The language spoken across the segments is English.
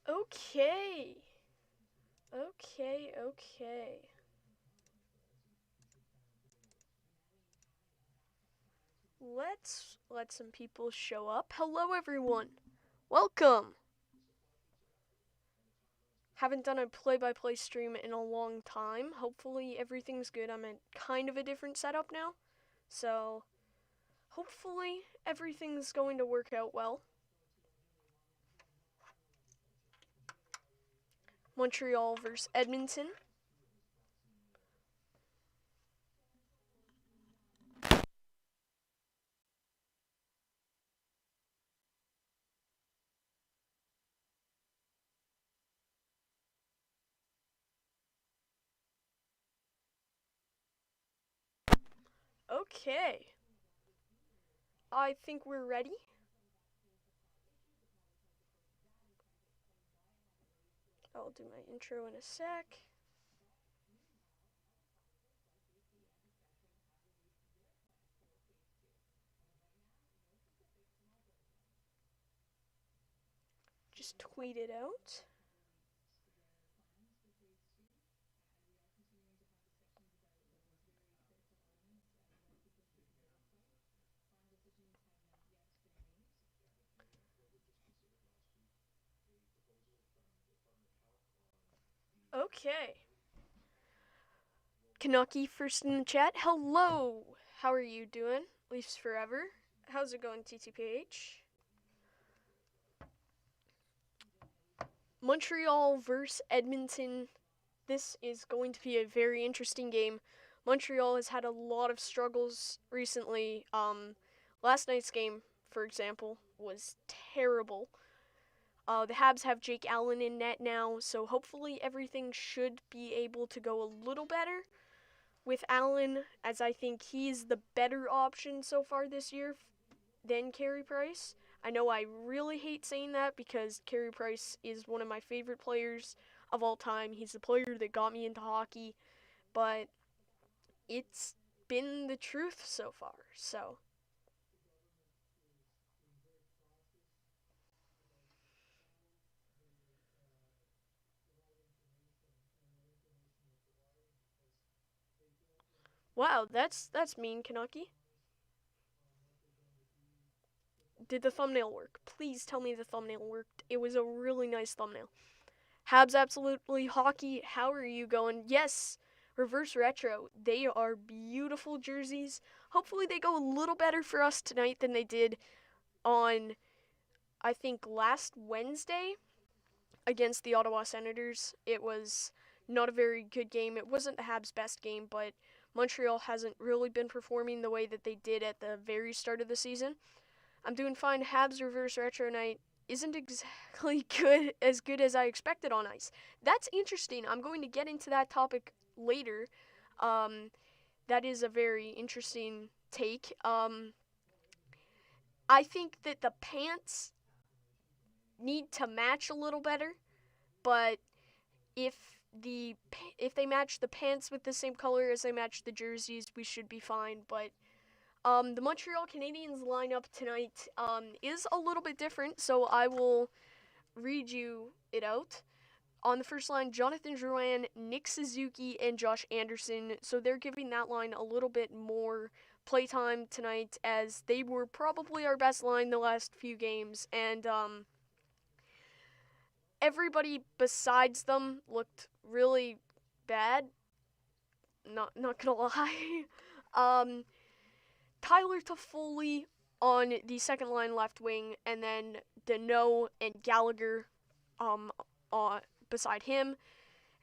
Okay. Okay. Let's let some people show up. Hello, everyone. Welcome. Haven't done a play-by-play stream in a long time. Hopefully everything's good. I'm in kind of a different setup now. So, hopefully everything's going to work out well. Montreal versus Edmonton. Okay. I think we're ready. I'll do my intro in a sec. Just tweet it out. Okay. Canucky first in the chat. Hello. How are you doing? Leafs forever. How's it going, TTPH? Montreal versus Edmonton. This is going to be a very interesting game. Montreal has had a lot of struggles recently. Last night's game, for example, was terrible. The Habs have Jake Allen in net now, so hopefully everything should be able to go a little better with Allen, as I think he's the better option so far this year than Carey Price. I know I really hate saying that because Carey Price is one of my favorite players of all time. He's the player that got me into hockey, but it's been the truth so far. So, wow, that's mean, Kanaki. Did the thumbnail work? Please tell me the thumbnail worked. It was a really nice thumbnail. Habs Absolutely Hockey, how are you going? Yes, Reverse Retro. They are beautiful jerseys. Hopefully they go a little better for us tonight than they did on, I think, last Wednesday against the Ottawa Senators. It was not a very good game. It wasn't the Habs' best game, but Montreal hasn't really been performing the way that they did at the very start of the season. I'm doing fine. Habs Reverse Retro Night isn't exactly good as I expected on ice. That's interesting. I'm going to get into that topic later. Um, that is a very interesting take. I think that the pants need to match a little better, but if if they match the pants with the same color as they match the jerseys, we should be fine. But the Montreal Canadiens lineup tonight is a little bit different, so I will read you it out. On the first line, Jonathan Drouin, Nick Suzuki, and Josh Anderson. So they're giving that line a little bit more playtime tonight, as they were probably our best line the last few games, and everybody besides them looked really bad. Not gonna lie. um, Tyler Toffoli on the second line left wing, and then Deneau and Gallagher um beside him,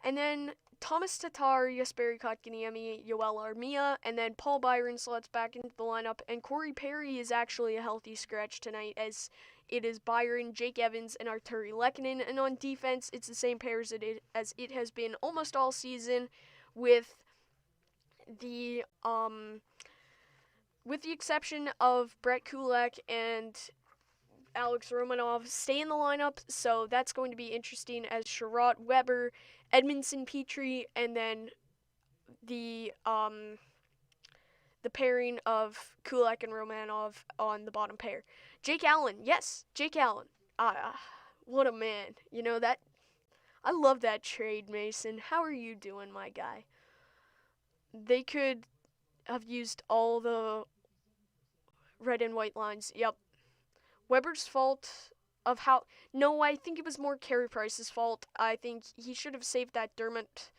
and then Thomas Tatar, Jesperi Kotkaniemi, Yoel Armia, and then Paul Byron slots back into the lineup, and Corey Perry is actually a healthy scratch tonight, as it is Byron, Jake Evans, and Arturi Lehkonen, and on defense, it's the same pair as it has been almost all season, with the exception of Brett Kulak and Alex Romanov stay in the lineup, so that's going to be interesting, as Sherratt, Weber, Edmondson, Petrie, and then the pairing of Kulak and Romanov on the bottom pair. Jake Allen, yes, Jake Allen. What a man. That I love that trade, Mason. How are you doing, my guy? They could have used all the red and white lines. Yep. Weber's fault of how. No, I think it was more Carey Price's fault. I think he should have saved that Dermott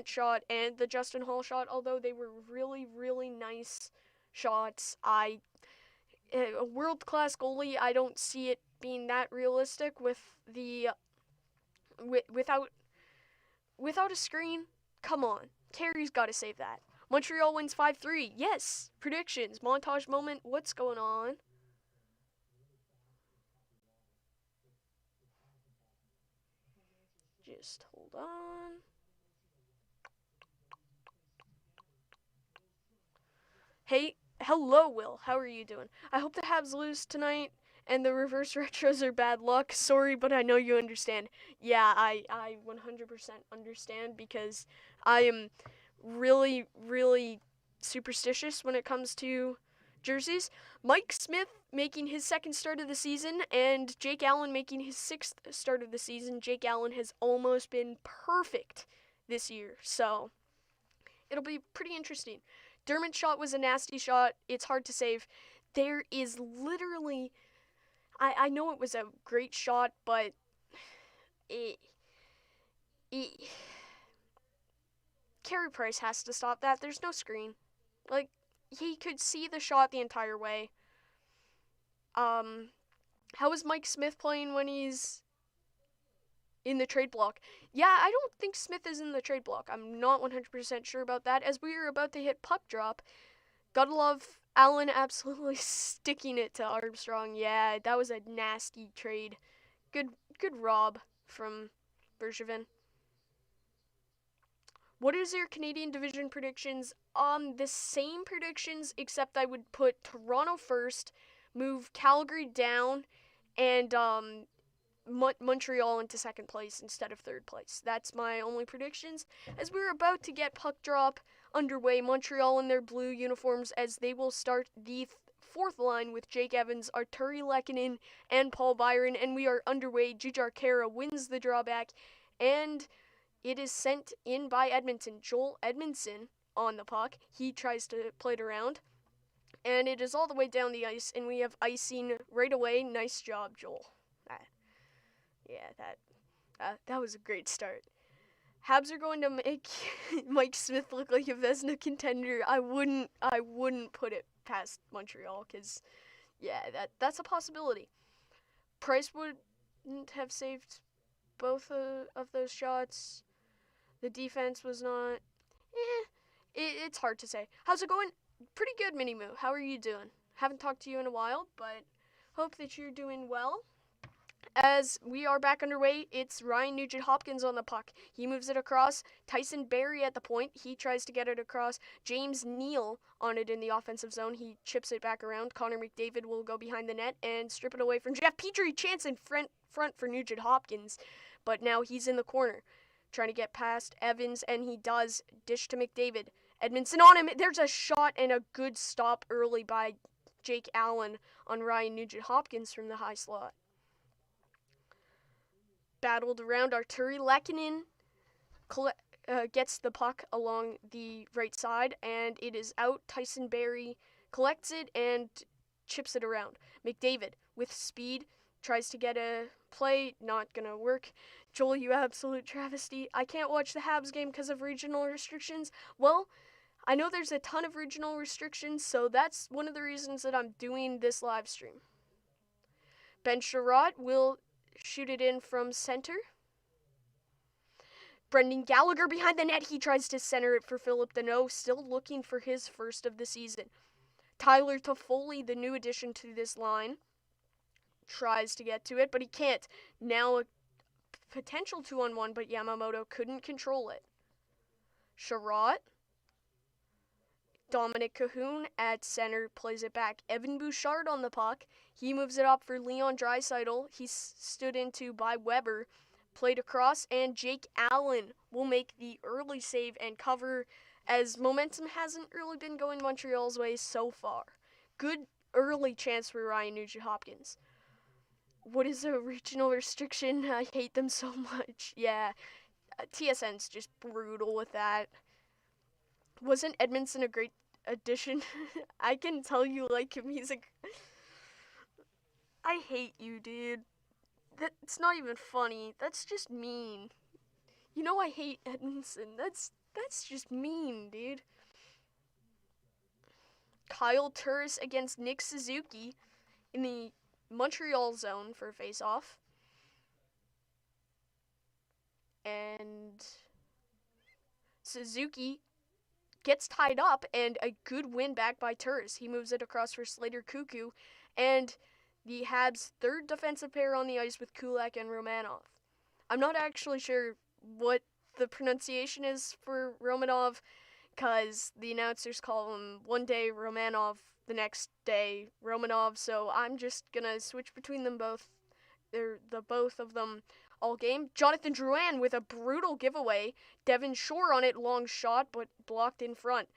shot and the Justin Hall shot, although they were really, really nice shots. A world class goalie, I don't see it being that realistic without a screen. Come on, Carey's got to save that. Montreal wins 5-3. Yes, predictions, montage moment. What's going on? Just hold on. Hey, hello, Will. How are you doing? I hope the Habs lose tonight and the reverse retros are bad luck. Sorry, but I know you understand. Yeah, I 100% understand because I am really, really superstitious when it comes to jerseys. Mike Smith making his second start of the season and Jake Allen making his sixth start of the season. Jake Allen has almost been perfect this year, so it'll be pretty interesting. Dermott's shot was a nasty shot. It's hard to save. There is literally, I know it was a great shot, but it, it Carey Price has to stop that. There's no screen. Like, he could see the shot the entire way. How is Mike Smith playing when he's in the trade block? Yeah, I don't think Smith is in the trade block. I'm not 100% sure about that. As we were about to hit puck drop, gotta love Allen absolutely sticking it to Armstrong. Yeah, that was a nasty trade. Good rob from Bergevin. What is your Canadian division predictions? The same predictions, except I would put Toronto first, move Calgary down, and Montreal into second place instead of third place. That's my only predictions. As we're about to get puck drop underway, Montreal in their blue uniforms as they will start the fourth line with Jake Evans, Arturi Lehkonen, and Paul Byron, and we are underway. Jujhar Khaira wins the drawback, and it is sent in by Edmonton. Joel Edmondson on the puck. He tries to play it around, and it is all the way down the ice, and we have icing right away. Nice job, Joel. That was a great start. Habs are going to make Mike Smith look like a Vezina contender. I wouldn't put it past Montreal because, yeah, that's a possibility. Price wouldn't have saved both of those shots. The defense was not. It's hard to say. How's it going? Pretty good, Minimoo. How are you doing? Haven't talked to you in a while, but hope that you're doing well. As we are back underway, it's Ryan Nugent-Hopkins on the puck. He moves it across. Tyson Barrie at the point. He tries to get it across. James Neal on it in the offensive zone. He chips it back around. Connor McDavid will go behind the net and strip it away from Jeff Petrie. Chance in front for Nugent-Hopkins, but now he's in the corner trying to get past Evans, and he does. Dish to McDavid. Edmondson on him. There's a shot and a good stop early by Jake Allen on Ryan Nugent-Hopkins from the high slot. Battled around. Arturi Lehkonen gets the puck along the right side, and it is out. Tyson Barrie collects it and chips it around. McDavid, with speed, tries to get a play. Not gonna work. Joel, you absolute travesty. I can't watch the Habs game because of regional restrictions. Well, I know there's a ton of regional restrictions, so that's one of the reasons that I'm doing this live stream. Ben Sherratt will shoot it in from center. Brendan Gallagher behind the net. He tries to center it for Philip Deneau, still looking for his first of the season. Tyler Toffoli, the new addition to this line, tries to get to it, but he can't. Now a potential 2-on-1, but Yamamoto couldn't control it. Sherratt. Dominic Cahoon at center plays it back. Evan Bouchard on the puck. He moves it up for Leon Draisaitl. He's stood into by Weber. Played across, and Jake Allen will make the early save and cover, as momentum hasn't really been going Montreal's way so far. Good early chance for Ryan Nugent-Hopkins. What is a regional restriction? I hate them so much. Yeah, TSN's just brutal with that. Wasn't Edmonton a great addition? I can tell you like music. I hate you, dude. That's not even funny. That's just mean. You know I hate Edmonton. That's just mean, dude. Kyle Turris against Nick Suzuki in the Montreal zone for a face-off. And Suzuki gets tied up, and a good win back by Turris. He moves it across for Slater Cuckoo, and the Habs' third defensive pair on the ice with Kulak and Romanov. I'm not actually sure what the pronunciation is for Romanov, because the announcers call him one day Romanov, the next day Romanov, so I'm just gonna switch between them both. They're the both of them all game. Jonathan Drouin with a brutal giveaway. Devin Shore on it, long shot, but blocked in front.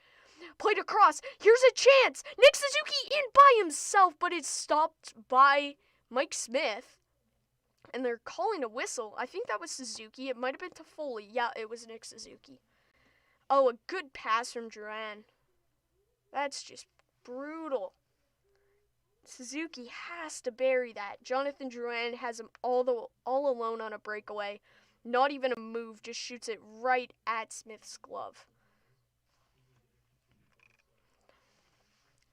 Played across. Here's a chance. Nick Suzuki in by himself, but it's stopped by Mike Smith. And they're calling a whistle. I think that was Suzuki. It might have been Toffoli. Yeah, it was Nick Suzuki. Oh, a good pass from Drouin. That's just brutal. Suzuki has to bury that. Jonathan Drouin has him all alone on a breakaway. Not even a move, just shoots it right at Smith's glove.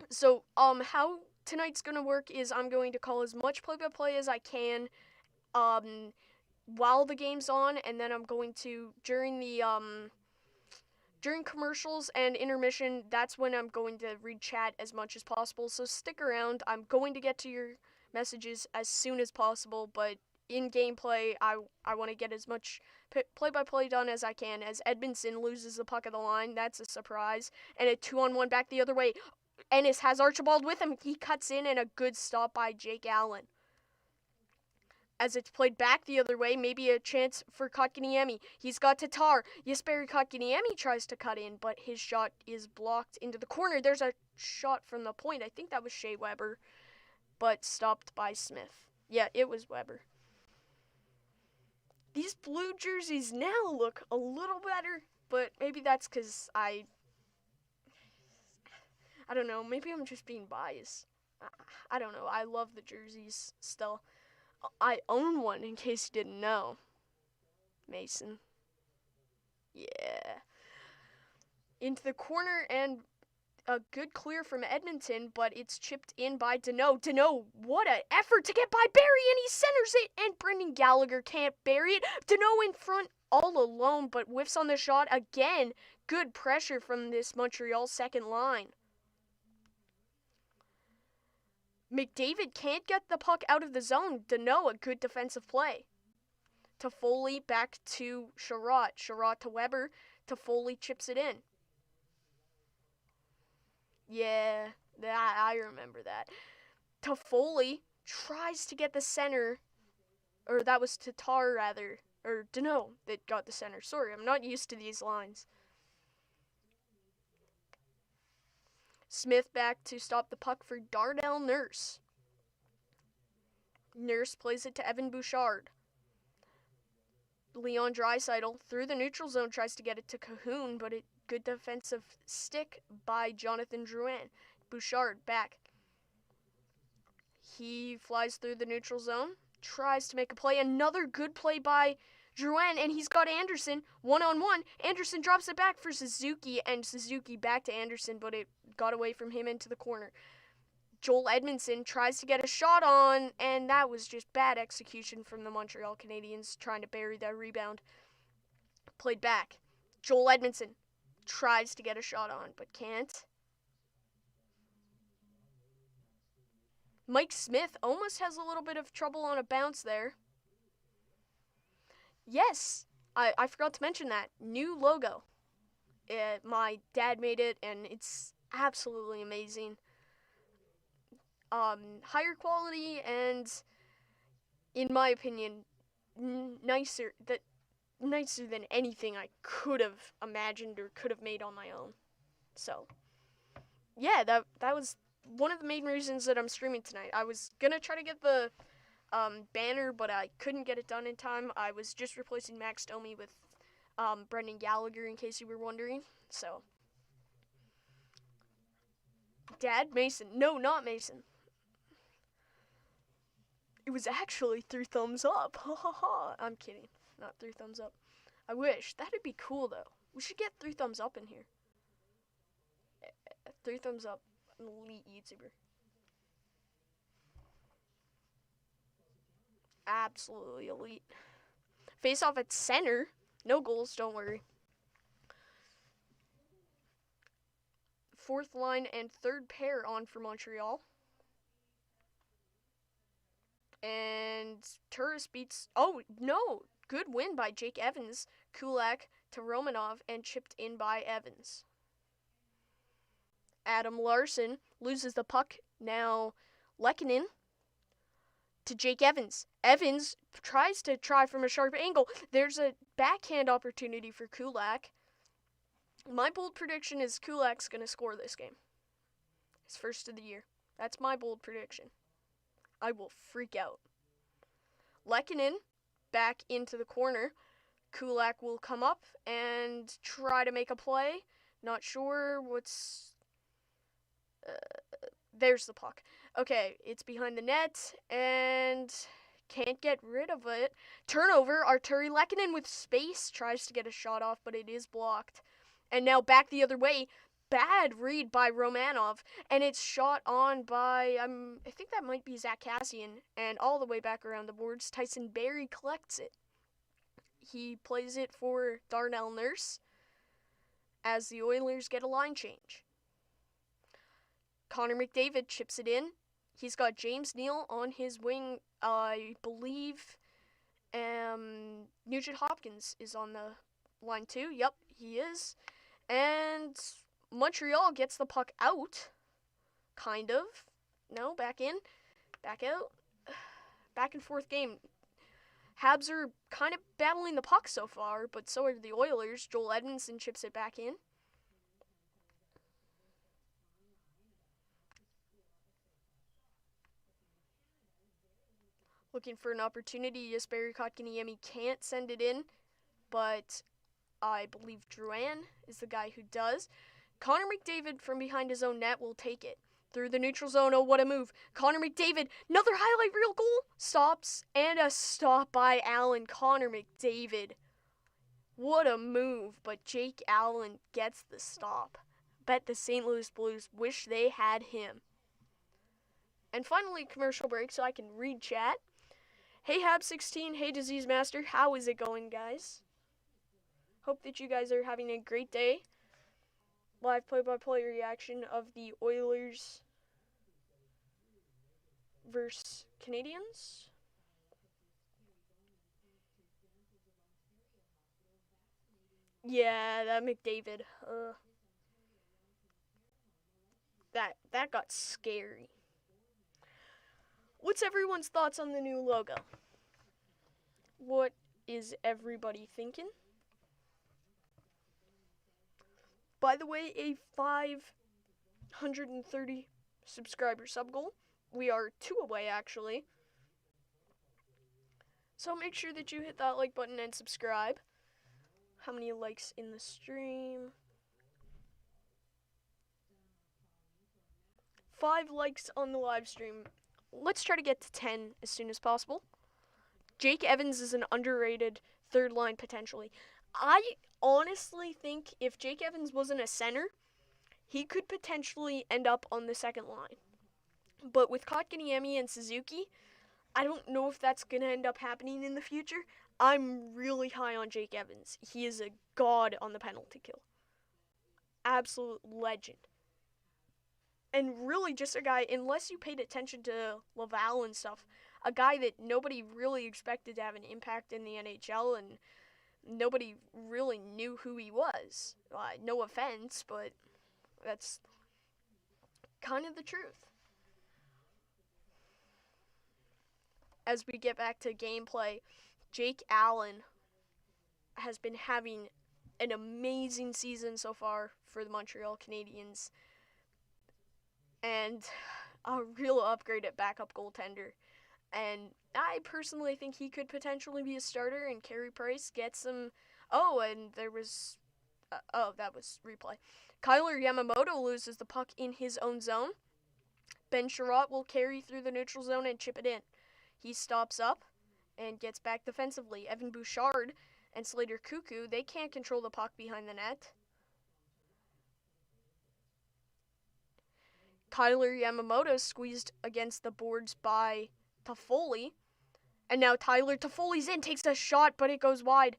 So, how tonight's gonna work is I'm going to call as much play-by-play as I can, while the game's on, and then I'm going to, during commercials and intermission, that's when I'm going to read chat as much as possible, so stick around. I'm going to get to your messages as soon as possible, but in gameplay, I want to get as much play-by-play done as I can. As Edmonton loses the puck at the line, that's a surprise, and a 2-on-1 back the other way. Ennis has Archibald with him. He cuts in, and a good stop by Jake Allen. As it's played back the other way, maybe a chance for Kotkaniemi. He's got Tatar. Jesperi Kotkaniemi tries to cut in, but his shot is blocked into the corner. There's a shot from the point. I think that was Shea Weber, but stopped by Smith. Yeah, it was Weber. These blue jerseys now look a little better, but maybe that's because I don't know. Maybe I'm just being biased. I don't know. I love the jerseys still. I own one, in case you didn't know. Mason. Yeah. Into the corner, and a good clear from Edmonton, but it's chipped in by Deneau. Deneau, what an effort to get by Barry, and he centers it, and Brendan Gallagher can't bury it. Deneau in front all alone, but whiffs on the shot again. Good pressure from this Montreal second line. McDavid can't get the puck out of the zone. Deneau, a good defensive play. Toffoli back to Sherratt. Sherratt to Weber. Toffoli chips it in. Yeah, I remember that. Toffoli tries to get the center, or that was Tatar rather, or Deneau that got the center. Sorry, I'm not used to these lines. Smith back to stop the puck for Darnell Nurse. Nurse plays it to Evan Bouchard. Leon Draisaitl through the neutral zone tries to get it to Cahoon, but a good defensive stick by Jonathan Drouin. Bouchard back. He flies through the neutral zone, tries to make a play. Another good play by Drouin, and he's got Anderson one-on-one. Anderson drops it back for Suzuki, and Suzuki back to Anderson, but it got away from him into the corner. Joel Edmondson tries to get a shot on, and that was just bad execution from the Montreal Canadiens trying to bury that rebound. Played back. Joel Edmondson tries to get a shot on, but can't. Mike Smith almost has a little bit of trouble on a bounce there. Yes, I forgot to mention that. New logo. My dad made it, and it's absolutely amazing. Higher quality and, in my opinion, nicer than anything I could have imagined or could have made on my own. So, yeah, that was one of the main reasons that I'm streaming tonight. I was gonna try to get the banner, but I couldn't get it done in time. I was just replacing Max Domi with Brendan Gallagher, in case you were wondering. So, Dad, Mason. No, not Mason. It was actually 3 thumbs up. Ha ha ha. I'm kidding. Not 3 thumbs up. I wish. That'd be cool, though. We should get 3 thumbs up in here. 3 thumbs up. An elite YouTuber. Absolutely elite. Face off at center. No goals, don't worry. 4th line and 3rd pair on for Montreal. And Turris beats... Oh, no! Good win by Jake Evans. Kulak to Romanov and chipped in by Evans. Adam Larson loses the puck. Now Lehkonen to Jake Evans. Evans tries to try from a sharp angle. There's a backhand opportunity for Kulak. My bold prediction is Kulak's going to score this game. His first of the year. That's my bold prediction. I will freak out. Lehkonen back into the corner. Kulak will come up and try to make a play. Not sure what's... there's the puck. Okay, it's behind the net and can't get rid of it. Turnover. Arturi Lehkonen with space tries to get a shot off, but it is blocked. And now back the other way. Bad read by Romanov, and it's shot on by, I think that might be Zach Kassian, and all the way back around the boards, Tyson Barrie collects it. He plays it for Darnell Nurse as the Oilers get a line change. Connor McDavid chips it in. He's got James Neal on his wing. I believe Nugent Hopkins is on the line too. Yep, he is. And Montreal gets the puck out, kind of. No, back in, back out. Back and forth game. Habs are kind of battling the puck so far, but so are the Oilers. Joel Edmondson chips it back in. Looking for an opportunity. Jesperi Kotkaniemi can't send it in, but I believe Drouin is the guy who does. Connor McDavid from behind his own net will take it. Through the neutral zone, oh what a move. Connor McDavid, another highlight reel goal. Stops, and a stop by Allen. Connor McDavid. What a move, but Jake Allen gets the stop. Bet the St. Louis Blues wish they had him. And finally, commercial break so I can read chat. Hey Hab16, hey Disease Master, how is it going, guys? Hope that you guys are having a great day. Live play-by-play reaction of the Oilers versus Canadiens. Yeah, that McDavid. That got scary. What's everyone's thoughts on the new logo? What is everybody thinking? By the way, a 530 subscriber sub goal. We are 2 away, actually. So make sure that you hit that like button and subscribe. How many likes in the stream? 5 likes on the live stream. Let's try to get to 10 as soon as possible. Jake Evans is an underrated 3rd line potentially. I honestly think if Jake Evans wasn't a center, he could potentially end up on the 2nd line. But with Kotkaniemi and Suzuki, I don't know if that's going to end up happening in the future. I'm really high on Jake Evans. He is a god on the penalty kill. Absolute legend. And really just a guy, unless you paid attention to Laval and stuff, a guy that nobody really expected to have an impact in the NHL, and nobody really knew who he was. No offense, but that's kind of the truth. As we get back to gameplay, Jake Allen has been having an amazing season so far for the Montreal Canadiens, and a real upgrade at backup goaltender. And I personally think he could potentially be a starter, and Carey Price gets some. Oh, and there was. That was replay. Kyler Yamamoto loses the puck in his own zone. Ben Sherratt will carry through the neutral zone and chip it in. He stops up and gets back defensively. Evan Bouchard and Slater Cuckoo, they can't control the puck behind the net. Kyler Yamamoto squeezed against the boards by Toffoli. And now Tyler Toffoli's in, takes a shot, but it goes wide.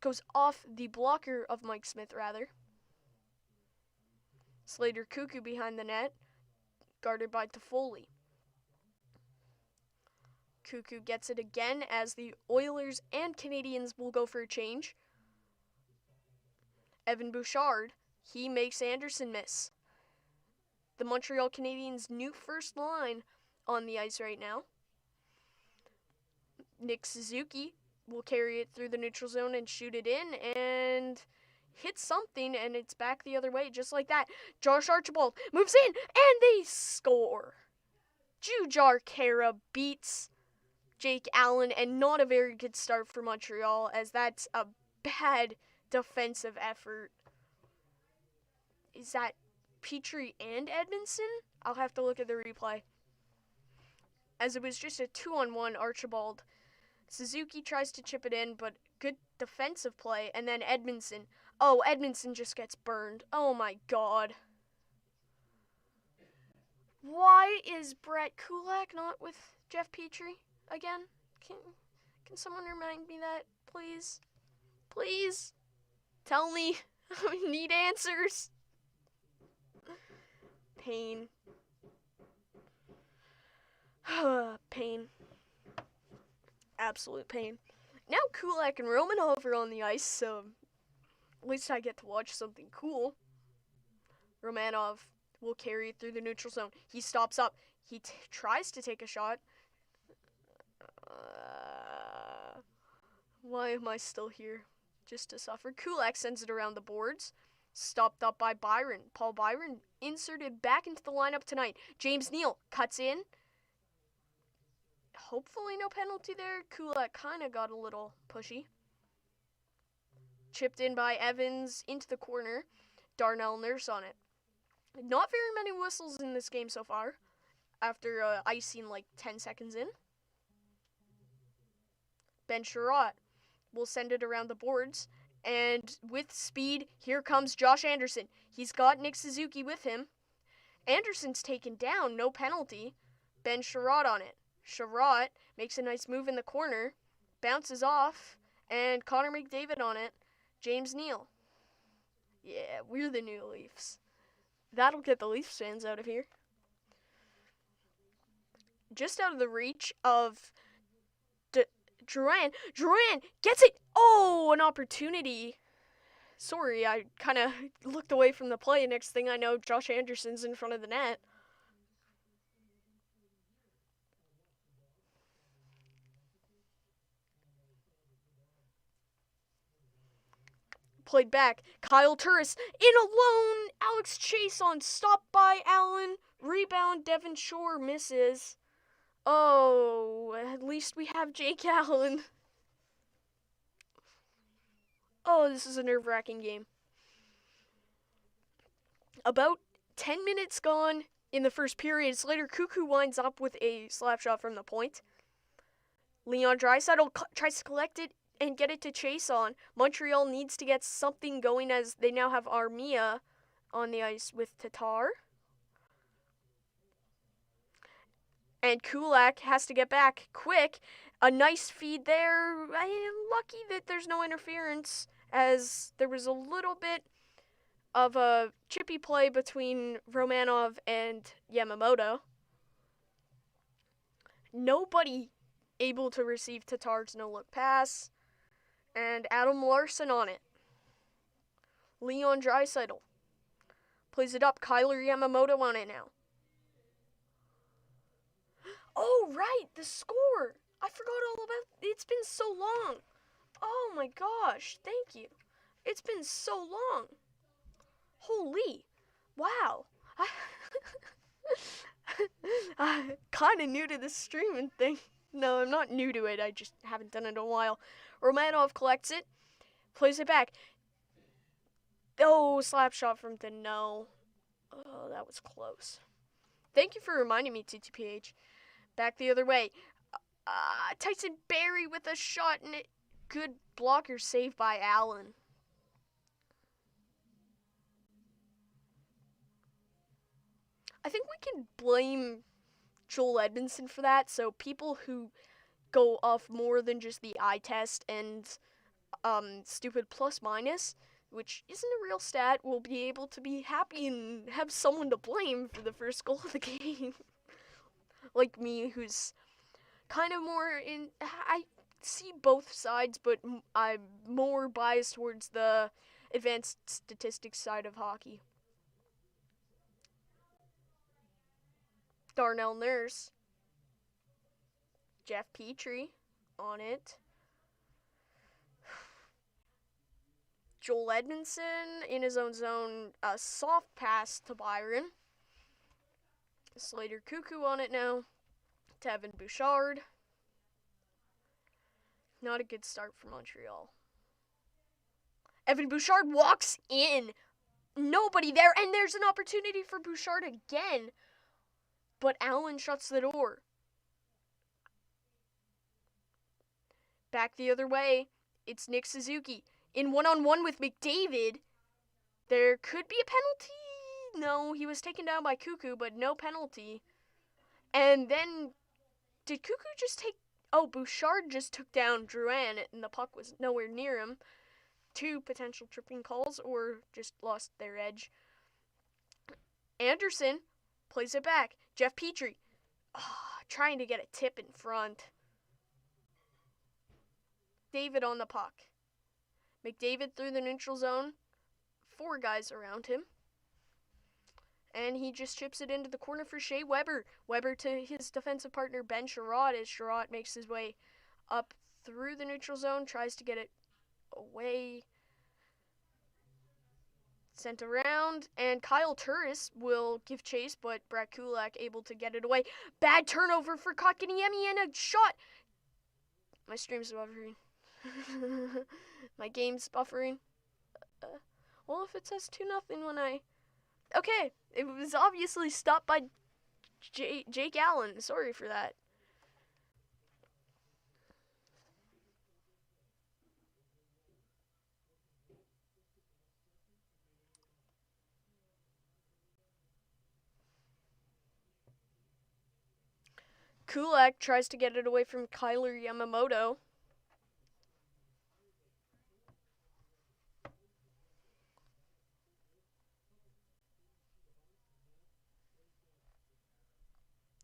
Goes off the blocker of Mike Smith, rather. Slater Cuckoo behind the net, guarded by Toffoli. Cuckoo gets it again as the Oilers and Canadiens will go for a change. Evan Bouchard, he makes Anderson miss. The Montreal Canadiens' new first line on the ice right now. Nick Suzuki will carry it through the neutral zone and shoot it in and hit something, and it's back the other way just like that. Josh Archibald moves in and they score. Jujhar Khaira beats Jake Allen, and not a very good start for Montreal, as that's a bad defensive effort. Is that Petrie and Edmondson? I'll have to look at the replay. As it was just a 2-on-1, Archibald. Suzuki tries to chip it in, but good defensive play, and then Edmondson. Oh, Edmondson just gets burned. Oh my god. Why is Brett Kulak not with Jeff Petrie again? Can someone remind me that, please? Please? Tell me. I need answers. Pain. Pain. Absolute pain. Now Kulak and Romanov are on the ice, so at least I get to watch something cool. Romanov will carry it through the neutral zone. He stops up. He tries to take a shot. Why am I still here? Just to suffer. Kulak sends it around the boards. Stopped up by Byron. Paul Byron inserted back into the lineup tonight. James Neal cuts in. Hopefully no penalty there. Kulak kind of got a little pushy. Chipped in by Evans into the corner. Darnell Nurse on it. Not very many whistles in this game so far, after icing like 10 seconds in. Ben Sherratt will send it around the boards, and with speed, here comes Josh Anderson. He's got Nick Suzuki with him. Anderson's taken down, no penalty. Ben Sherratt on it. Sherratt makes a nice move in the corner, bounces off, and Connor McDavid on it. James Neal. Yeah, we're the new Leafs. That'll get the Leafs fans out of here. Just out of the reach of Drouin. Drouin gets it! Oh, an opportunity. Sorry, I kind of looked away from the play. Next thing I know, Josh Anderson's in front of the net. Played back. Kyle Turris in alone. Alex Chason stopped by Allen. Rebound. Devon Shore misses. Oh, at least we have Jake Allen. Oh, this is a nerve-wracking game. About 10 minutes gone in the first period. Slater Cuckoo winds up with a slap shot from the point. Leon Draisaitl tries to collect it and get it to Chason. Montreal needs to get something going as they now have Armia on the ice with Tatar. And Kulak has to get back quick. A nice feed there. I am lucky that there's no interference, as there was a little bit of a chippy play between Romanov and Yamamoto. Nobody able to receive Tatar's no-look pass. And Adam Larson on it. Leon Draisaitl plays it up. Kyler Yamamoto on it now. Oh, right, the score. I forgot all about it. It's been so long. Oh my gosh, thank you. It's been so long. Holy, wow. I'm kind of new to this streaming thing. No, I'm not new to it. I just haven't done it in a while. Romanov collects it, plays it back. Oh, slap shot from Deneau. Oh, that was close. Thank you for reminding me, TTPH. Back the other way. Tyson Barrie with a shot, and it. Good blocker save by Allen. I think we can blame Joel Edmondson for that. So people who go off more than just the eye test and stupid plus minus, which isn't a real stat, will be able to be happy and have someone to blame for the first goal of the game. Like me, who's kind of more in. I see both sides, but I'm more biased towards the advanced statistics side of hockey. Darnell Nurse, Jeff Petrie on it. Joel Edmondson in his own zone, a soft pass to Byron. Slater Cuckoo on it now to Evan Bouchard. Not a good start for Montreal. Evan Bouchard walks in. Nobody there, and there's an opportunity for Bouchard again. But Allen shuts the door. Back the other way, it's Nick Suzuki. In one-on-one with McDavid, there could be a penalty. No, he was taken down by Cuckoo, but no penalty. And then, did Cuckoo just take... Oh, Bouchard just took down Drouin, and the puck was nowhere near him. 2 potential tripping calls, or just lost their edge. Anderson plays it back. Jeff Petrie, trying to get a tip in front. David on the puck. McDavid through the neutral zone. 4 guys around him. And he just chips it into the corner for Shea Weber. Weber to his defensive partner, Ben Sherratt, as Sherratt makes his way up through the neutral zone, tries to get it away. Sent around, and Kyle Turris will give chase, but Brett Kulak able to get it away. Bad turnover for Kotkaniemi and a shot. My stream's buffering. My game's buffering. Well, if it says 2-0 when I... Okay, it was obviously stopped by Jake Allen. Sorry for that. Kulak tries to get it away from Kyler Yamamoto.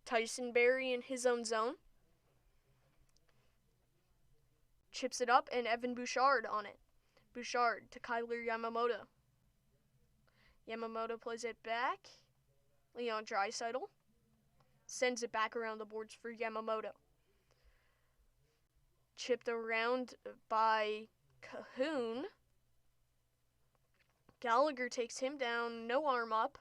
Tyson Barrie in his own zone. Chips it up, and Evan Bouchard on it. Bouchard to Kyler Yamamoto. Yamamoto plays it back. Leon Draisaitl sends it back around the boards for Yamamoto. Chipped around by Cahoon. Gallagher takes him down, no arm up.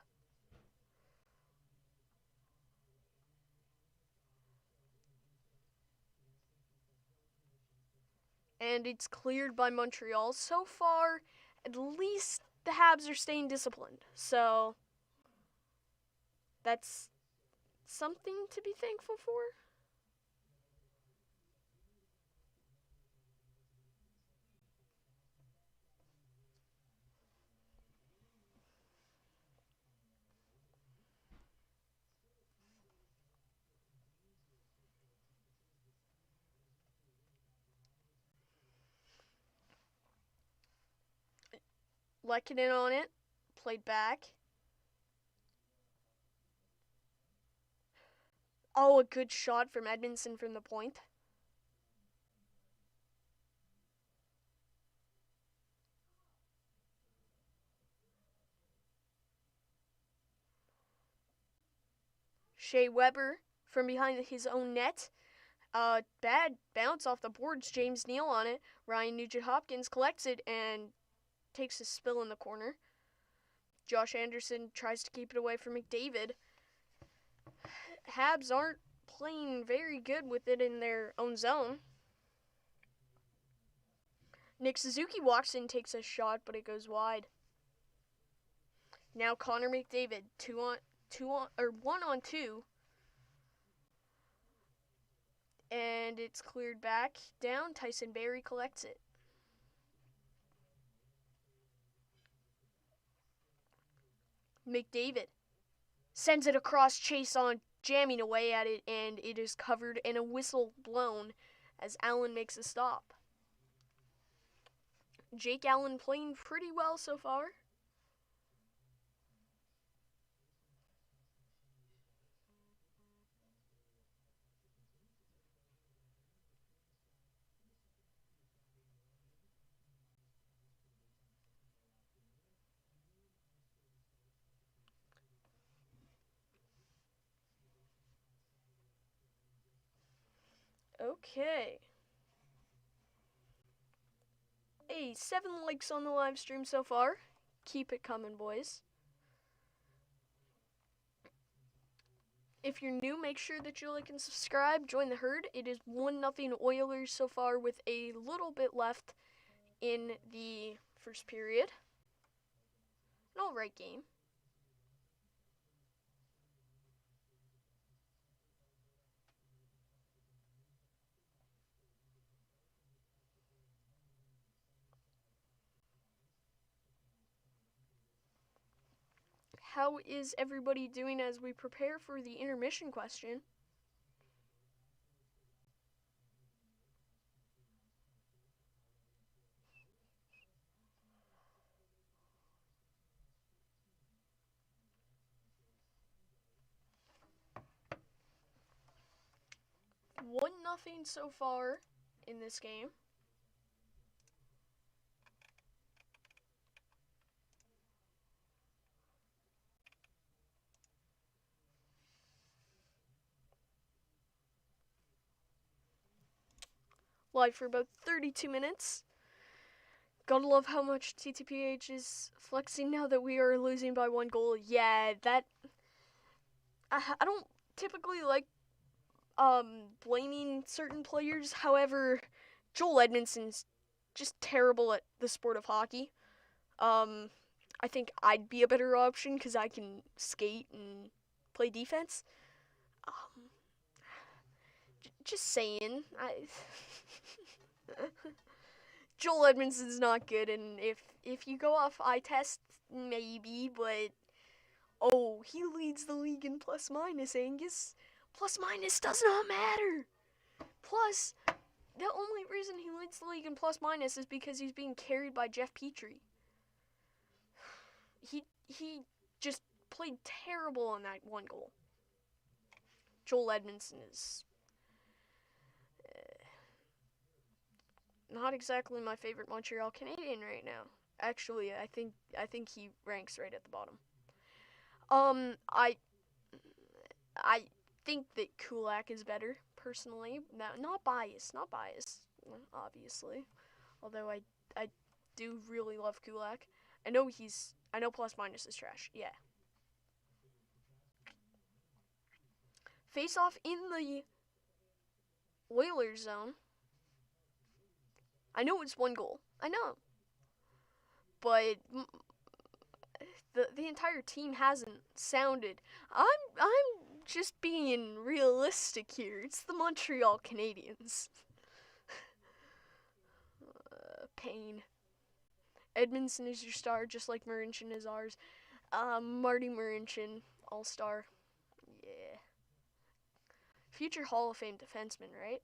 And it's cleared by Montreal. So far, at least the Habs are staying disciplined. So, that's something to be thankful for. Lehkonen on it, played back. Oh, a good shot from Edmondson from the point. Shea Weber from behind his own net. Bad bounce off the boards. James Neal on it. Ryan Nugent-Hopkins collects it and takes a spill in the corner. Josh Anderson tries to keep it away from McDavid. Habs aren't playing very good with it in their own zone. Nick Suzuki walks in, takes a shot, but it goes wide. Now Connor McDavid, 1-on-2. And it's cleared back down. Tyson Barrie collects it. McDavid sends it across. Chase on, jamming away at it, and it is covered and a whistle blown as Allen makes a stop. Jake Allen playing pretty well so far. Okay. Hey, 7 likes on the live stream so far. Keep it coming, boys. If you're new, make sure that you like and subscribe. Join the herd. It is 1-0 Oilers so far with a little bit left in the first period. An alright game. How is everybody doing as we prepare for the intermission question? One nothing so far in this game. Live for about 32 minutes. Gotta love how much TTPH is flexing now that we are losing by 1 goal. Yeah, that... I don't typically like blaming certain players. However, Joel Edmondson's just terrible at the sport of hockey. I think I'd be a better option because I can skate and play defense. Just saying. Joel Edmondson's not good, and if you go off eye test, maybe, but he leads the league in plus minus, Angus. Plus minus does not matter. Plus, the only reason he leads the league in plus minus is because he's being carried by Jeff Petrie. He just played terrible on that 1 goal. Joel Edmondson is not exactly my favorite Montreal Canadien right now. Actually, I think he ranks right at the bottom. I think that Kulak is better, personally. Not biased, obviously. Although I do really love Kulak. I know plus minus is trash. Yeah. Face off in the Oilers zone. I know it's 1 goal. I know. But the entire team hasn't sounded. I'm just being realistic here. It's the Montreal Canadiens. Pain. Edmondson is your star, just like Marincin is ours. Marty Marincin, all-star. Yeah. Future Hall of Fame defenseman, right?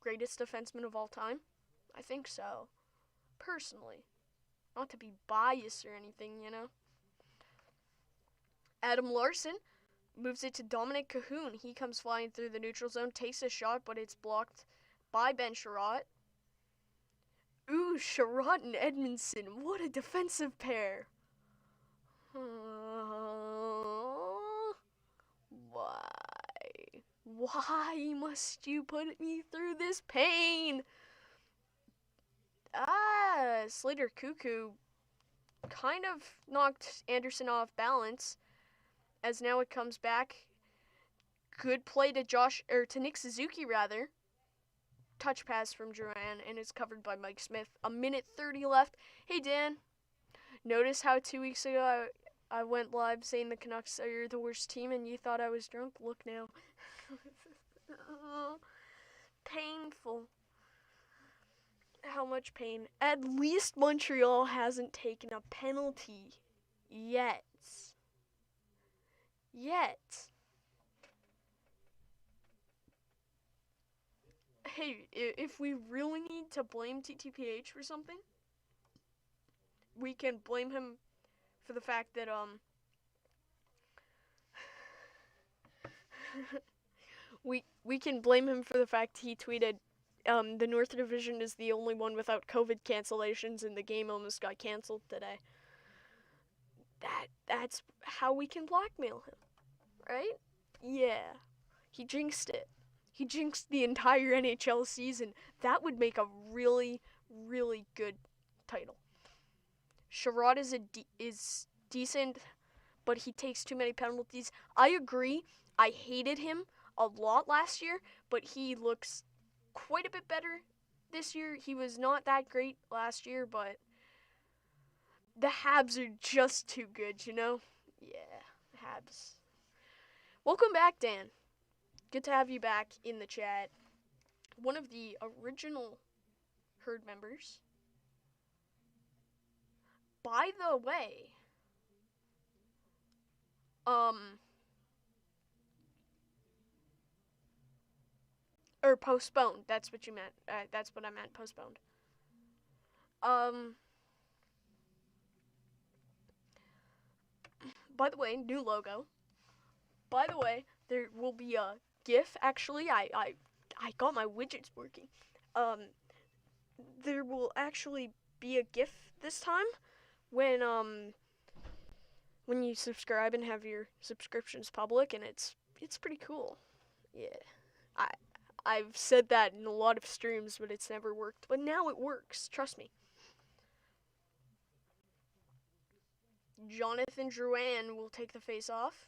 Greatest defenseman of all time? I think so. Personally. Not to be biased or anything, you know. Adam Larson moves it to Dominic Cahoon. He comes flying through the neutral zone, takes a shot, but it's blocked by Ben Sherratt. Ooh, Sherratt and Edmondson. What a defensive pair. Why? Why must you put me through this pain? Slater Cuckoo kind of knocked Anderson off balance as now it comes back. Good play to Nick Suzuki rather. Touch pass from Duran, and it's covered by Mike Smith. 1:30 left. Hey Dan, notice how 2 weeks ago I went live saying the Canucks are the worst team, and you thought I was drunk? Look now. Painful. How much pain? At least Montreal hasn't taken a penalty yet. Hey, if we really need to blame TTPH for something, we can blame him for the fact that we can blame him for the fact he tweeted the North Division is the only one without COVID cancellations, and the game almost got canceled today. That's how we can blackmail him, right? Yeah. He jinxed it. He jinxed the entire NHL season. That would make a really, really good title. Sherrod is decent, but he takes too many penalties. I agree. I hated him a lot last year, but he looks quite a bit better this year. He was not that great last year, but the Habs are just too good, you know? Yeah, Habs. Welcome back, Dan. Good to have you back in the chat. One of the original Herd members. By the way, or postponed. That's what you meant. That's what I meant. Postponed. By the way, new logo. By the way, there will be a GIF. Actually, I got my widgets working. There will actually be a GIF this time when you subscribe and have your subscriptions public, and it's pretty cool. Yeah, I've said that in a lot of streams, but it's never worked. But now it works. Trust me. Jonathan Drouin will take the face off.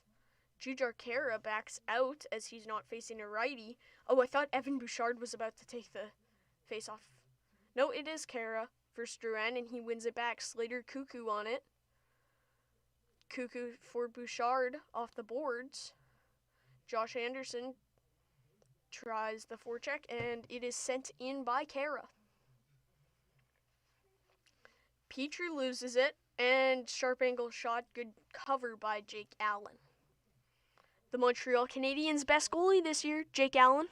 Jujhar Khaira backs out as he's not facing a righty. Oh, I thought Evan Bouchard was about to take the face off. No, it is Khaira versus Drouin, and he wins it back. Slater Cuckoo on it. Cuckoo for Bouchard off the boards. Josh Anderson tries the forecheck, and it is sent in by Khaira. Petrie loses it, and sharp angle shot, good cover by Jake Allen. The Montreal Canadiens' best goalie this year, Jake Allen.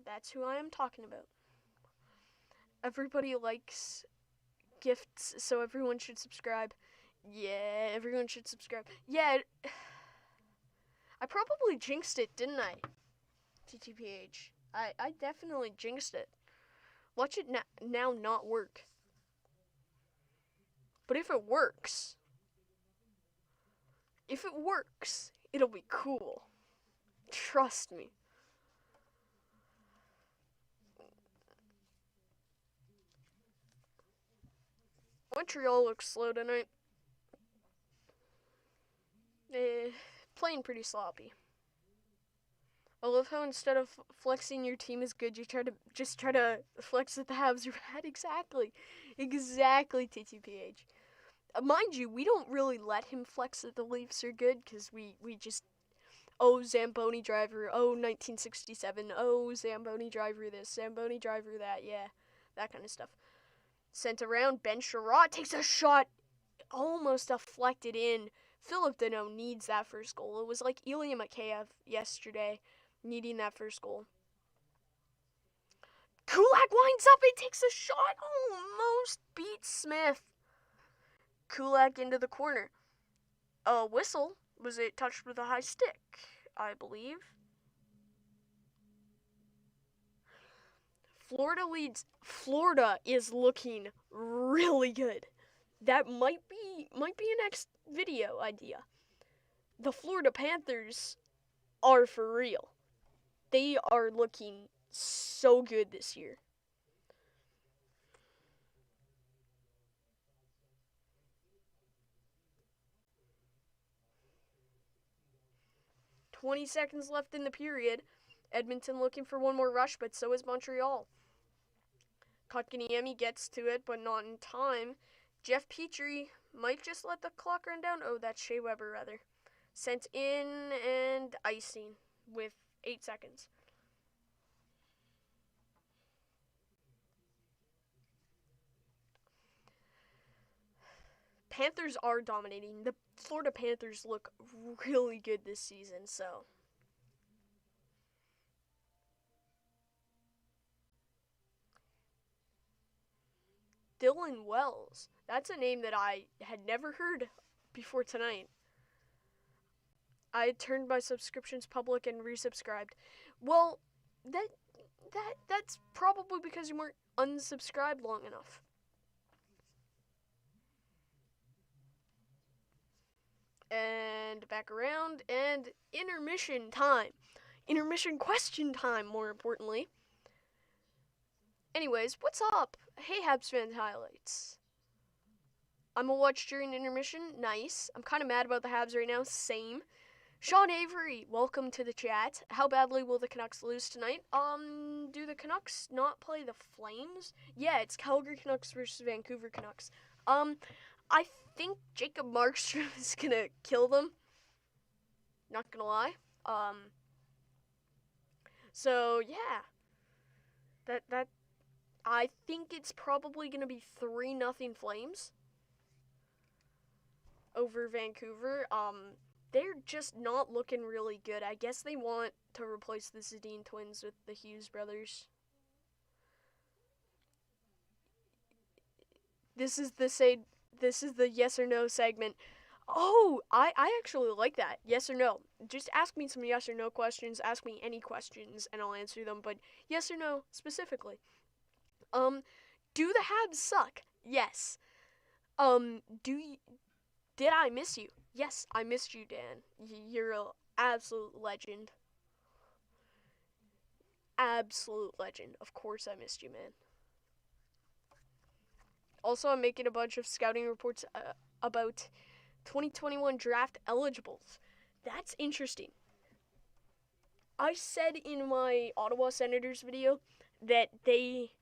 That's who I am talking about. Everybody likes gifts, so everyone should subscribe. Yeah, everyone should subscribe. Yeah, I probably jinxed it, didn't I? TTPH. I definitely jinxed it. Watch it now not work. But if it works, it'll be cool. Trust me. Montreal looks slow tonight. Playing pretty sloppy. I love how instead of flexing your team is good, you try to flex that the Habs are bad. Exactly, TTPH. Mind you, we don't really let him flex that the Leafs are good because we just, oh, Zamboni driver, oh, 1967, oh, Zamboni driver this, Zamboni driver that, yeah, that kind of stuff. Sent around, Ben Sherratt takes a shot, almost deflected in. Philip Deneau needs that first goal. It was like Ilya Mikheyev yesterday, needing that first goal. Kulak winds up and takes a shot, almost beats Smith. Kulak into the corner. A whistle. Was it touched with a high stick, I believe? Florida leads. Florida is looking really good. That might be a next video idea. The Florida Panthers are for real. They are looking so good this year. 20 seconds left in the period. Edmonton looking for one more rush, but so is Montreal. Kotkaniemi gets to it, but not in time. Jeff Petrie might just let the clock run down. Oh, that's Shea Weber, rather. Sent in and icing with 8 seconds. Panthers are dominating. The Florida Panthers look really good this season, so. Dylan Wells. That's a name that I had never heard before tonight. I had turned my subscriptions public and resubscribed. Well, that's probably because you weren't unsubscribed long enough. And back around, and intermission time. Intermission question time, more importantly. Anyways, what's up? Hey, Habs fans highlights. I'm gonna watch during intermission. Nice. I'm kind of mad about the Habs right now. Same. Sean Avery, welcome to the chat. How badly will the Canucks lose tonight? Do the Canucks not play the Flames? Yeah, it's Calgary Canucks versus Vancouver Canucks. I think Jacob Markstrom is gonna kill them. Not gonna lie. So yeah. That I think it's probably gonna be 3-0 Flames over Vancouver. They're just not looking really good. I guess they want to replace the Sedin twins with the Hughes brothers. This is the yes or no segment. Oh, I actually like that. Yes or no. Just ask me some yes or no questions. Ask me any questions and I'll answer them, but yes or no specifically. Do the Habs suck? Yes. Did I miss you? Yes, I missed you, Dan. You're an absolute legend. Absolute legend. Of course I missed you, man. Also, I'm making a bunch of scouting reports about 2021 draft eligibles. That's interesting. I said in my Ottawa Senators video that they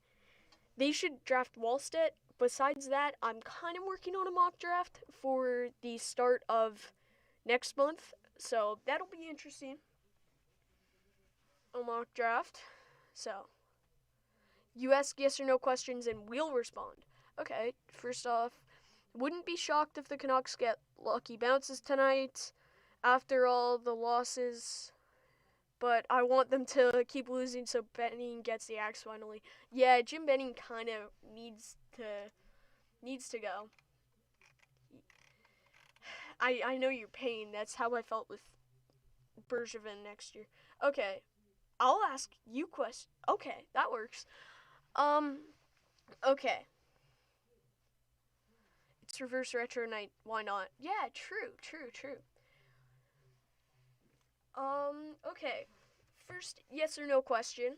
should draft Wallstedt. Besides that, I'm kind of working on a mock draft for the start of next month, so that'll be interesting. A mock draft. So, you ask yes or no questions and we'll respond. Okay, first off, wouldn't be shocked if the Canucks get lucky bounces tonight after all the losses, but I want them to keep losing so Benning gets the axe finally. Yeah, Jim Benning kind of needs to go. I know your pain. That's how I felt with Bergevin next year. Okay, I'll ask you questions. Okay, that works. Okay. It's reverse retro night. Why not? Yeah, true. Okay. First yes or no question.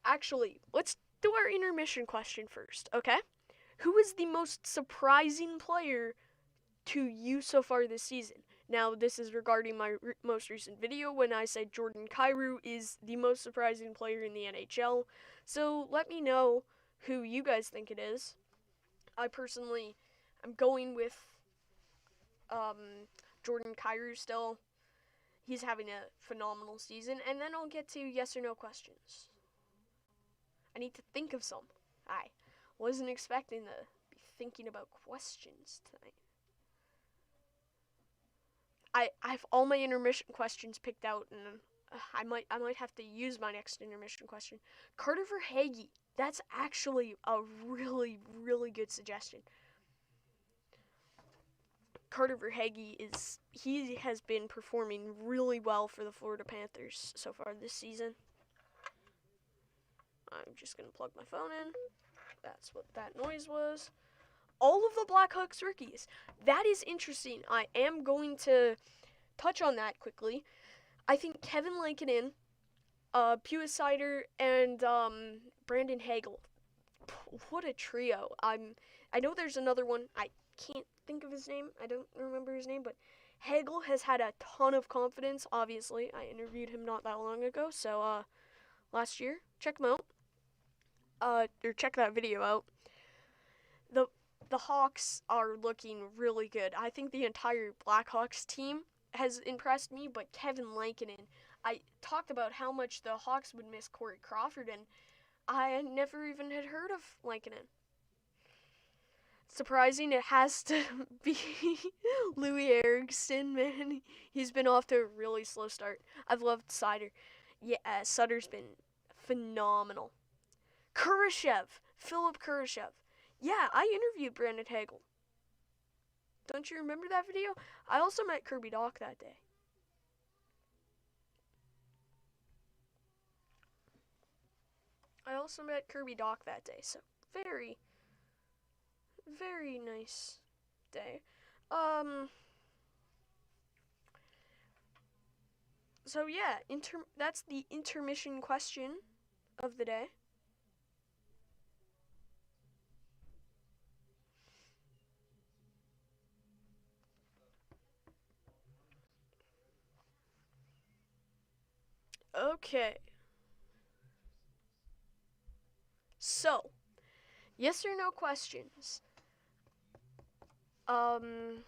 Actually, let's do our intermission question first, okay? Who is the most surprising player to you so far this season? Now, this is regarding my most recent video when I said Jordan Kyrou is the most surprising player in the NHL. So let me know who you guys think it is. I personally am going with Jordan Kyrou still. He's having a phenomenal season. And then I'll get to yes or no questions. I need to think of some. I wasn't expecting to be thinking about questions tonight. I have all my intermission questions picked out, and I might have to use my next intermission question. Carter Verhaeghe. That's actually a really, really good suggestion. Carter Verhaeghe he has been performing really well for the Florida Panthers so far this season. I'm just going to plug my phone in. That's what that noise was. All of the Blackhawks rookies. That is interesting. I am going to touch on that quickly. I think Kevin Lankinen, Pua Sider, and Brandon Hagel. What a trio. I know there's another one. I can't think of his name. I don't remember his name, but Hagel has had a ton of confidence, obviously. I interviewed him not that long ago, so last year. Check him out. Or check that video out. The the Hawks are looking really good. I think the entire Blackhawks team has impressed me, but Kevin Lankinen, I talked about how much the Hawks would miss Corey Crawford, and I never even had heard of Lankinen. Surprising it has to be Louis Eriksson, man. He's been off to a really slow start. I've loved Sutter. Yeah, Sutter's been phenomenal. Philip Kurashev. Yeah, I interviewed Brandon Hagel. Don't you remember that video? I also met Kirby Dach that day. So very, very nice day. Um, so yeah, that's the intermission question of the day. Okay. So, yes or no questions. Um,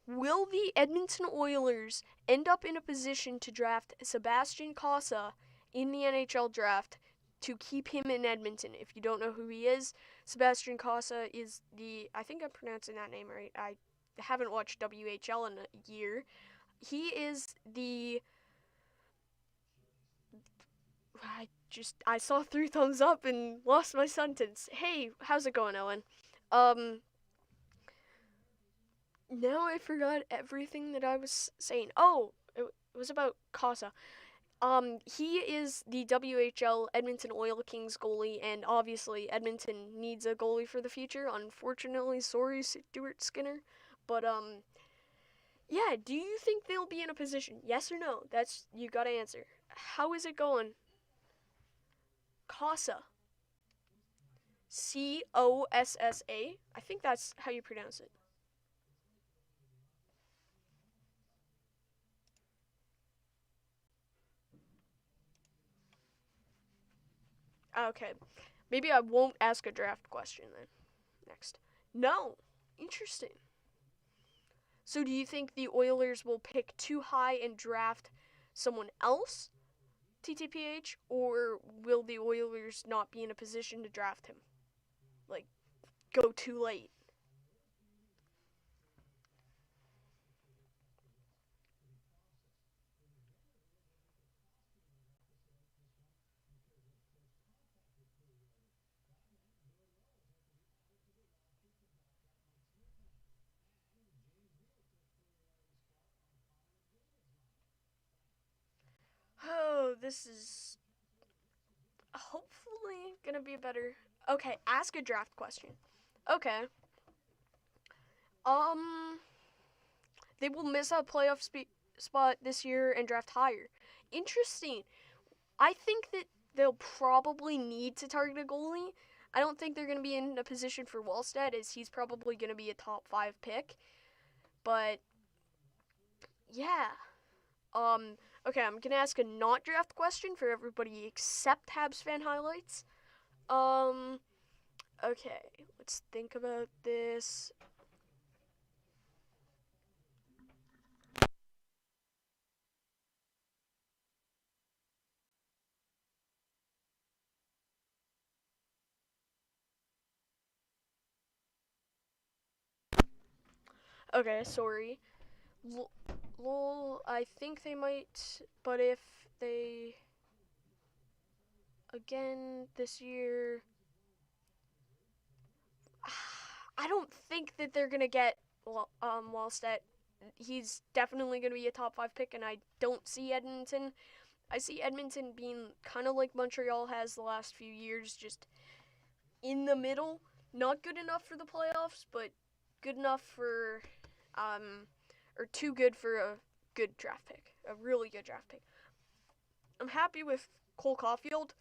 will the Edmonton Oilers end up in a position to draft Sebastian Cossa in the NHL draft to keep him in Edmonton? If you don't know who he is, Sebastian Cossa is I think I'm pronouncing that name right. I haven't watched WHL in a year. He is I saw 3 thumbs up and lost my sentence. Hey, how's it going, Owen? Um, now I forgot everything that I was saying. Oh, it was about Casa. He is the WHL Edmonton Oil Kings goalie, and obviously Edmonton needs a goalie for the future. Unfortunately, sorry, Stuart Skinner, but yeah. Do you think they'll be in a position? Yes or no? That's you gotta answer. How is it going? Casa. Cossa. I think that's how you pronounce it. Okay. Maybe I won't ask a draft question then. Next. No. Interesting. So do you think the Oilers will pick too high and draft someone else, TTPH, or will the Oilers not be in a position to draft him? Like, go too late? Oh, this is hopefully gonna be better. Okay, ask a draft question. Okay. Um, they will miss a playoff spot this year and draft higher. Interesting. I think that they'll probably need to target a goalie. I don't think they're going to be in a position for Wallstedt, as he's probably going to be a top 5 pick. But yeah. Okay, I'm going to ask a not draft question for everybody except Habs fan highlights. Um okay, let's think about this. Okay, sorry. Lol, I think they might, but if they again this year, I don't think that they're gonna get Wallstedt. He's definitely gonna be a top 5 pick, and I don't see Edmonton. I see Edmonton being kind of like Montreal has the last few years, just in the middle. Not good enough for the playoffs, but good enough for, or too good for a good draft pick, a really good draft pick. I'm happy with Cole Caulfield.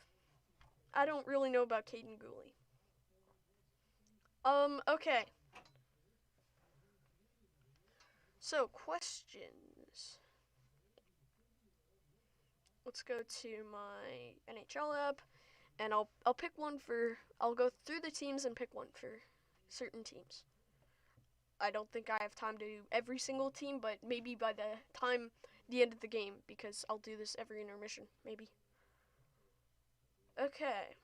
I don't really know about Caden Gooley. Okay. So, questions. Let's go to my NHL app, and I'll pick one for. I'll go through the teams and pick one for certain teams. I don't think I have time to do every single team, but maybe by the end of the game, because I'll do this every intermission, maybe. Okay.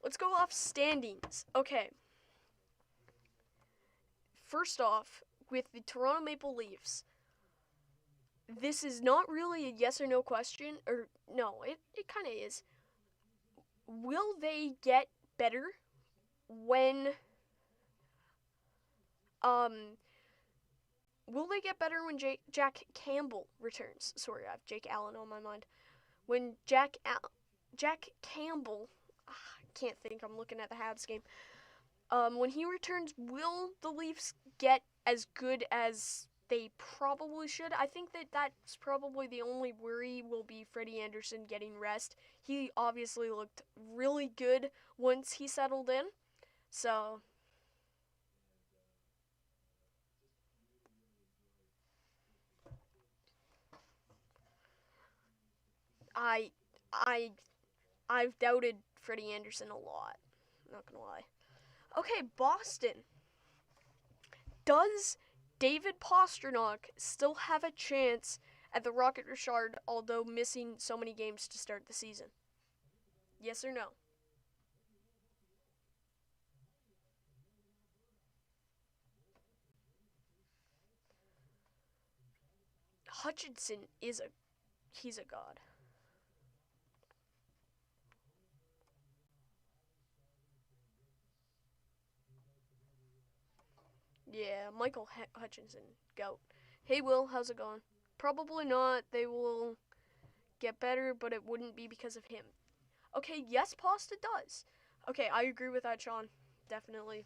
Let's go off standings. Okay. First off, with the Toronto Maple Leafs, this is not really a yes or no question, or no, it kind of is. Will they get better when um will they get better when Jack Campbell returns? Sorry, I have Jake Allen on my mind. When Jack Campbell, I can't think. I'm looking at the Habs game. When he returns, will the Leafs get as good as they probably should? I think that's probably the only worry will be Freddie Anderson getting rest. He obviously looked really good once he settled in. So I I I've doubted Freddie Anderson a lot. Not gonna lie. Okay, Boston. Does David Pastrnak still have a chance at the Rocket Richard, although missing so many games to start the season? Yes or no? Hutchinson he's a god. Yeah, Michael Hutchinson, goat. Hey Will, how's it going? Probably not. They will get better, but it wouldn't be because of him. Okay, yes, Pasta does. Okay, I agree with that, Sean. Definitely.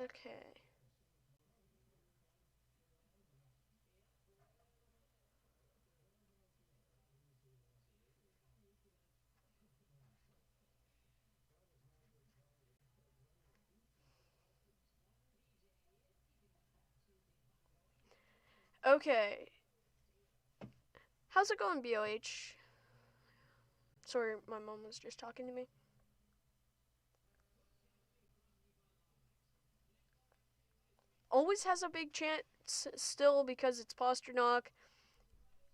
Okay. Okay. How's it going, BOH? Sorry, my mom was just talking to me. Always has a big chance still because it's Pasternak.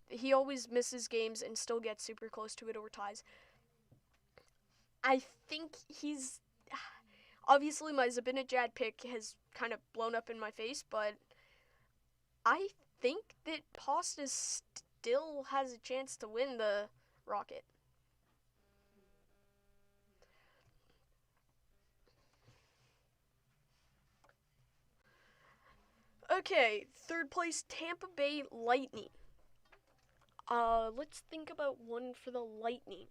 He always misses games and still gets super close to it or ties. I think he's obviously my Zabinajad pick has kind of blown up in my face, but I think that Pasta still has a chance to win the Rocket. Okay, third place Tampa Bay Lightning. Let's think about one for the Lightning.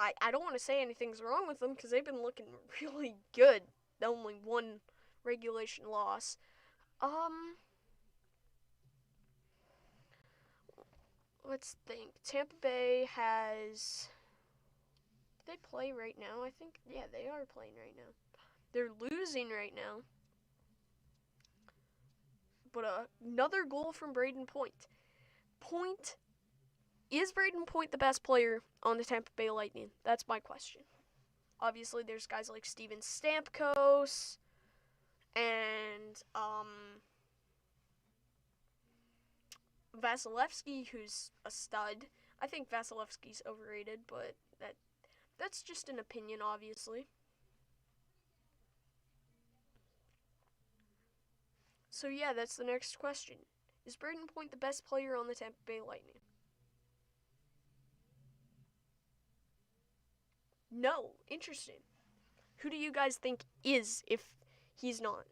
I don't want to say anything's wrong with them because they've been looking really good. Only one regulation loss. Um, let's think. Tampa Bay has. Do they play right now? I think. Yeah, they are playing right now. They're losing right now. But another goal from Braden Point. Point. Is Braden Point the best player on the Tampa Bay Lightning? That's my question. Obviously, there's guys like Steven Stamkos and Vasilevsky, who's a stud. I think Vasilevsky's overrated, but that's just an opinion, obviously. So yeah, that's the next question. Is Braden Point the best player on the Tampa Bay Lightning? No. Interesting. Who do you guys think is if he's not?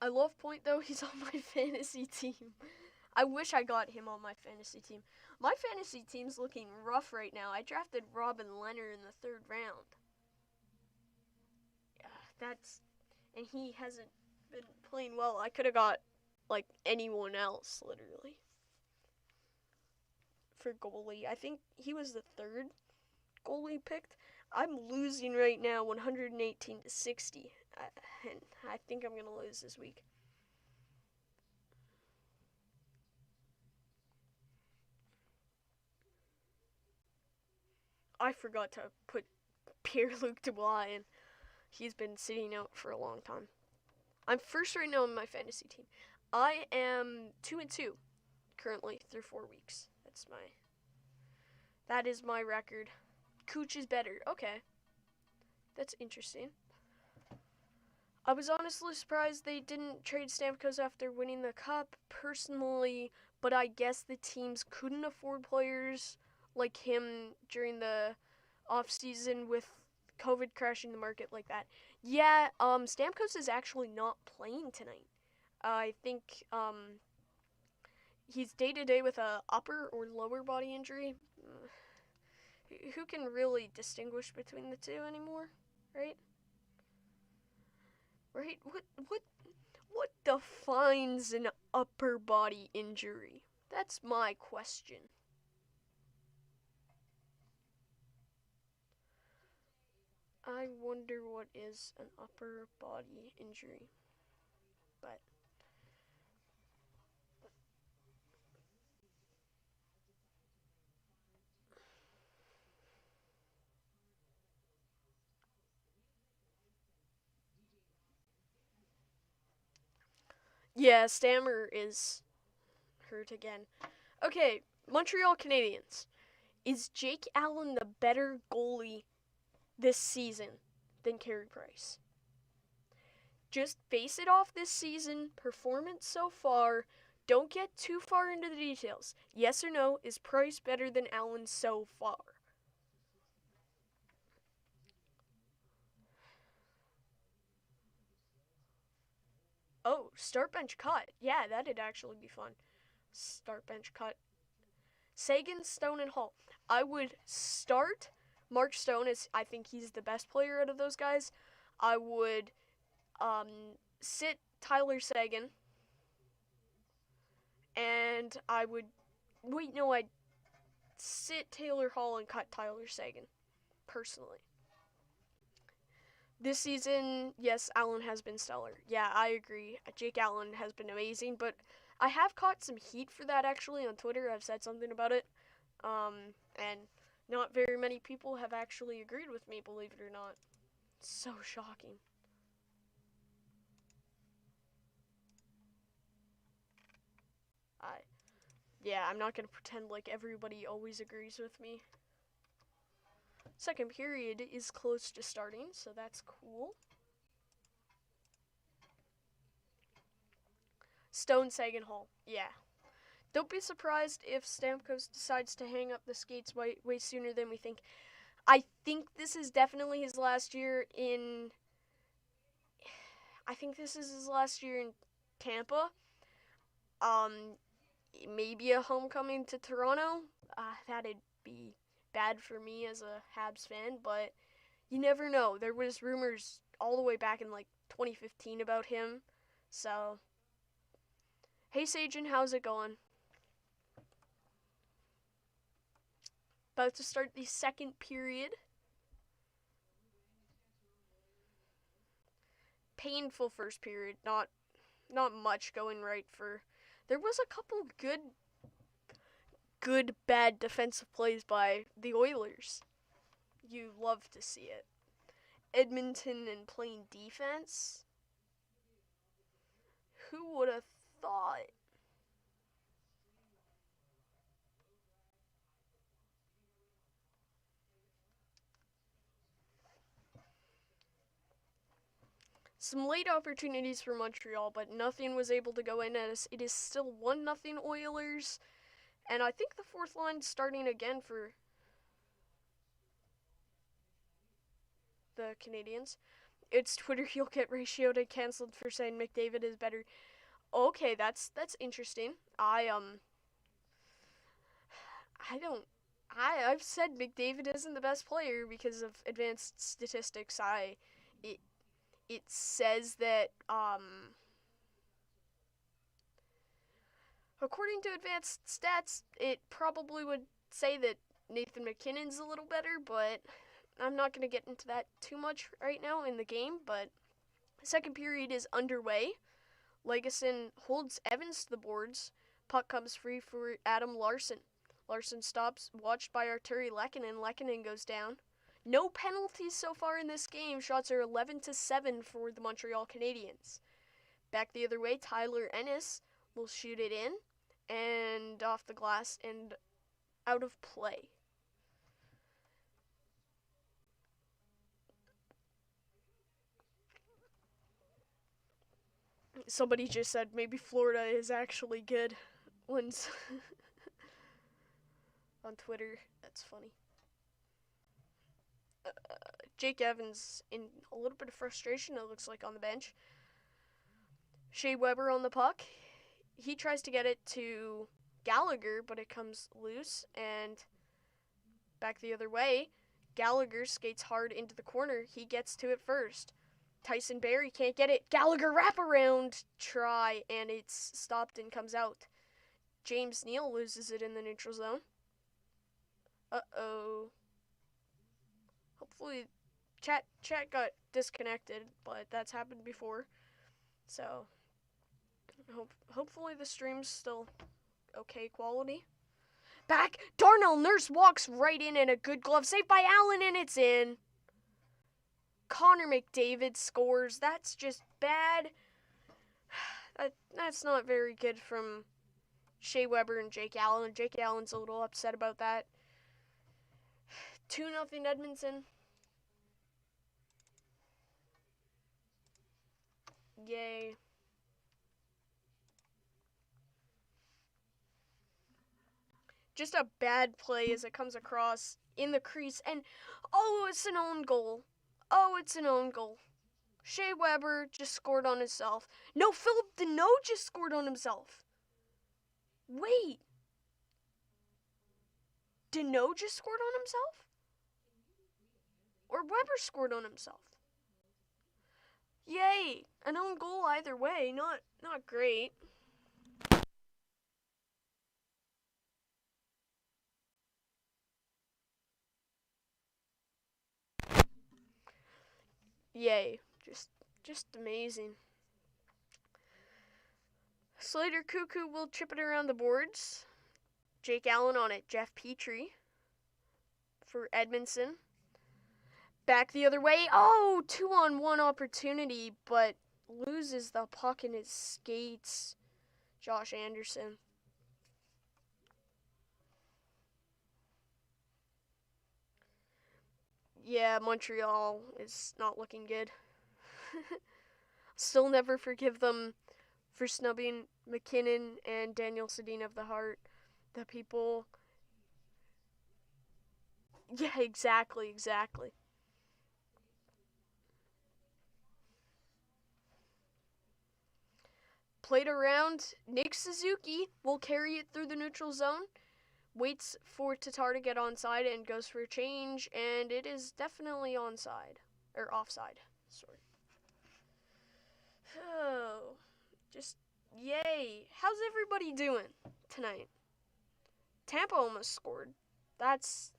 I love Point though. He's on my fantasy team. I wish I got him on my fantasy team. My fantasy team's looking rough right now. I drafted Robin Leonard in the third round. Yeah, that's and he hasn't been playing well. I could have got like anyone else literally for goalie. I think he was the third goalie picked. I'm losing right now 118 to 60. And I think I'm going to lose this week. I forgot to put Pierre-Luc Dubois in. He's been sitting out for a long time. I'm first right now in my fantasy team. I am 2-2 currently through 4 weeks. That is my record. Cooch is better. Okay. That's interesting. I was honestly surprised they didn't trade Stamkos after winning the cup, personally, but I guess the teams couldn't afford players like him during the off season with COVID crashing the market like that. Yeah, Stamkos is actually not playing tonight. I think he's day to day with a upper or lower body injury. Who can really distinguish between the two anymore, right? Right? What defines an upper body injury? That's my question. I wonder what is an upper body injury. But yeah, Stammer is hurt again. Okay, Montreal Canadiens. Is Jake Allen the better goalie this season than Carey Price? Just base it off this season, performance so far. Don't get too far into the details. Yes or no, is Price better than Allen so far? Oh, start bench cut. Yeah, that'd actually be fun. Start bench cut. Sagan, Stone, and Hall. I would start Mark Stone as I think he's the best player out of those guys. I would sit Tyler Sagan, and I would wait. No, I'd sit Taylor Hall and cut Tyler Sagan. Personally, this season, yes, Allen has been stellar. Yeah, I agree. Jake Allen has been amazing, but I have caught some heat for that actually on Twitter. I've said something about it. And not very many people have actually agreed with me, believe it or not. So shocking. I, yeah, I'm not gonna pretend like everybody always agrees with me. Second period is close to starting, so that's cool. Stone, Sagan, Hall. Yeah. Don't be surprised if Stamkos decides to hang up the skates way sooner than we think. I think this is definitely his last year in. I think this is his last year in Tampa. Um, Maybe a homecoming to Toronto. That'd be bad for me as a Habs fan, but you never know. There was rumors all the way back in like 2015 about him. So, hey Sajin, how's it going? About to start the second period. Painful first period. Not much going right for. There was a couple good bad defensive plays by the Oilers. You love to see it. Edmonton and playing defense. Who would have thought? Some late opportunities for Montreal, but nothing was able to go in as it is still 1-0 Oilers. And I think the fourth line starting again for the Canadiens. It's Twitter you'll get ratioed and canceled for saying McDavid is better. Okay, that's interesting. I don't. I've said McDavid isn't the best player because of advanced statistics. It it says that according to advanced stats, it probably would say that Nathan McKinnon's a little better, but I'm not going to get into that too much right now in the game. But the second period is underway. Legason holds Evans to the boards. Puck comes free for Adam Larson. Larson stops, watched by Arturi Lehkonen. Lehkonen goes down. No penalties so far in this game. Shots are 11-7 for the Montreal Canadiens. Back the other way, Tyler Ennis will shoot it in and off the glass and out of play. Somebody just said maybe Florida is actually good on Twitter. That's funny. Jake Evans in a little bit of frustration, it looks like, on the bench. Shea Weber on the puck. He tries to get it to Gallagher, but it comes loose and back the other way. Gallagher skates hard into the corner. He gets to it first. Tyson Barrie can't get it. Gallagher wraparound try, and it's stopped and comes out. James Neal loses it in the neutral zone. Uh-oh. Hopefully, chat got disconnected, but that's happened before. So, hopefully the stream's still okay quality. Back, Darnell Nurse walks right in and a good glove save by Allen, and it's in. Connor McDavid scores. That's just bad. That's not very good from Shea Weber and Jake Allen. Jake Allen's a little upset about that. 2-0 Edmonton. Yay. Just a bad play as it comes across in the crease. And, oh, it's an own goal. Oh, it's an own goal. Shea Weber just scored on himself. No, Philip Deneau just scored on himself. Wait. Deneau just scored on himself? Or Weber scored on himself? Yay. An own goal either way. Not great. Yay. Just amazing. Slater Cuckoo will chip it around the boards. Jake Allen on it. Jeff Petrie for Edmonton. Back the other way. Oh, 2-on-1 opportunity, but loses the puck in his skates. Josh Anderson. Yeah, Montreal is not looking good. Still never forgive them for snubbing McKinnon and Daniel Sedin of the Heart. The people. Yeah, exactly. Played around. Nick Suzuki will carry it through the neutral zone. Waits for Tatar to get onside and goes for a change, and it is definitely onside. Or offside. Sorry. Oh. Just yay. How's everybody doing tonight? Tampa almost scored. That's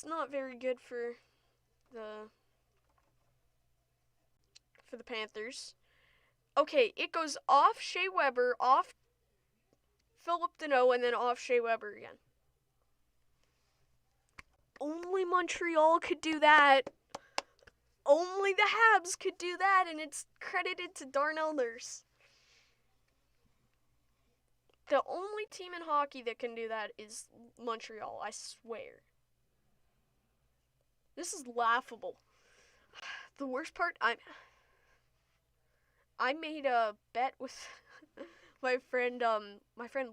not very good for the Panthers. Okay, it goes off Shea Weber, off Philip Deneau, and then off Shea Weber again. Only Montreal could do that. Only the Habs could do that, and it's credited to Darnell Nurse. The only team in hockey that can do that is Montreal, I swear. This is laughable. The worst part, I made a bet with my friend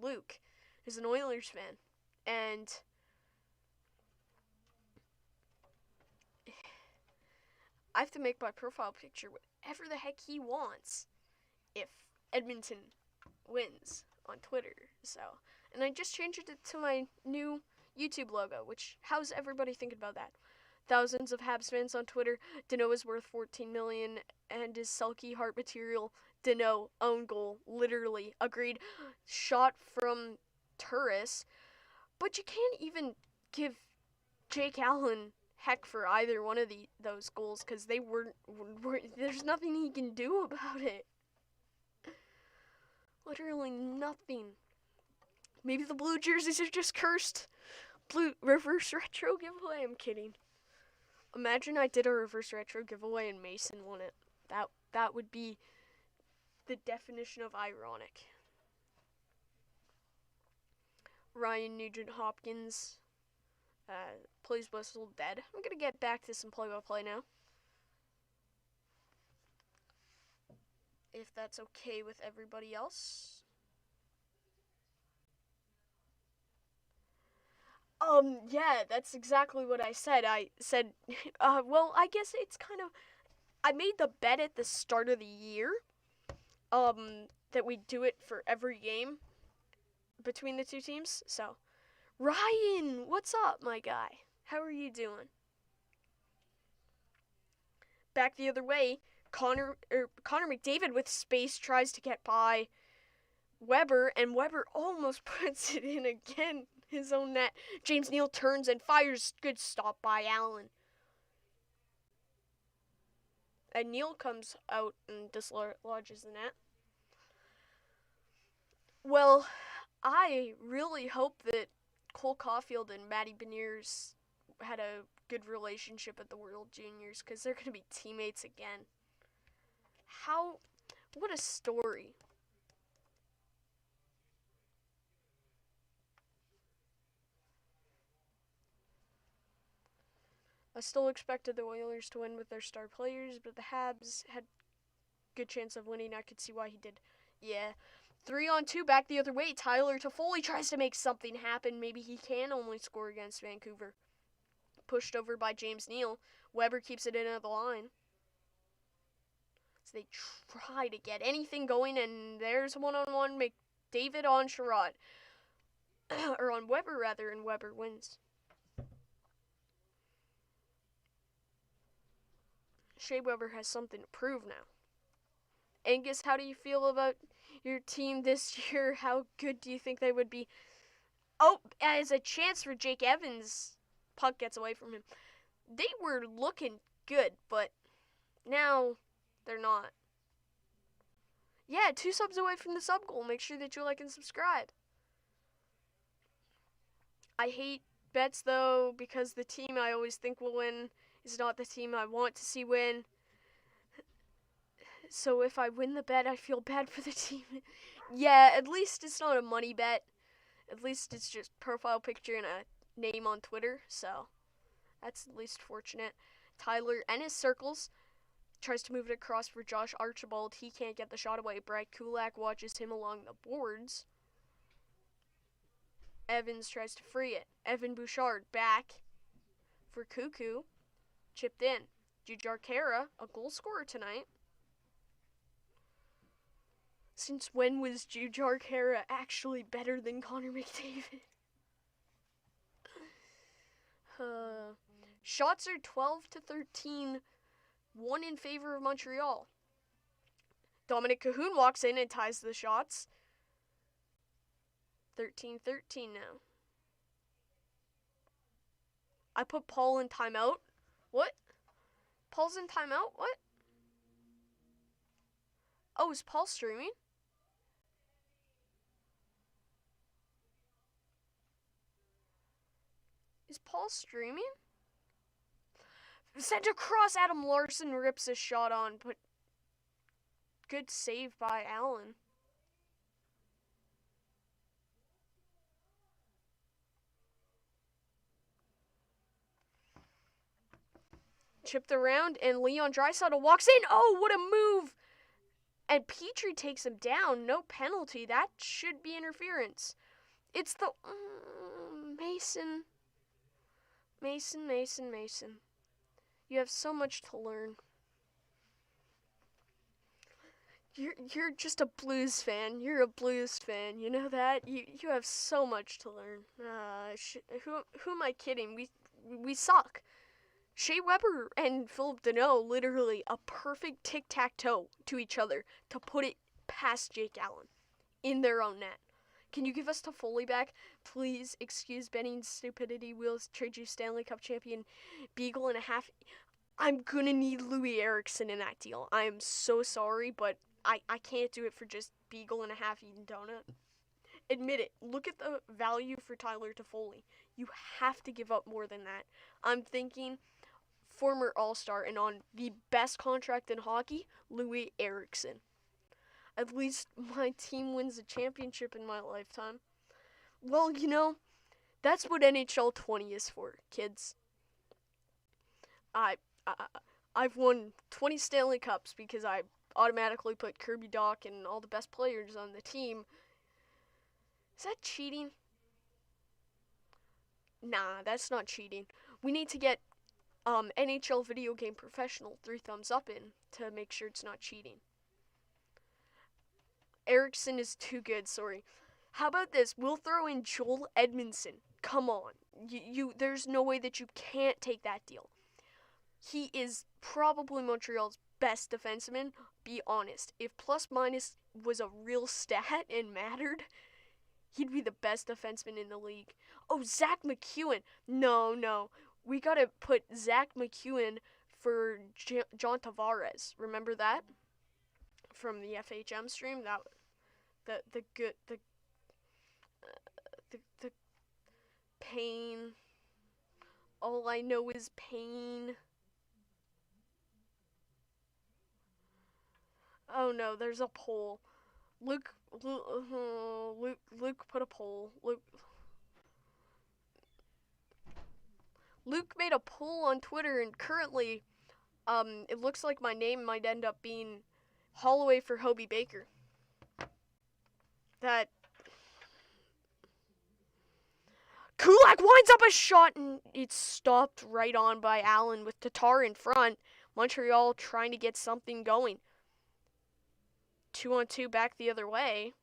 Luke, who's an Oilers fan, and I have to make my profile picture whatever the heck he wants if Edmonton wins on Twitter. So And I just changed it to my new YouTube logo, which, how's everybody thinking about that? Thousands of Habs fans on Twitter. Dano is worth $14 million and is sulky heart material. Dano, own goal, literally, agreed. Shot from Turris. But you can't even give Jake Allen heck for either one of those goals because they weren't. There's nothing he can do about it. Literally nothing. Maybe the blue jerseys are just cursed. Blue reverse retro giveaway. I'm kidding. Imagine I did a reverse retro giveaway and Mason won it. That would be the definition of ironic. Ryan Nugent-Hopkins plays whistle dead. I'm going to get back to some play-by-play now. If that's okay with everybody else. Yeah, that's exactly what I said. I said, well, I guess it's kind of, I made the bet at the start of the year, that we do it for every game between the two teams. So, Ryan, what's up, my guy? How are you doing? Back the other way, Connor McDavid with space tries to get by Weber, and Weber almost puts it in again. His own net. James Neal turns and fires. Good stop by Allen. And Neal comes out and dislodges the net. Well, I really hope that Cole Caulfield and Matty Beniers had a good relationship at the World Juniors because they're going to be teammates again. What a story. I still expected the Oilers to win with their star players, but the Habs had good chance of winning. I could see why he did. Yeah. 3-on-2 back the other way. Tyler Toffoli tries to make something happen. Maybe he can only score against Vancouver. Pushed over by James Neal. Weber keeps it in at the line. So they try to get anything going, and there's a one-on-one. McDavid on Sherrod. Or on Weber, rather, and Weber wins. Shea Weber has something to prove now. Angus, how do you feel about your team this year? How good do you think they would be? Oh, as a chance for Jake Evans. Puck gets away from him. They were looking good, but now they're not. Yeah, 2 subs away from the sub goal. Make sure that you like and subscribe. I hate bets, though, because the team I always think will win is not the team I want to see win. So if I win the bet, I feel bad for the team. Yeah, at least it's not a money bet. At least it's just profile picture and a name on Twitter. So that's at least fortunate. Tyler and his circles tries to move it across for Josh Archibald. He can't get the shot away. Brett Kulak watches him along the boards. Evans tries to free it. Evan Bouchard back for Cuckoo. Chipped in. Jujhar Khaira, a goal scorer tonight. Since when was Jujhar Khaira actually better than Connor McDavid? Shots are 12-13, 1 in favor of Montreal. Dominic Cahoon walks in and ties the shots. 13-13 now. I put Paul in timeout. What? Paul's in timeout? What? Oh, is Paul streaming? Is Paul streaming? Sent across. Adam Larson rips a shot on, but good save by Allen. Chipped around, and Leon Draisaitl walks in. Oh, what a move! And Petrie takes him down. No penalty. That should be interference. It's the Mason. Mason. You have so much to learn. You're just a Blues fan. You're a Blues fan. You know that? You have so much to learn. Who am I kidding? We suck. Shea Weber and Philip Deneau literally a perfect tic-tac-toe to each other to put it past Jake Allen in their own net. Can you give us Toffoli back? Please excuse Benning's stupidity. We'll trade you Stanley Cup champion Beagle and a half. I'm gonna need Louis Eriksson in that deal. I am so sorry, but I can't do it for just Beagle and a half eaten donut. Admit it. Look at the value for Tyler Toffoli. You have to give up more than that. I'm thinking former All-Star and on the best contract in hockey, Louis Eriksson. At least my team wins a championship in my lifetime. Well, that's what NHL 20 is for, kids. I've won 20 Stanley Cups because I automatically put Kirby Dach and all the best players on the team. Is that cheating? Nah, that's not cheating. We need to get NHL Video Game Professional 3 thumbs up in to make sure it's not cheating. Eriksson is too good, sorry. How about this? We'll throw in Joel Edmondson. Come on. There's no way that you can't take that deal. He is probably Montreal's best defenseman. Be honest. If plus minus was a real stat and mattered, he'd be the best defenseman in the league. Oh, Zach McEwen. No. We gotta put Zach McEwen for John Tavares. Remember that? From the FHM stream? The pain. All I know is pain. Oh no, there's a poll. Luke put a poll. Luke made a poll on Twitter, and currently, it looks like my name might end up being Holloway for Hobie Baker. That Kulak winds up a shot, and it's stopped right on by Allen with Tatar in front. Montreal trying to get something going. 2-on-2 back the other way.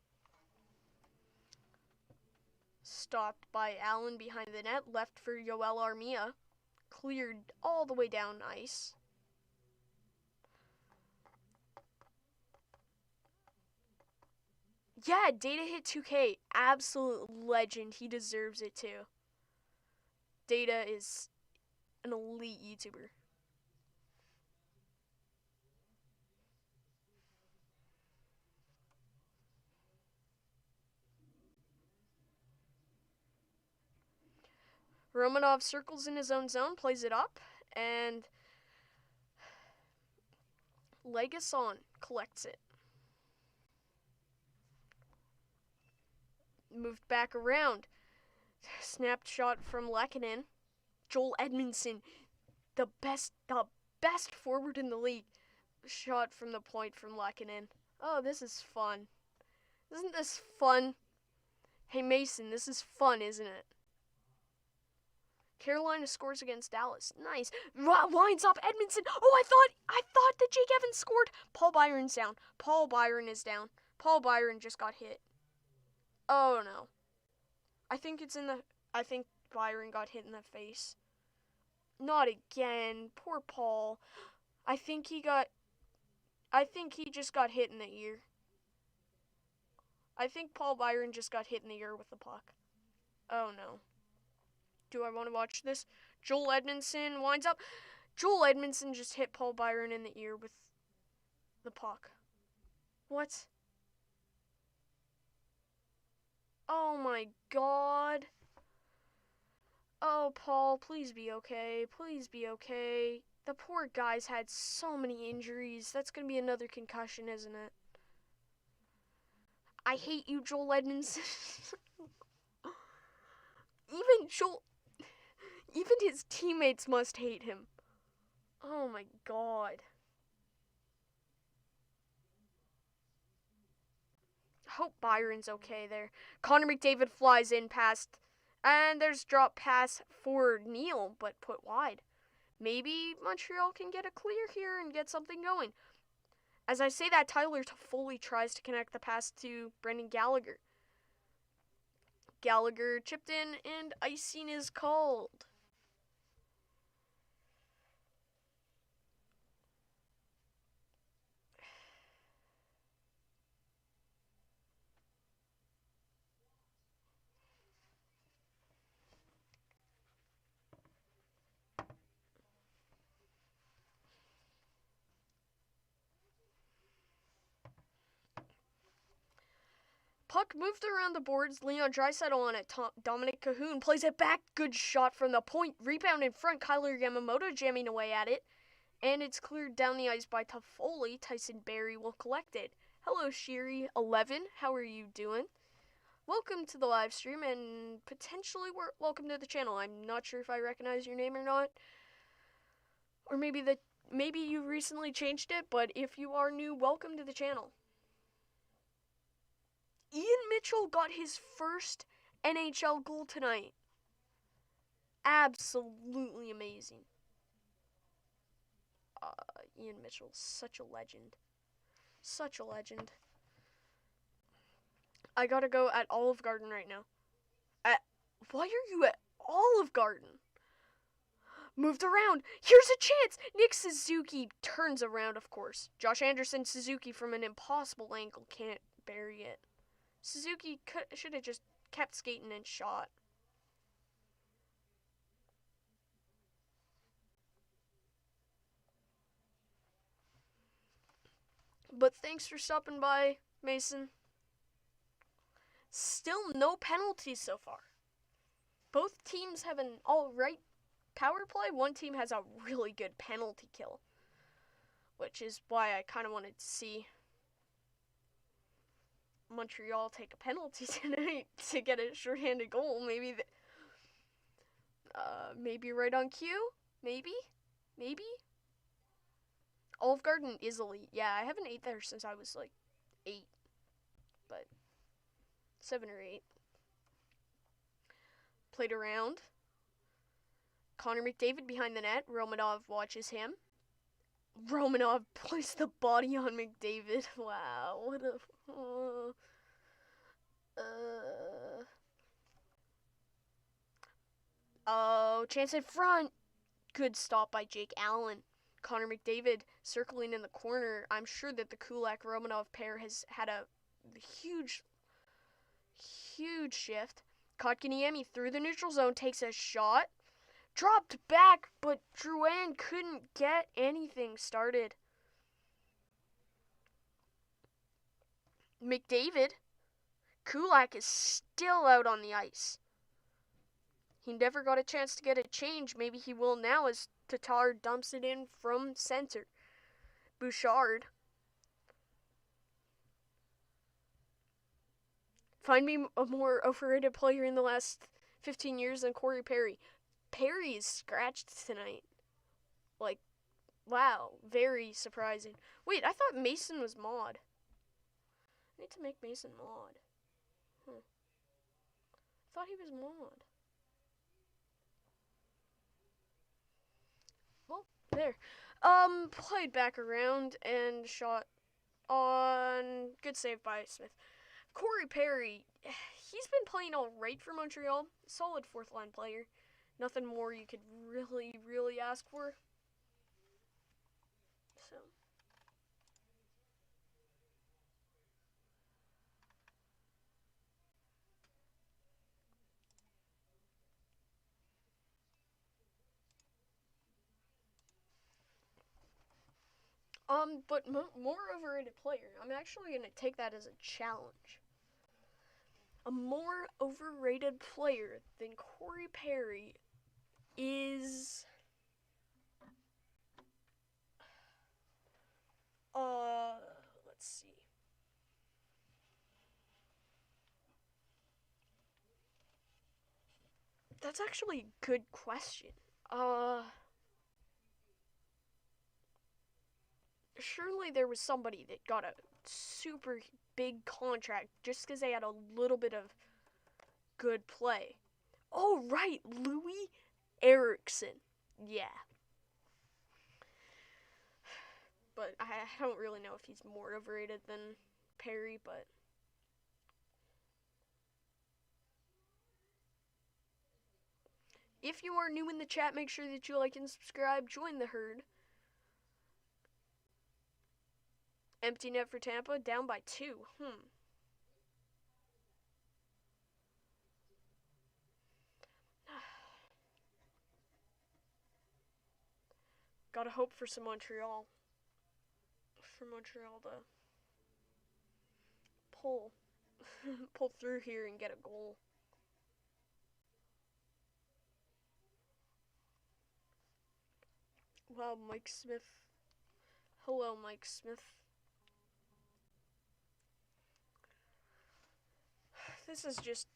Stopped by Allen behind the net. Left for Yoel Armia. Cleared all the way down ice. Yeah, Data hit 2K. Absolute legend. He deserves it too. Data is an elite YouTuber. Romanov circles in his own zone, plays it up, and Legason collects it. Moved back around. Snapped shot from Lehkonen. Joel Edmondson, the best forward in the league. Shot from the point from Lehkonen. Oh, this is fun. Isn't this fun? Hey Mason, this is fun, isn't it? Carolina scores against Dallas. Nice. Winds up Edmondson. Oh, I thought that Jake Evans scored. Paul Byron's down. Paul Byron is down. Paul Byron just got hit. Oh no. I think Byron got hit in the face. Not again. Poor Paul. I think he just got hit in the ear. I think Paul Byron just got hit in the ear with the puck. Oh no. Do I want to watch this? Joel Edmondson winds up. Joel Edmondson just hit Paul Byron in the ear with the puck. What? Oh my god. Oh, Paul, please be okay. Please be okay. The poor guy's had so many injuries. That's going to be another concussion, isn't it? I hate you, Joel Edmondson. Even his teammates must hate him. Oh my god. Hope Byron's okay there. Connor McDavid flies in past, and there's drop pass for Neal, but put wide. Maybe Montreal can get a clear here and get something going. As I say that, Tyler Toffoli tries to connect the pass to Brendan Gallagher. Gallagher chipped in, and icing is called. Puck moved around the boards. Leon Draisaitl on it. Dominic Cahoon plays it back. Good shot from the point. Rebound in front. Kyler Yamamoto jamming away at it. And it's cleared down the ice by Toffoli. Tyson Barrie will collect it. Hello, Shiri11. How are you doing? Welcome to the live stream and potentially welcome to the channel. I'm not sure if I recognize your name or not. Or maybe you recently changed it, but if you are new, welcome to the channel. Ian Mitchell got his first NHL goal tonight. Absolutely amazing. Ian Mitchell's such a legend. Such a legend. I gotta go at Olive Garden right now. Why are you at Olive Garden? Moved around. Here's a chance. Nick Suzuki turns around, of course. Josh Anderson, Suzuki from an impossible angle can't bury it. Suzuki should have just kept skating and shot. But thanks for stopping by, Mason. Still no penalties so far. Both teams have an alright power play. One team has a really good penalty kill, which is why I kind of wanted to see Montreal take a penalty tonight to get a shorthanded goal. Maybe right on cue. Maybe. Olive Garden is elite. Yeah, I haven't ate there since I was like 8, but 7 or 8. Played around. Connor McDavid behind the net. Romanov watches him. Romanov placed the body on McDavid. Wow, what a... Oh, chance in front. Good stop by Jake Allen. Connor McDavid circling in the corner. I'm sure that the Kulak-Romanov pair has had a huge shift. Kotkaniemi through the neutral zone takes a shot. Dropped back, but Drouin couldn't get anything started. McDavid. Kulak is still out on the ice. He never got a chance to get a change. Maybe he will now as Tatar dumps it in from center. Bouchard. Find me a more overrated player in the last 15 years than Corey Perry. Perry is scratched tonight. Like, wow, very surprising. Wait, I thought Mason was mod. I need to make Mason mod. I thought he was mod. Well, there. Played back around and shot on. Good save by Smith. Corey Perry, he's been playing all right for Montreal. Solid fourth line player. Nothing more you could really ask for. So. But more overrated player. I'm actually going to take that as a challenge. A more overrated player than Corey Perry is... let's see. That's actually a good question. Surely there was somebody that got a super big contract just because they had a little bit of good play. Oh, right, Louis Eriksson. Yeah. but I don't really know if he's more overrated than Perry, but if you are new in the chat, make sure that you like and subscribe. Join the herd. Empty net for Tampa, down by 2. Gotta hope for some Montreal. For Montreal to pull pull through here and get a goal. Wow, Mike Smith. Hello, Mike Smith. This is just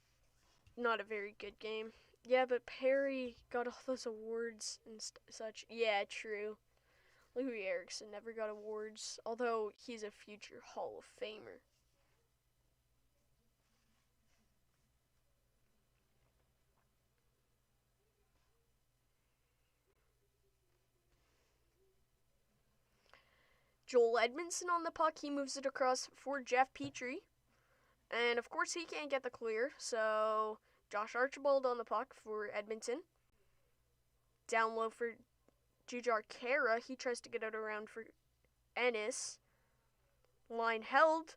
not a very good game. Yeah, but Perry got all those awards and such. Yeah, true. Louis Erickson never got awards, although he's a future Hall of Famer. Joel Edmondson on the puck. He moves it across for Jeff Petrie. And of course he can't get the clear, so Josh Archibald on the puck for Edmonton. Down low for Jujhar Khaira. He tries to get it around for Ennis. Line held.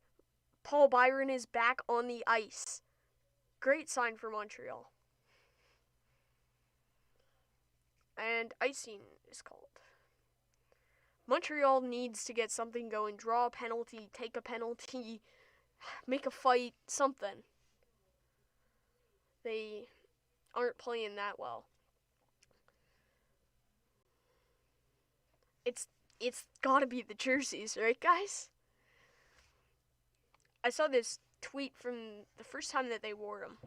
Paul Byron is back on the ice. Great sign for Montreal. And icing is called. Montreal needs to get something going. Draw a penalty, take a penalty, make a fight, something. They aren't playing that well. It's gotta be the jerseys, right, guys? I saw this tweet from the first time that they wore them,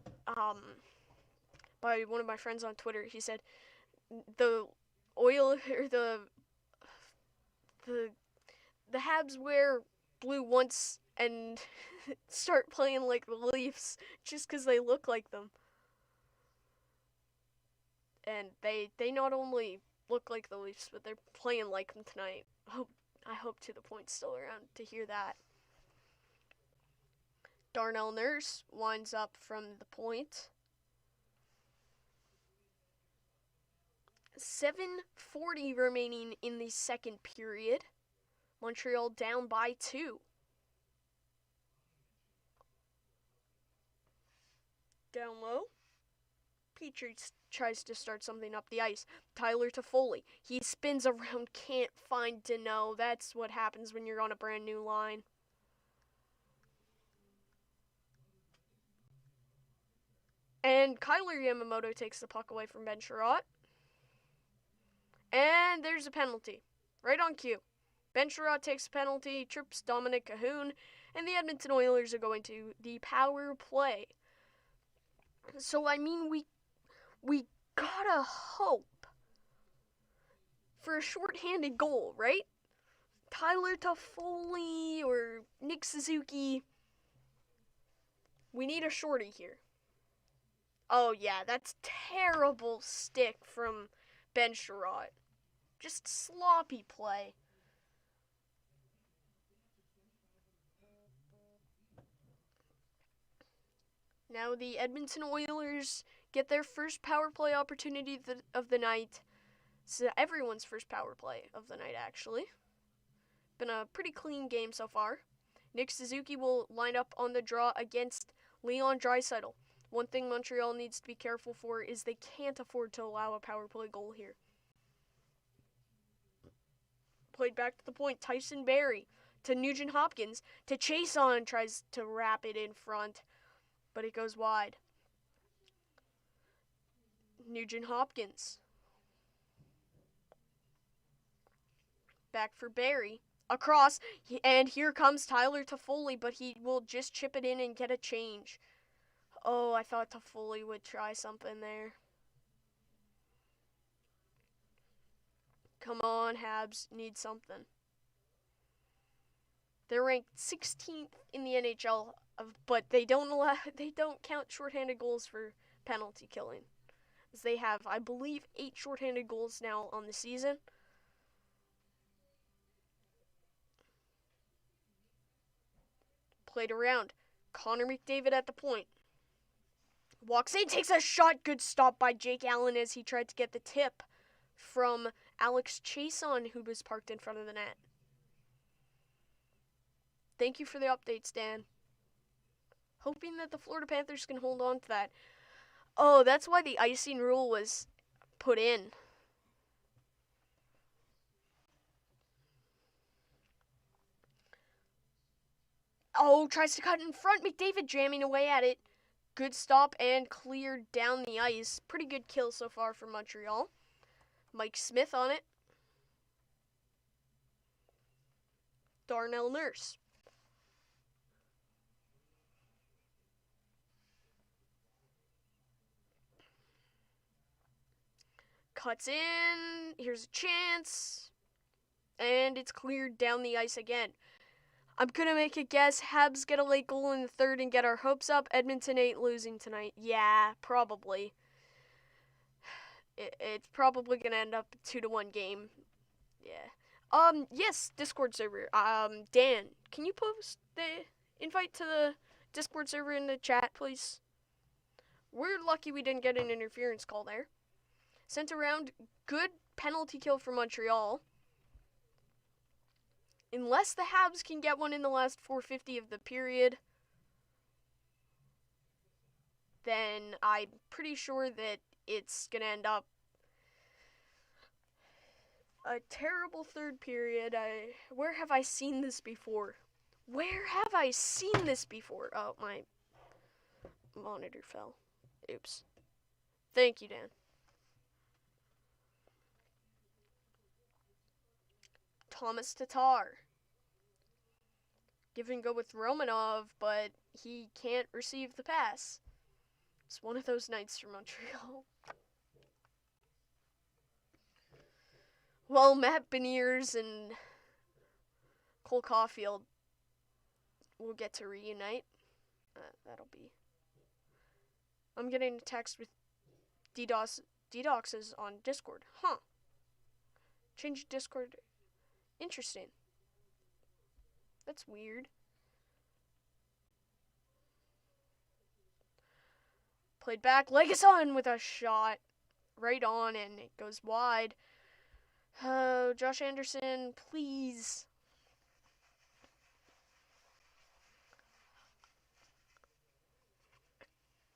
by one of my friends on Twitter. He said the Habs wear blue once and start playing like the Leafs just because they look like them. And they not only look like the Leafs, but they're playing like them tonight. I hope to the point's still around to hear that. Darnell Nurse winds up from the point. 7:40 remaining in the second period. Montreal down by 2. Down low. Petrie tries to start something up the ice. Tyler Toffoli. He spins around, can't find Deneau. That's what happens when you're on a brand new line. And Kyler Yamamoto takes the puck away from Ben Sherratt. And there's a penalty. Right on cue. Ben Sherratt takes a penalty, trips Dominic Cahoon, and the Edmonton Oilers are going to the power play. So, I mean, we gotta hope for a shorthanded goal, right? Tyler Toffoli or Nick Suzuki. We need a shorty here. Oh, yeah, that's terrible stick from Ben Sherratt. Just sloppy play. Now the Edmonton Oilers get their first power play opportunity of the night. It's everyone's first power play of the night, actually. Been a pretty clean game so far. Nick Suzuki will line up on the draw against Leon Draisaitl. One thing Montreal needs to be careful for is they can't afford to allow a power play goal here. Played back to the point. Tyson Barrie to Nugent Hopkins. To Chason tries to wrap it in front, but it goes wide. Nugent Hopkins. Back for Barrie. Across, and here comes Tyler Toffoli, but he will just chip it in and get a change. Oh, I thought Toffoli would try something there. Come on, Habs, need something. They're ranked 16th in the NHL, but they don't count shorthanded goals for penalty killing. As they have, I believe, 8 shorthanded goals now on the season. Played around. Connor McDavid at the point. Walks in, takes a shot. Good stop by Jake Allen as he tried to get the tip from Alex Chason, who was parked in front of the net. Thank you for the updates, Dan. Hoping that the Florida Panthers can hold on to that. Oh, that's why the icing rule was put in. Oh, tries to cut in front. McDavid jamming away at it. Good stop and cleared down the ice. Pretty good kill so far for Montreal. Mike Smith on it. Darnell Nurse. Cuts in. Here's a chance. And it's cleared down the ice again. I'm going to make a guess. Habs get a late goal in the third and get our hopes up. Edmonton ain't losing tonight. Yeah, probably. It's probably going to end up a 2-1 game. Yeah. Yes, Discord server. Dan, can you post the invite to the Discord server in the chat, please? We're lucky we didn't get an interference call there. Sent around. Good penalty kill for Montreal. Unless the Habs can get one in the last 4:50 of the period, then I'm pretty sure that it's going to end up a terrible third period. Where have I seen this before? Where have I seen this before? Oh, my monitor fell. Oops. Thank you, Dan. Thomas Tatar. Give and go with Romanov, but he can't receive the pass. It's one of those nights for Montreal. Well, Matt Beniers and Cole Caulfield will get to reunite. That'll be... I'm getting a text with DDoSes on Discord. Huh. Change Discord. Interesting. That's weird. Played back. Legason with a shot. Right on, and it goes wide. Oh, Josh Anderson, please.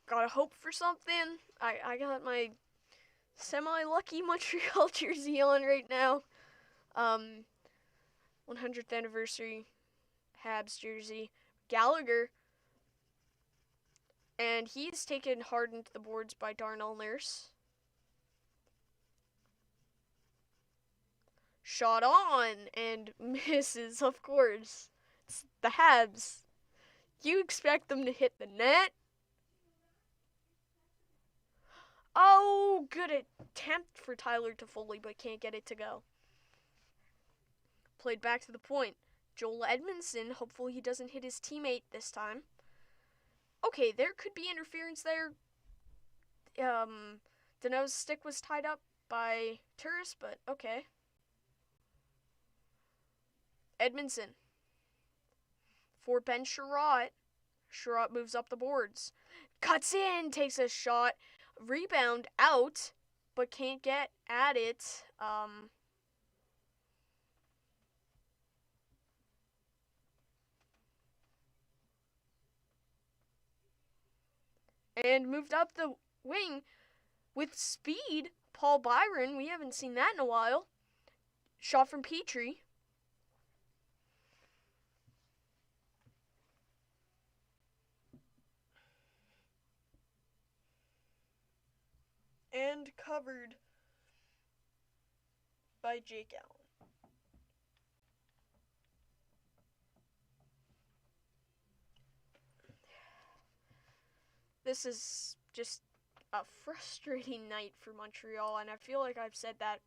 Gotta hope for something. I got my semi-lucky Montreal jersey on right now. 100th anniversary Habs jersey. Gallagher. And he's taken hard into the boards by Darnell Nurse. Shot on and misses, of course. It's the Habs. You expect them to hit the net? Oh, good attempt for Tyler Toffoli, but can't get it to go. Played back to the point. Joel Edmondson, hopefully he doesn't hit his teammate this time. Okay, there could be interference there. Dano's stick was tied up by Turris, but okay. Edmondson. For Ben Sherratt. Sherratt moves up the boards. Cuts in, takes a shot. Rebound out, but can't get at it. And moved up the wing with speed. Paul Byron, we haven't seen that in a while. Shot from Petrie. And covered by Jake Allen. This is just a frustrating night for Montreal, and I feel like I've said that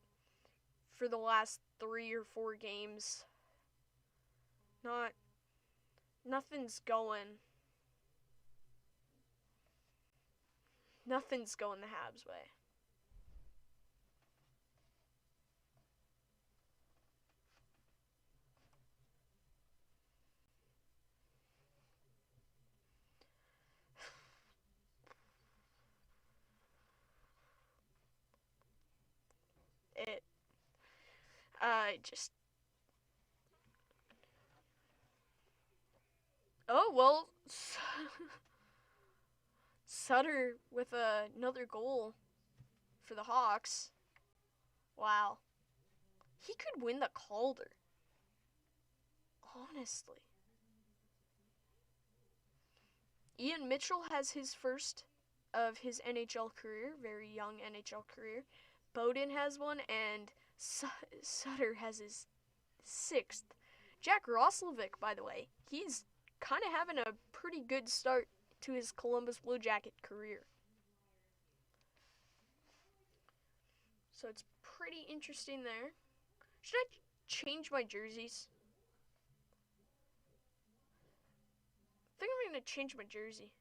for the last 3 or 4 games. Nothing's going. Nothing's going the Habs' way. I just... Oh, well... Sutter with another goal for the Hawks. Wow. He could win the Calder. Honestly. Ian Mitchell has his first of his NHL career, very young NHL career. Bowden has one, and Sutter has his sixth. Jack Roslovic, by the way, he's kind of having a pretty good start to his Columbus Blue Jacket career. So it's pretty interesting there. Should I change my jerseys? I think I'm going to change my jersey.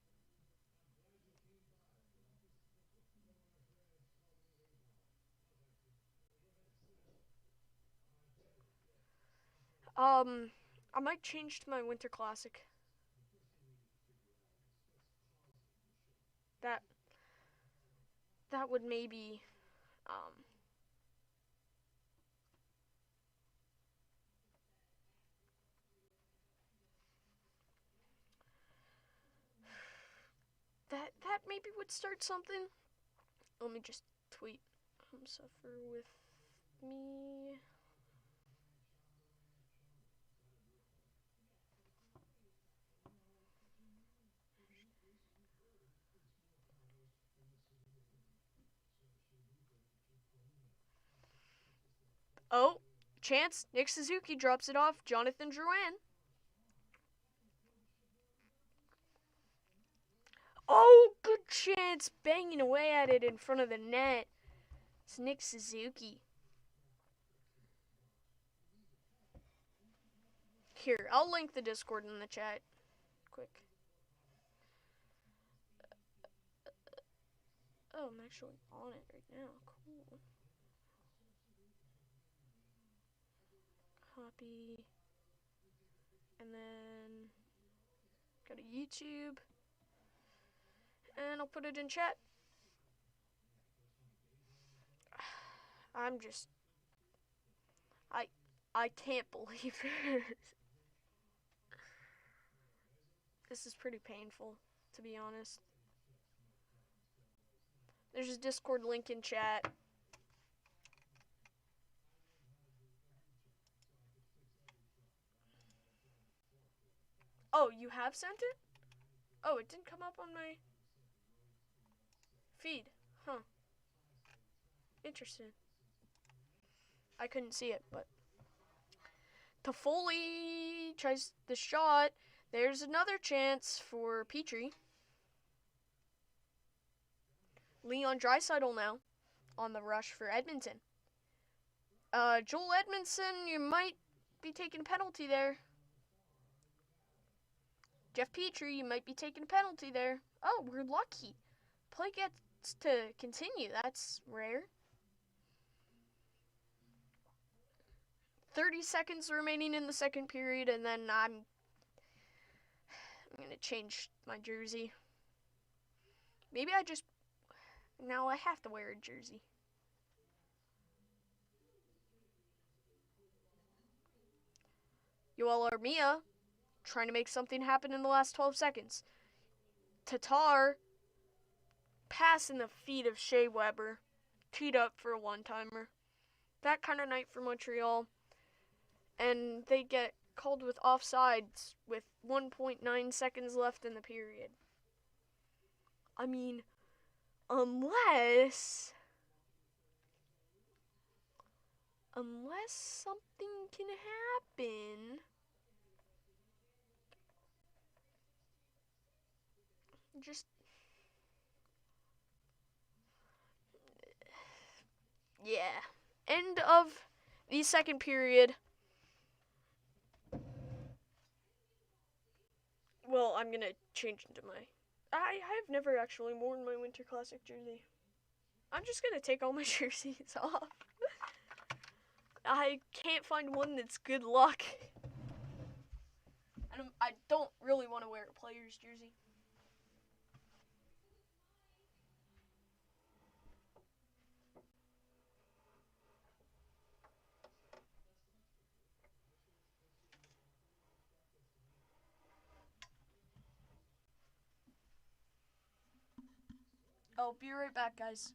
I might change to my Winter Classic. That would maybe, that maybe would start something. Let me just tweet. Suffer with me. Oh, chance. Nick Suzuki drops it off. Jonathan Drouin. Oh, good chance. Banging away at it in front of the net. It's Nick Suzuki. Here, I'll link the Discord in the chat. Quick. Oh, I'm actually on it right now. Cool. Copy. And then go to YouTube. And I'll put it in chat. I'm just... I can't believe it. This is pretty painful, to be honest. There's a Discord link in chat. Oh, you have sent it? Oh, it didn't come up on my feed. Huh. Interesting. I couldn't see it, but... Toffoli tries the shot. There's another chance for Petrie. Leon Draisaitl now on the rush for Edmonton. Joel Edmondson, you might be taking a penalty there. Jeff Petrie, you might be taking a penalty there. Oh, we're lucky. Play gets to continue. That's rare. 30 seconds remaining in the second period, and then I'm going to change my jersey. Maybe now I have to wear a jersey. Yoel Armia trying to make something happen in the last 12 seconds. Tatar pass in the feet of Shea Weber. Teed up for a one-timer. That kind of night for Montreal. And they get called with offsides with 1.9 seconds left in the period. I mean, unless something can happen. Just... yeah. End of the second period. Well, I'm gonna change into my... I've never actually worn my Winter Classic jersey. I'm just gonna take all my jerseys off. I can't find one that's good luck. And I don't really want to wear a player's jersey. I'll be right back, guys.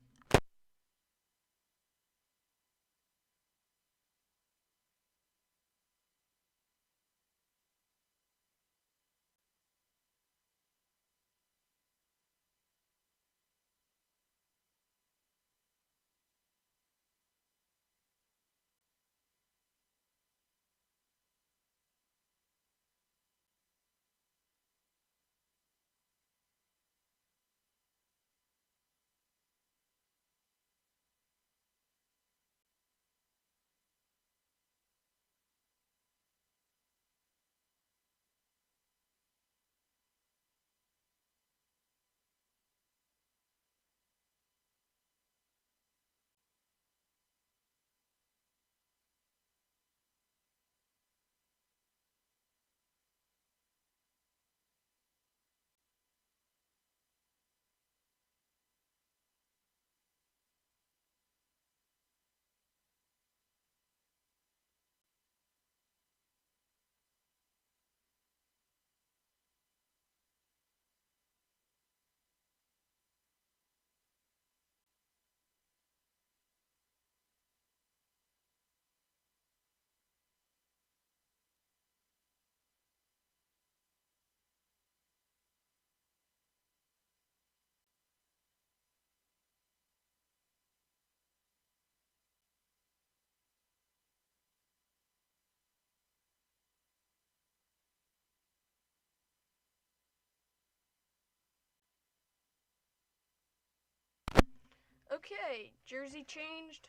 Okay, jersey changed.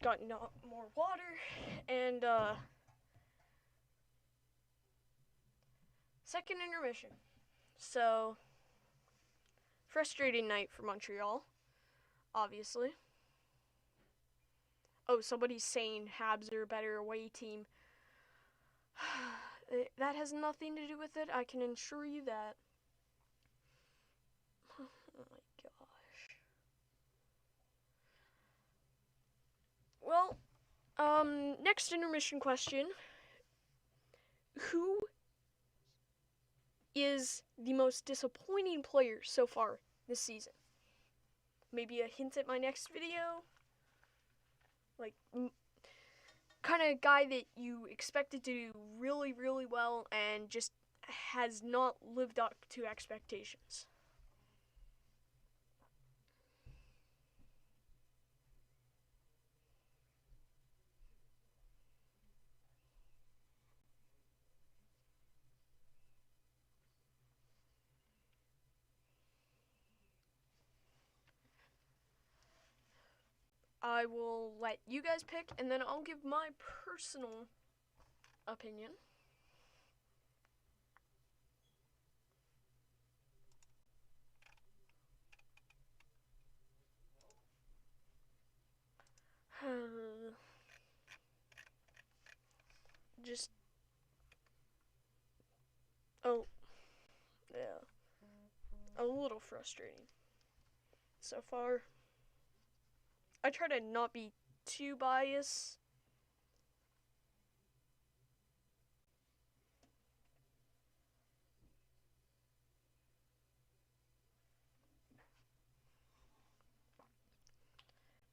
Got more water, and second intermission. So, frustrating night for Montreal, obviously. Oh, somebody's saying Habs are a better away team. That has nothing to do with it, I can assure you that. Oh my gosh. Well, next intermission question. Who is the most disappointing player so far this season? Maybe a hint at my next video? Like, kind of guy that you expected to do really, really well and just has not lived up to expectations. I will let you guys pick, and then I'll give my personal opinion. Just, oh, yeah, a little frustrating so far. I try to not be too biased.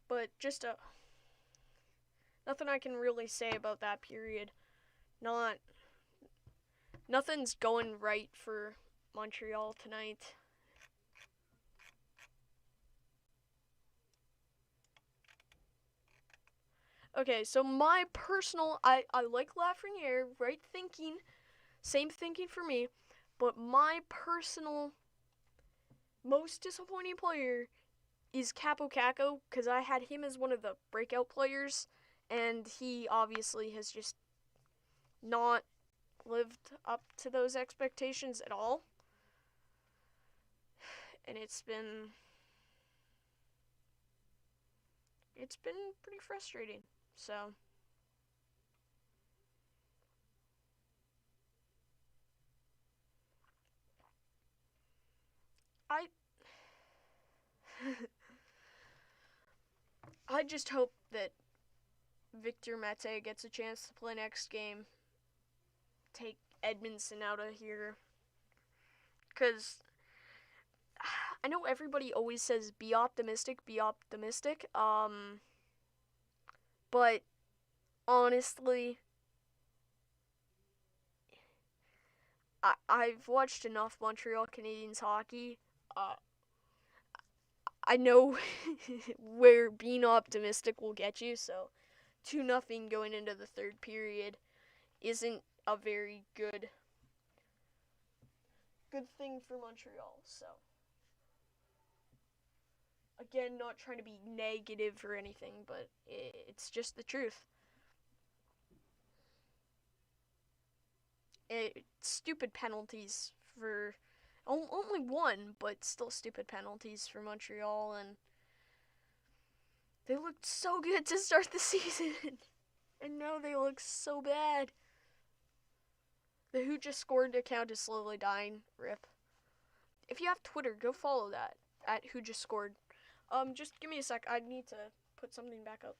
But just nothing I can really say about that period. Nothing's going right for Montreal tonight. Okay, so my personal, I like Lafreniere, right thinking, same thinking for me, but my personal most disappointing player is Capo Caco, because I had him as one of the breakout players, and he obviously has just not lived up to those expectations at all. And it's been pretty frustrating. So I I just hope that Victor Mete gets a chance to play next game. Take Edmonton out of here, cuz I know everybody always says be optimistic, be optimistic. But honestly, I've watched enough Montreal Canadiens hockey. Uh, I know where being optimistic will get you. So 2-0 going into the third period isn't a very good thing for Montreal. So again, not trying to be negative or anything, but it's just the truth. Stupid penalties for only one, but still stupid penalties for Montreal, and they looked so good to start the season, and now they look so bad. The Who Just Scored account is slowly dying. Rip. If you have Twitter, go follow that at Who Just Scored. Just give me a sec. I need to put something back up.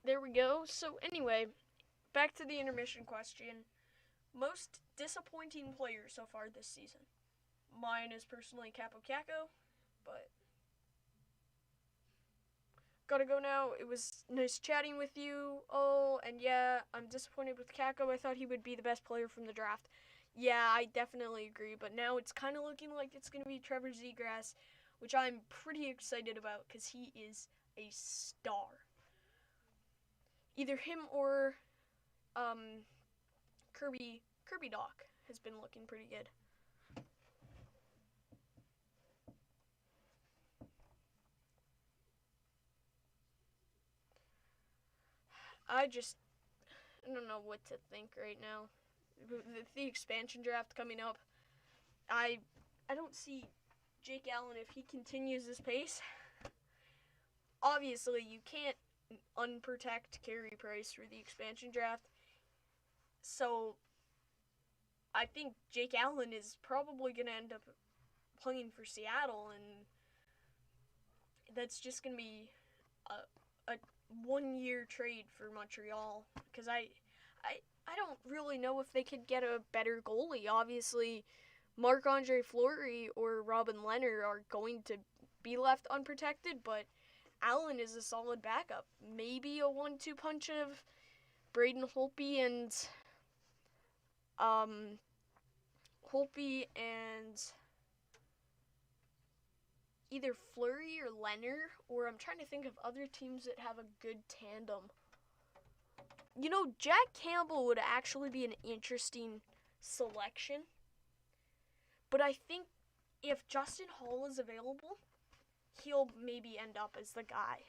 There we go. So anyway, back to the intermission question. Most disappointing player so far this season. Mine is personally Capo Caco, but gotta go now. It was nice chatting with you. Oh, and yeah, I'm disappointed with Caco. I thought he would be the best player from the draft. Yeah, I definitely agree, but now it's kind of looking like it's going to be Trevor Zegras, which I'm pretty excited about because he is a star. Either him or Kirby Doc has been looking pretty good. I don't know what to think right now. The expansion draft coming up, I don't see Jake Allen if he continues this pace. Obviously, you can't unprotect Carey Price for the expansion draft. So I think Jake Allen is probably going to end up playing for Seattle, and that's just going to be a 1-year trade for Montreal because I don't really know if they could get a better goalie. Obviously, Marc-Andre Fleury or Robin Lehner are going to be left unprotected, but Allen is a solid backup. Maybe a 1-2 punch of Braden Holtby and either Fleury or Lehner, or I'm trying to think of other teams that have a good tandem. You know, Jack Campbell would actually be an interesting selection. But I think if Justin Hall is available, he'll maybe end up as the guy.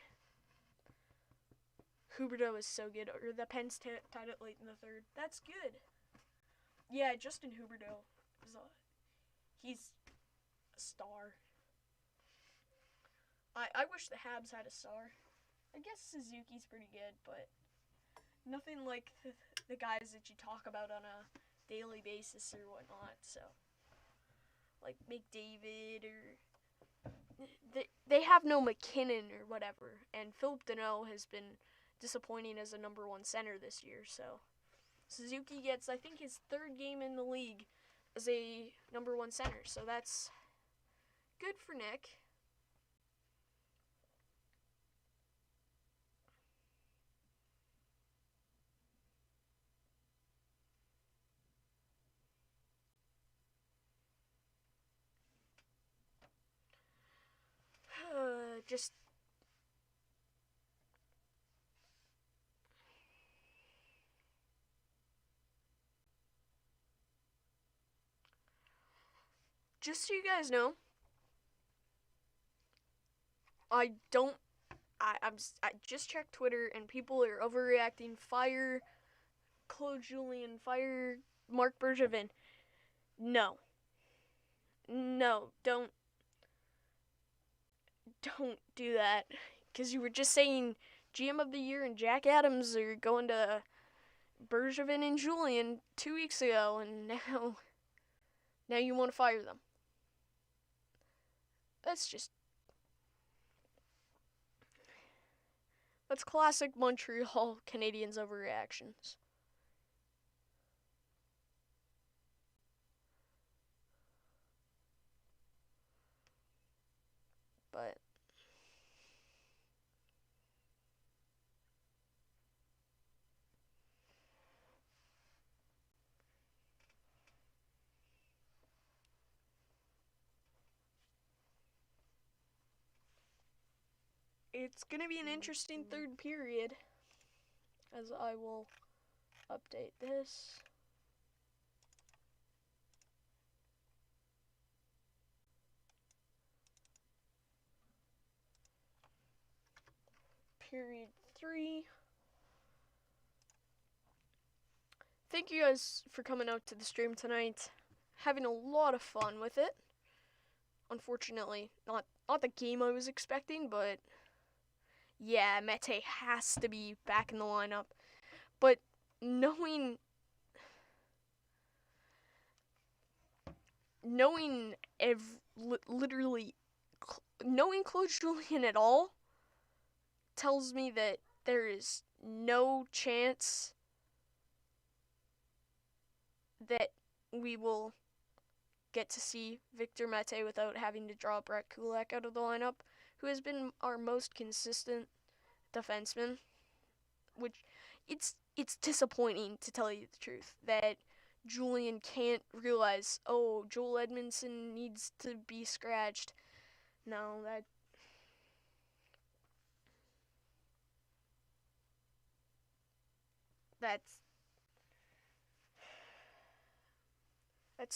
Huberdeau is so good. Or the Pens tied it late in the third. That's good. Yeah, Justin Huberdeau he's a star. I wish the Habs had a star. I guess Suzuki's pretty good, but nothing like the guys that you talk about on a daily basis or whatnot. So, like McDavid or they have no McKinnon or whatever, and Philip Deneau has been disappointing as a number one center this year. So Suzuki gets, I think, his third game in the league as a number one center. So that's good for Nick. Just so you guys know, I don't. I just checked Twitter and people are overreacting. Fire Claude Julien. Fire Marc Bergevin. No, don't do that. Because you were just saying GM of the Year and Jack Adams are going to Bergevin and Julien 2 weeks ago, and now you want to fire them. That's classic Montreal Canadiens overreactions. But it's going to be an interesting third period, as I will update this. Period 3. Thank you guys for coming out to the stream tonight. Having a lot of fun with it. Unfortunately, not the game I was expecting, but yeah, Mete has to be back in the lineup. But knowing literally knowing Claude Julien at all tells me that there is no chance that we will get to see Victor Mete without having to draw Brett Kulak out of the lineup, who has been our most consistent defenseman. Which it's disappointing, to tell you the truth, that Julien can't realize, oh, Joel Edmondson needs to be scratched. No, that's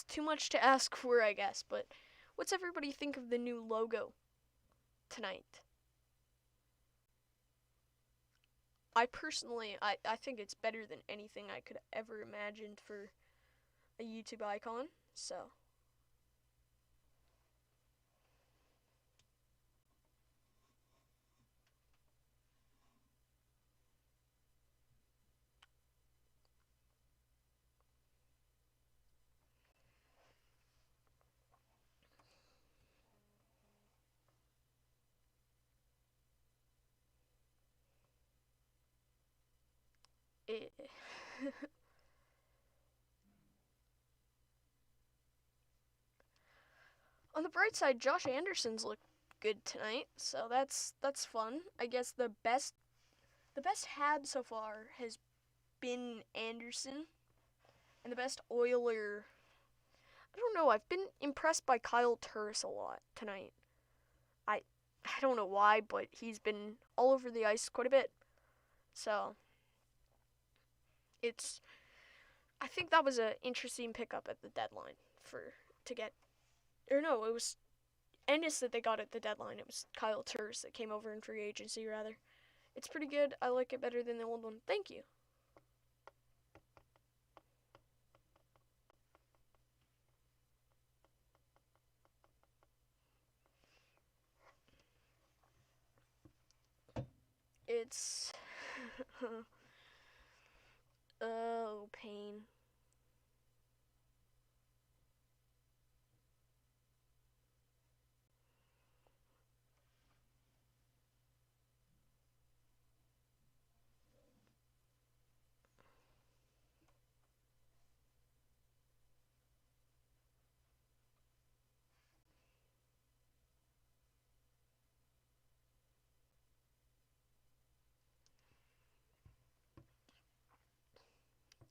too much to ask for, I guess. But what's everybody think of the new logo tonight? I personally, I think it's better than anything I could ever imagined for a YouTube icon. So it on the bright side, Josh Anderson's looked good tonight, so that's fun. I guess the best Hab so far has been Anderson, and the best Oiler, I don't know, I've been impressed by Kyle Turris a lot tonight. I don't know why, but he's been all over the ice quite a bit. So I think that was an interesting pickup at the deadline it was Ennis that they got at the deadline. It was Kyle Turris that came over in free agency, rather. It's pretty good. I like it better than the old one. Thank you. It's oh, pain.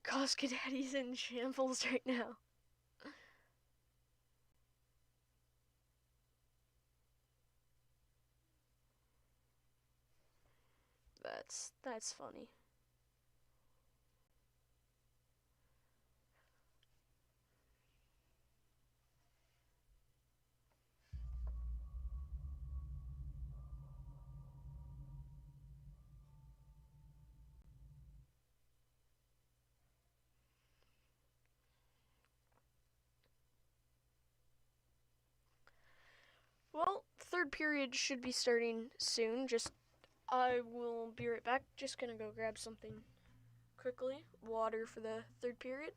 Cosca Daddy's in shambles right now. That's funny. Well, third period should be starting soon. Just I will be right back. Just gonna go grab something quickly. Water for the third period.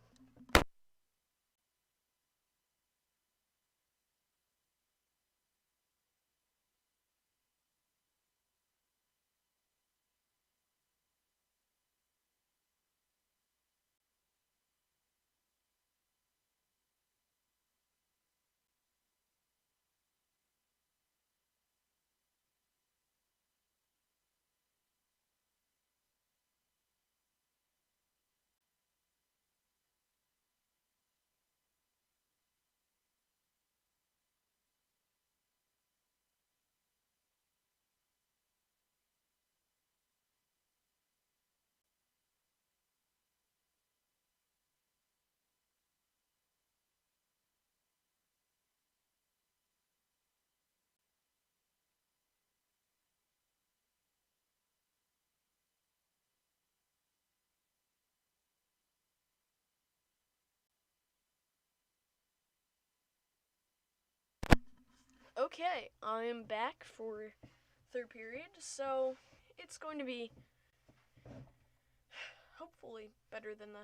Okay, I am back for third period, so it's going to be hopefully better than the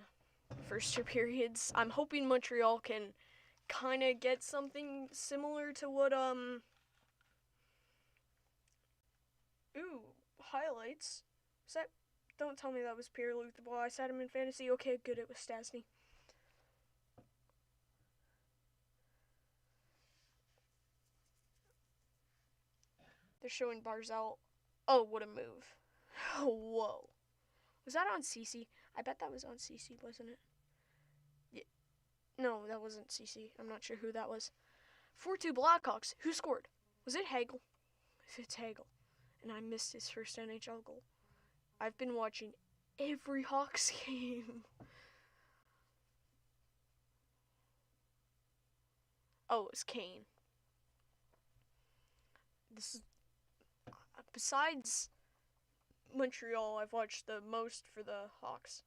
first two periods. I'm hoping Montreal can kind of get something similar to what ooh, highlights. Is that? Don't tell me that was Pierre Luc Dubois. I sat him in fantasy. Okay, good. It was Stasny. They're showing Barzal. Oh, what a move! Whoa. Was that on CC? I bet that was on CC, wasn't it? Yeah. No, that wasn't CC. I'm not sure who that was. 4-2 Blackhawks. Who scored? Was it Hagel? If it's Hagel, and I missed his first NHL goal. I've been watching every Hawks game. Oh, it was Kane. This is besides Montreal, I've watched the most for the Hawks.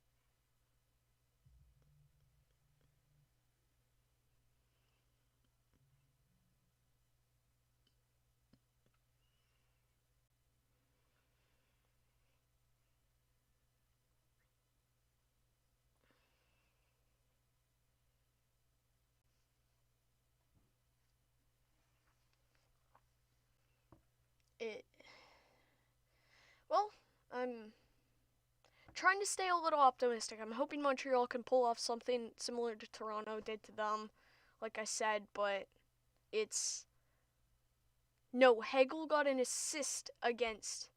It. Well, I'm trying to stay a little optimistic. I'm hoping Montreal can pull off something similar to Toronto did to them, like I said, but it's. No, Hagel got an assist against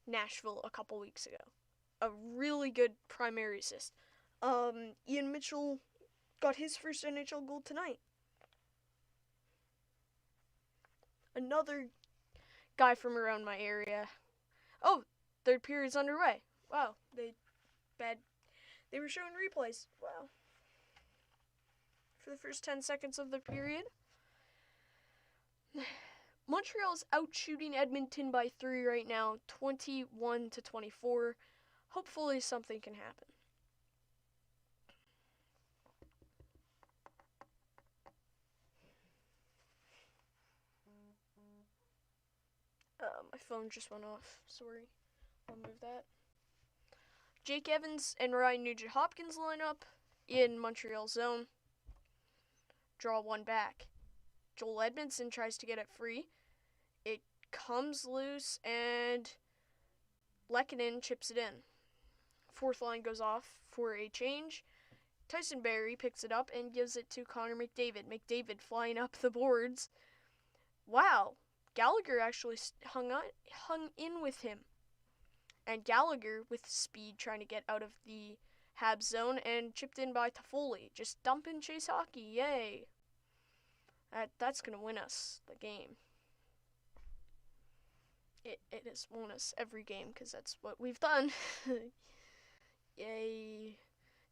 Nashville a couple weeks ago. A really good primary assist. Ian Mitchell got his first NHL goal tonight. Another guy from around my area. Oh, third period's underway. Wow, they were showing replays. Wow. For the first 10 seconds of the period. Montreal's out shooting Edmonton by 3 right now, 21-24. Hopefully something can happen. My phone just went off. Sorry. I'll move that. Jake Evans and Ryan Nugent-Hopkins line up in Montreal zone. Draw one back. Joel Edmondson tries to get it free. It comes loose and Lehkonen chips it in. Fourth line goes off for a change. Tyson Barrie picks it up and gives it to Connor McDavid. McDavid flying up the boards. Wow, Gallagher actually hung in with him. And Gallagher, with speed, trying to get out of the Habs zone and chipped in by Toffoli. Just dumping Chase Hockey. Yay. That's going to win us the game. It has won us every game because that's what we've done. Yay.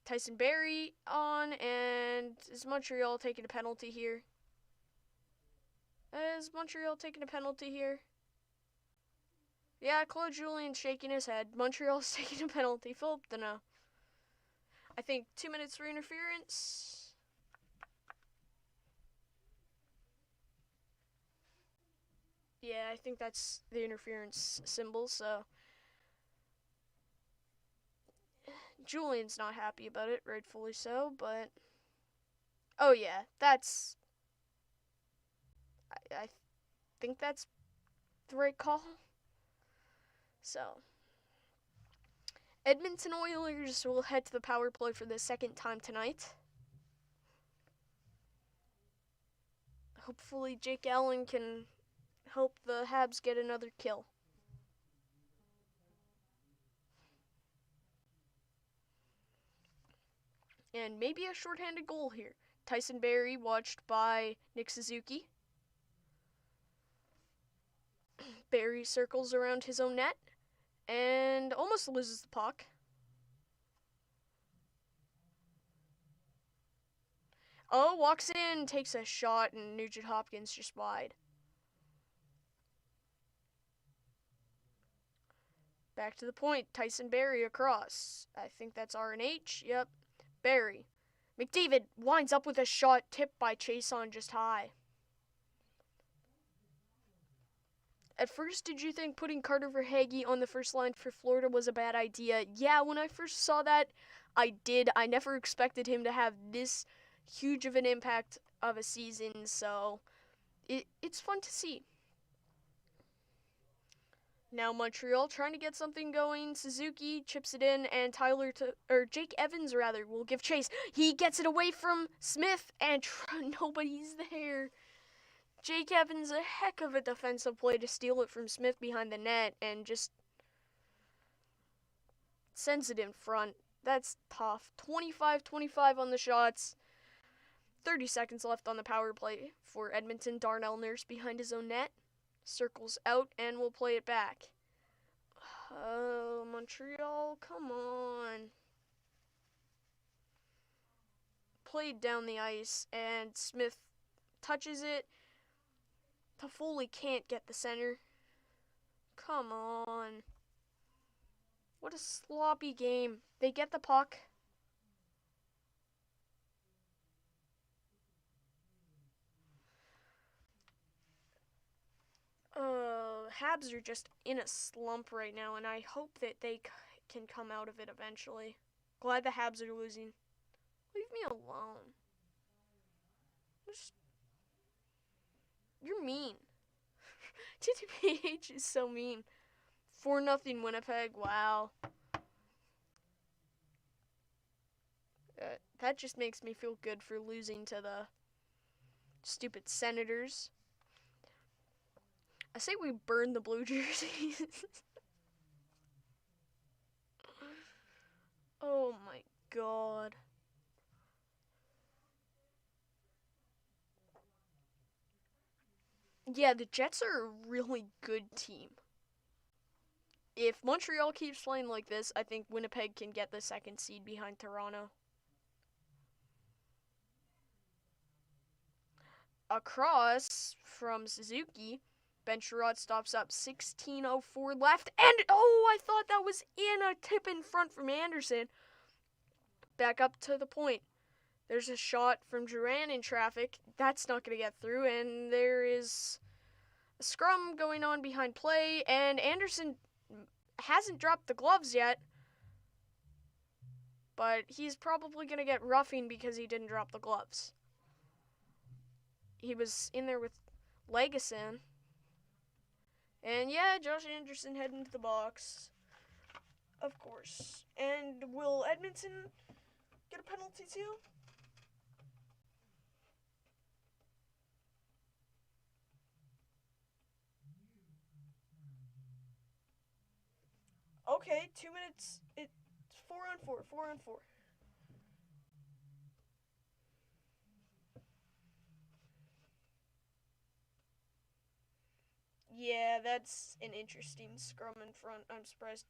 Tyson Barrie on, and is Montreal taking a penalty here? Is Montreal taking a penalty here? Yeah, Claude Julien's shaking his head. Montreal's taking a penalty. Philip Deneau. I think 2 minutes for interference. Yeah, I think that's the interference symbol, so Julian's not happy about it, rightfully so, but oh yeah, I think that's the right call. So, Edmonton Oilers will head to the power play for the second time tonight. Hopefully Jake Allen can help the Habs get another kill. And maybe a shorthanded goal here. Tyson Barrie watched by Nick Suzuki. Barrie circles around his own net and almost loses the puck. Oh, walks in, takes a shot, and Nugent Hopkins just wide. Back to the point, Tyson Barrie across. I think that's R&H. Yep, Barrie. McDavid winds up with a shot tipped by Chason just high. At first, did you think putting Carter Verhaeghe on the first line for Florida was a bad idea? Yeah, when I first saw that, I did. I never expected him to have this huge of an impact of a season, so it's fun to see. Now Montreal trying to get something going. Suzuki chips it in, and Jake Evans will give chase. He gets it away from Smith, and nobody's there. Jake Evans, a heck of a defensive play to steal it from Smith behind the net and just sends it in front. That's tough. 25-25 on the shots. 30 seconds left on the power play for Edmonton. Darnell Nurse behind his own net. Circles out and will play it back. Oh, Montreal, come on. Played down the ice, and Smith touches it. Toffoli can't get the center. Come on. What a sloppy game. They get the puck. Habs are just in a slump right now, and I hope that they can come out of it eventually. Glad the Habs are losing. Leave me alone. You're mean. TTPH is so mean. 4-0 Winnipeg. Wow. That just makes me feel good for losing to the stupid Senators. I say we burn the blue jerseys. Oh my god. Yeah, the Jets are a really good team. If Montreal keeps playing like this, I think Winnipeg can get the second seed behind Toronto. Across from Suzuki, Ben Sherrod stops up. 16:04 left, and I thought that was in a tip in front from Anderson. Back up to the point. There's a shot from Duran in traffic. That's not going to get through, and there is a scrum going on behind play, and Anderson hasn't dropped the gloves yet, but he's probably going to get roughing because he didn't drop the gloves. He was in there with Legason. And yeah, Josh Anderson heading into the box. Of course. And will Edmonton get a penalty too? Okay, 2 minutes. It's 4-on-4. 4-on-4. Yeah, that's an interesting scrum in front. I'm surprised.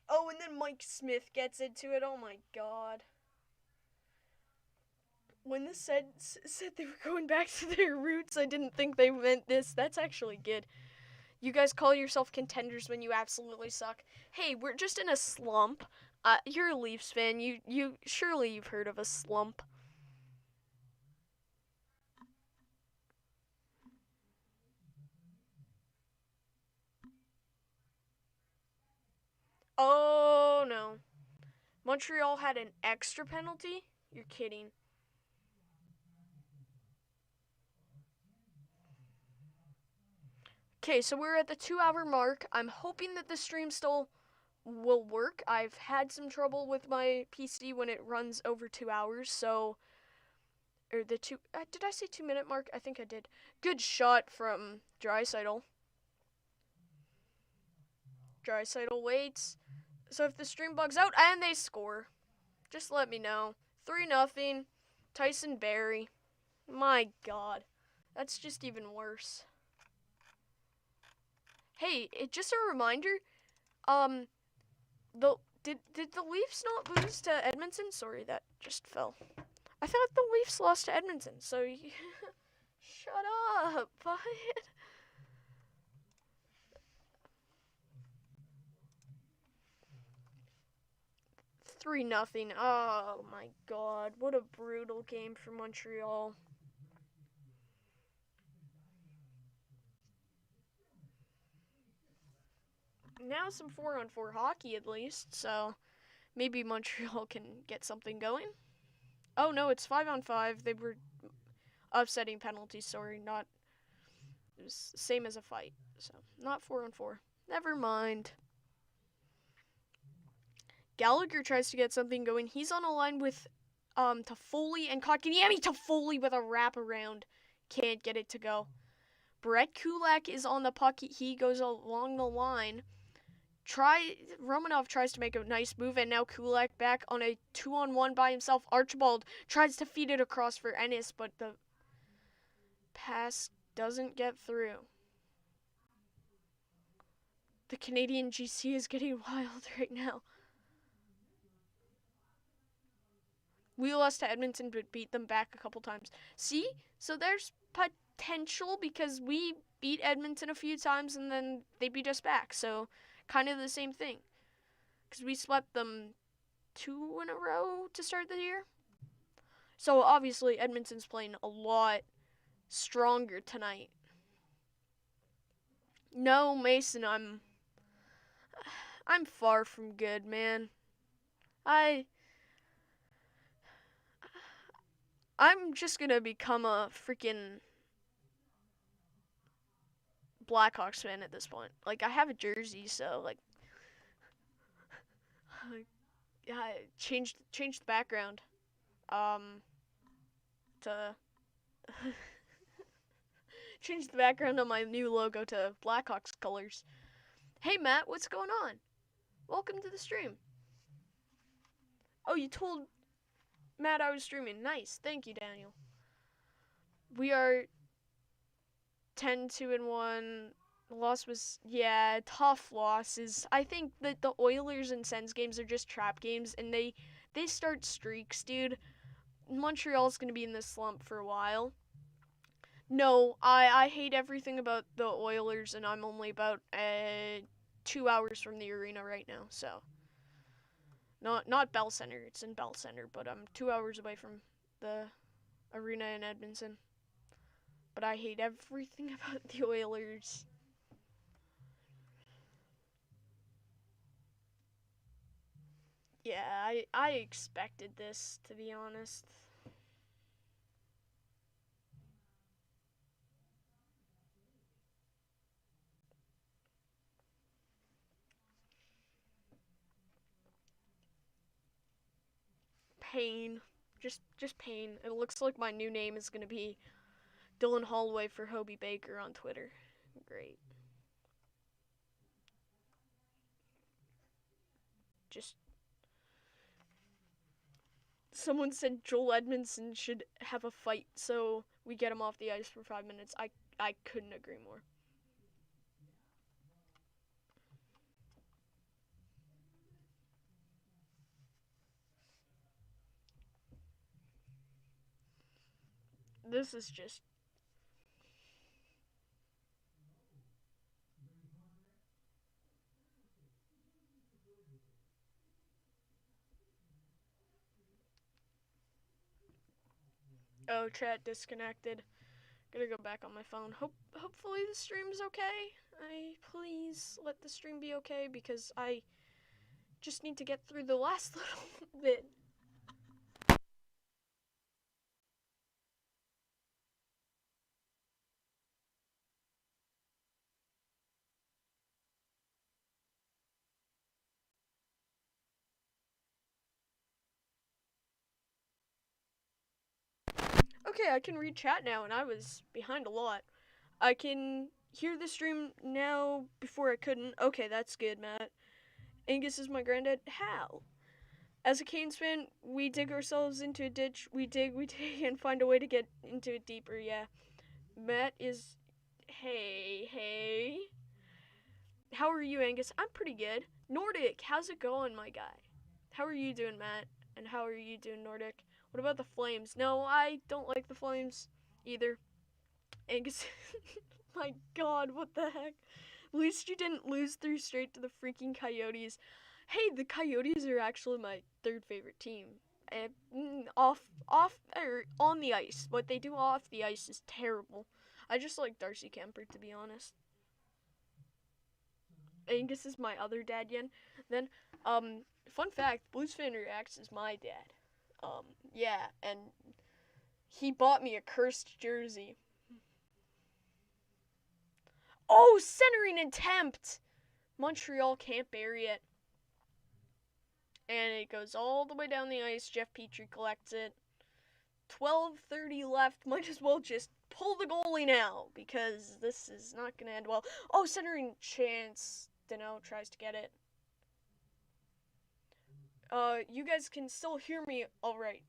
Oh, and then Mike Smith gets into it. Oh my god. When this said they were going back to their roots, I didn't think they meant this. That's actually good. You guys call yourself contenders when you absolutely suck. Hey, we're just in a slump. You're a Leafs fan. You surely you've heard of a slump. Montreal had an extra penalty? You're kidding. Okay, so we're at the 2 hour mark. I'm hoping that the stream still will work. I've had some trouble with my PC when it runs over 2 hours, so. Or the two. Did I say 2 minute mark? I think I did. Good shot from Draisaitl. Draisaitl waits. So if the stream bugs out and they score, just let me know. 3-0. Tyson Barrie. My God. That's just even worse. Hey, just a reminder. Did the Leafs not lose to Edmonton? Sorry, that just fell. I thought the Leafs lost to Edmonton, so shut up, bud. 3-0. Oh my God, what a brutal game for Montreal. Now some 4-on-4 hockey at least, so maybe Montreal can get something going. Oh no, it's 5-on-5. They were upsetting penalties, sorry, not. It was same as a fight, so not 4-on-4. Never mind. Gallagher tries to get something going. He's on a line with Toffoli and Kotkaniemi. Toffoli with a wraparound. Can't get it to go. Brett Kulak is on the puck. He goes along the line. Romanov tries to make a nice move, and now Kulak back on a 2-on-1 by himself. Archibald tries to feed it across for Ennis, but the pass doesn't get through. The Canadian GC is getting wild right now. We lost to Edmonton, but beat them back a couple times. See? So there's potential because we beat Edmonton a few times and then they beat us back. So kind of the same thing. Because we swept them 2 in a row to start the year. So obviously Edmonton's playing a lot stronger tonight. No, Mason, I'm far from good, man. I'm just gonna become a freaking Blackhawks fan at this point. Like, I have a jersey, so like, yeah, change the background, to change the background on my new logo to Blackhawks colors. Hey Matt, what's going on? Welcome to the stream. Oh, you told Matt I was streaming. Nice, thank you, Daniel. We are 10-2-1. The loss was, yeah, tough losses. I think that the Oilers and Sens games are just trap games, and they start streaks, dude. Montreal's going to be in this slump for a while. No, I hate everything about the Oilers, and I'm only about 2 hours from the arena right now, so. Not Bell Center, it's in Bell Center, but I'm 2 hours away from the arena in Edmonton. But I hate everything about the Oilers. Yeah, I expected this, to be honest. Pain. Just pain. It looks like my new name is going to be Dylan Holloway for Hobie Baker on Twitter. Great. Just. Someone said Joel Edmondson should have a fight so we get him off the ice for 5 minutes. I couldn't agree more. This is just. Oh, chat disconnected. Gotta go back on my phone. Hopefully the stream's okay. Please let the stream be okay because I Just need to get through the last little bit. Okay, I can read chat now, and I was behind a lot. I can hear the stream now before I couldn't. Okay, that's good, Matt. Angus is my granddad. How? As a Canes fan, we dig ourselves into a ditch. We dig, and find a way to get into it deeper, yeah. Matt is. Hey. How are you, Angus? I'm pretty good. Nordic, how's it going, my guy? How are you doing, Matt? And how are you doing, Nordic? What about the Flames? No, I don't like the Flames either. Angus. My god, what the heck? At least you didn't lose 3 straight to the freaking Coyotes. Hey, the Coyotes are actually my 3rd favorite team. Off, or on the ice. What they do off the ice is terrible. I just like Darcy Kemper, to be honest. Angus is my other dad, Yen. Then, fun fact, Blues Fan Reacts is my dad. Yeah, and he bought me a cursed jersey. Oh, centering attempt! Montreal can't bury it. And it goes all the way down the ice. Jeff Petrie collects it. 12:30 left. Might as well just pull the goalie now, because this is not going to end well. Oh, centering chance. Dano tries to get it. You guys can still hear me all right?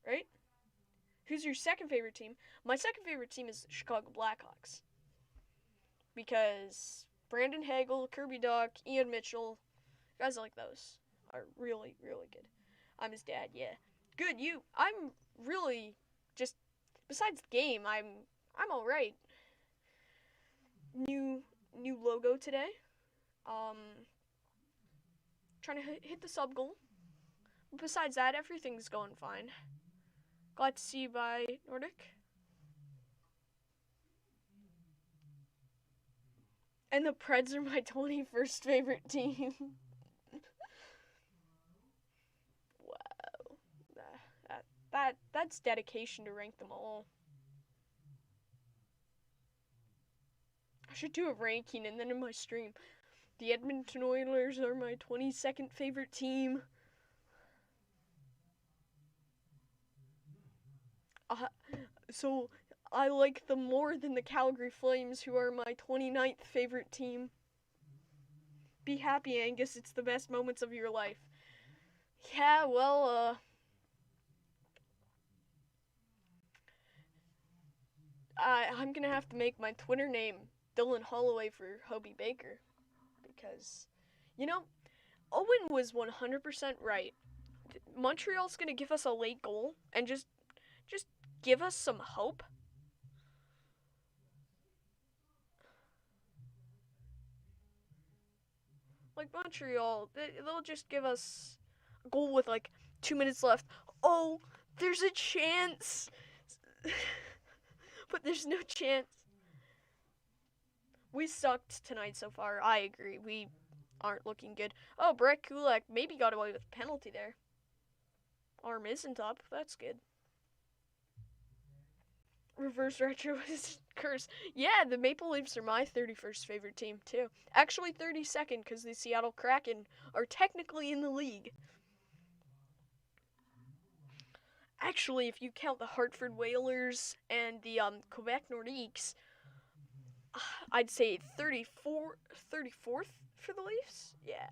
Right? Who's your second favorite team? My second favorite team is the Chicago Blackhawks. Because Brandon Hagel, Kirby Dach, Ian Mitchell, guys like those are really, really good. I'm his dad, yeah. Good, I'm really just, besides the game, I'm alright. New logo today. Trying to hit the sub goal. Besides that, everything's going fine. Glad to see you, bye, Nordic. And the Preds are my 21st favorite team. Wow. That's dedication to rank them all. I should do a ranking and then in my stream. The Edmonton Oilers are my 22nd favorite team. So I like them more than the Calgary Flames, who are my 29th favorite team. Be happy, Angus. It's the best moments of your life. Yeah, well, I'm gonna have to make my Twitter name Dylan Holloway for Hobie Baker. Because, Owen was 100% right. Montreal's gonna give us a late goal and just give us some hope. Like Montreal, they'll just give us a goal with like 2 minutes left. Oh, there's a chance. But there's no chance. We sucked tonight so far. I agree. We aren't looking good. Oh, Brett Kulak maybe got away with a penalty there. Arm isn't up. That's good. Reverse retro is curse. Yeah, the Maple Leafs are my 31st favorite team, too. Actually, 32nd, because the Seattle Kraken are technically in the league. Actually, if you count the Hartford Whalers and the Quebec Nordiques, I'd say 34th for the Leafs? Yeah.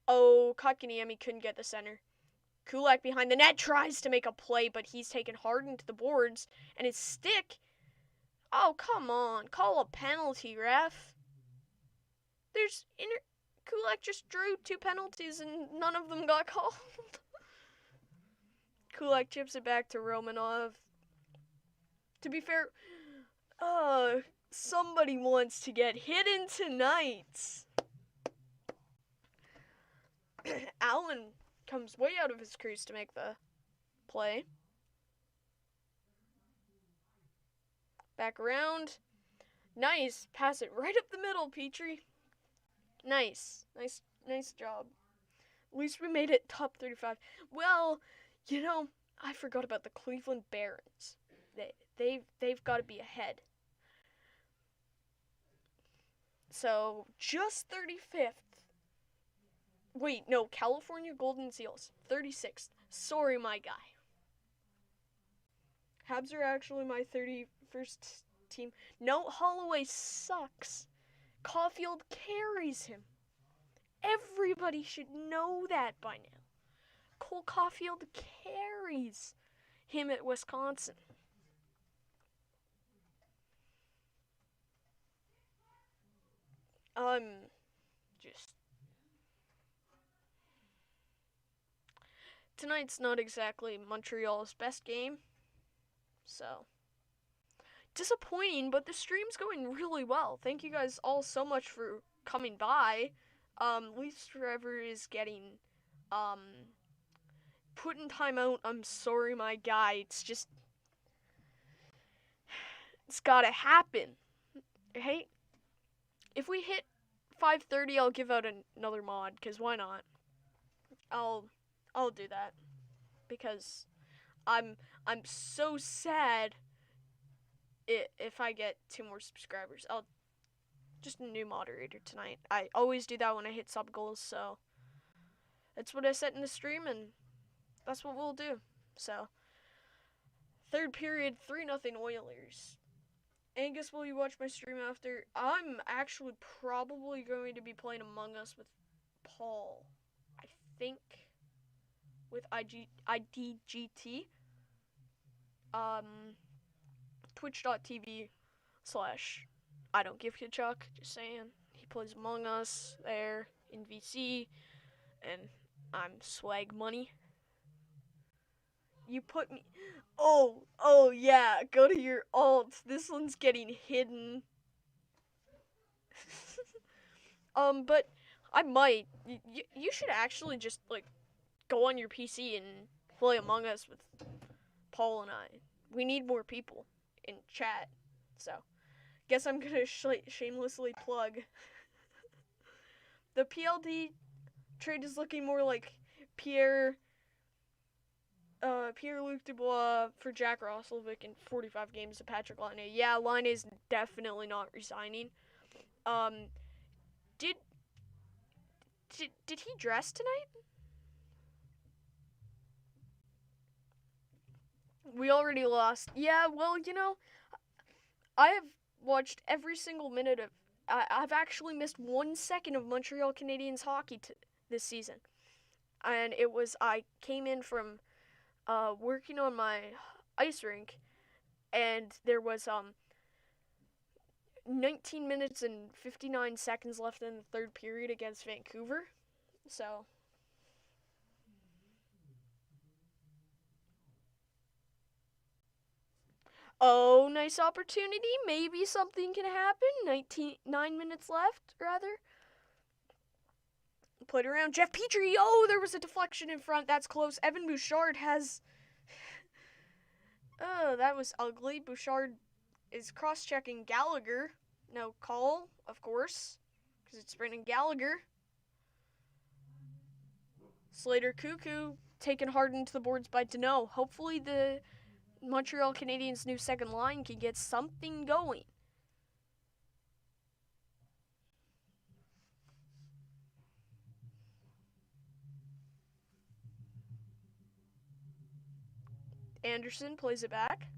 Oh, Kotkaniemi couldn't get the center. Kulak behind the net tries to make a play, but he's taken hard into the boards, and his stick... Oh, come on. Call a penalty, ref. Kulak just drew 2 penalties, and none of them got called. Kulak chips it back to Romanov. To be fair, somebody wants to get hidden tonight. Allen comes way out of his crease to make the play. Back around. Nice. Pass it right up the middle, Petrie. Nice. Nice job. At least we made it top 35. Well, I forgot about the Cleveland Barons. They've got to be ahead. So, just 35th. Wait, no, California Golden Seals, 36th. Sorry, my guy. Habs are actually my 31st team. No, Holloway sucks. Caulfield carries him. Everybody should know that by now. Cole Caulfield carries him at Wisconsin. Just tonight's not exactly Montreal's best game, so disappointing, but the stream's going really well. Thank you guys all so much for coming by. Leafs Forever is getting put in timeout. I'm sorry, my guy. It's gotta happen. Hey, if we hit 5:30, I'll give out another mod, cause why not? I'll do that because I'm so sad if I get 2 more subscribers. I'll just a new moderator tonight. I always do that when I hit sub goals, so that's what I set in the stream, and that's what we'll do. So, third period, 3-0 Oilers. Angus, will you watch my stream after? I'm actually probably going to be playing Among Us with Paul. I think with IDGT. Twitch.tv/ I don't give a chuck, just saying. He plays Among Us there in VC, and I'm swag money. You put me... Oh yeah, go to your alt. This one's getting hidden. But I might. You should actually just, go on your PC and play Among Us with Paul and I. We need more people in chat, so guess I'm gonna shamelessly plug. The PLD trade is looking more like Pierre-Luc Dubois for Jack Roslovic in 45 games to Patrick Laine. Yeah, Laine is definitely not resigning. Did he dress tonight? We already lost. Yeah, well, I have watched every single minute of... I've actually missed 1 second of Montreal Canadiens hockey this season. And I came in from working on my ice rink, and there was 19 minutes and 59 seconds left in the third period against Vancouver. So... Oh, nice opportunity. Maybe something can happen. 9 minutes left, rather. Played around. Jeff Petrie. Oh, there was a deflection in front. That's close. Evan Bouchard has... Oh, that was ugly. Bouchard is cross-checking Gallagher. No call, of course, because it's Brendan Gallagher. Slater Cuckoo taken hard into the boards by Deneau. Hopefully the Montreal Canadiens' new second line can get something going. Anderson plays it back.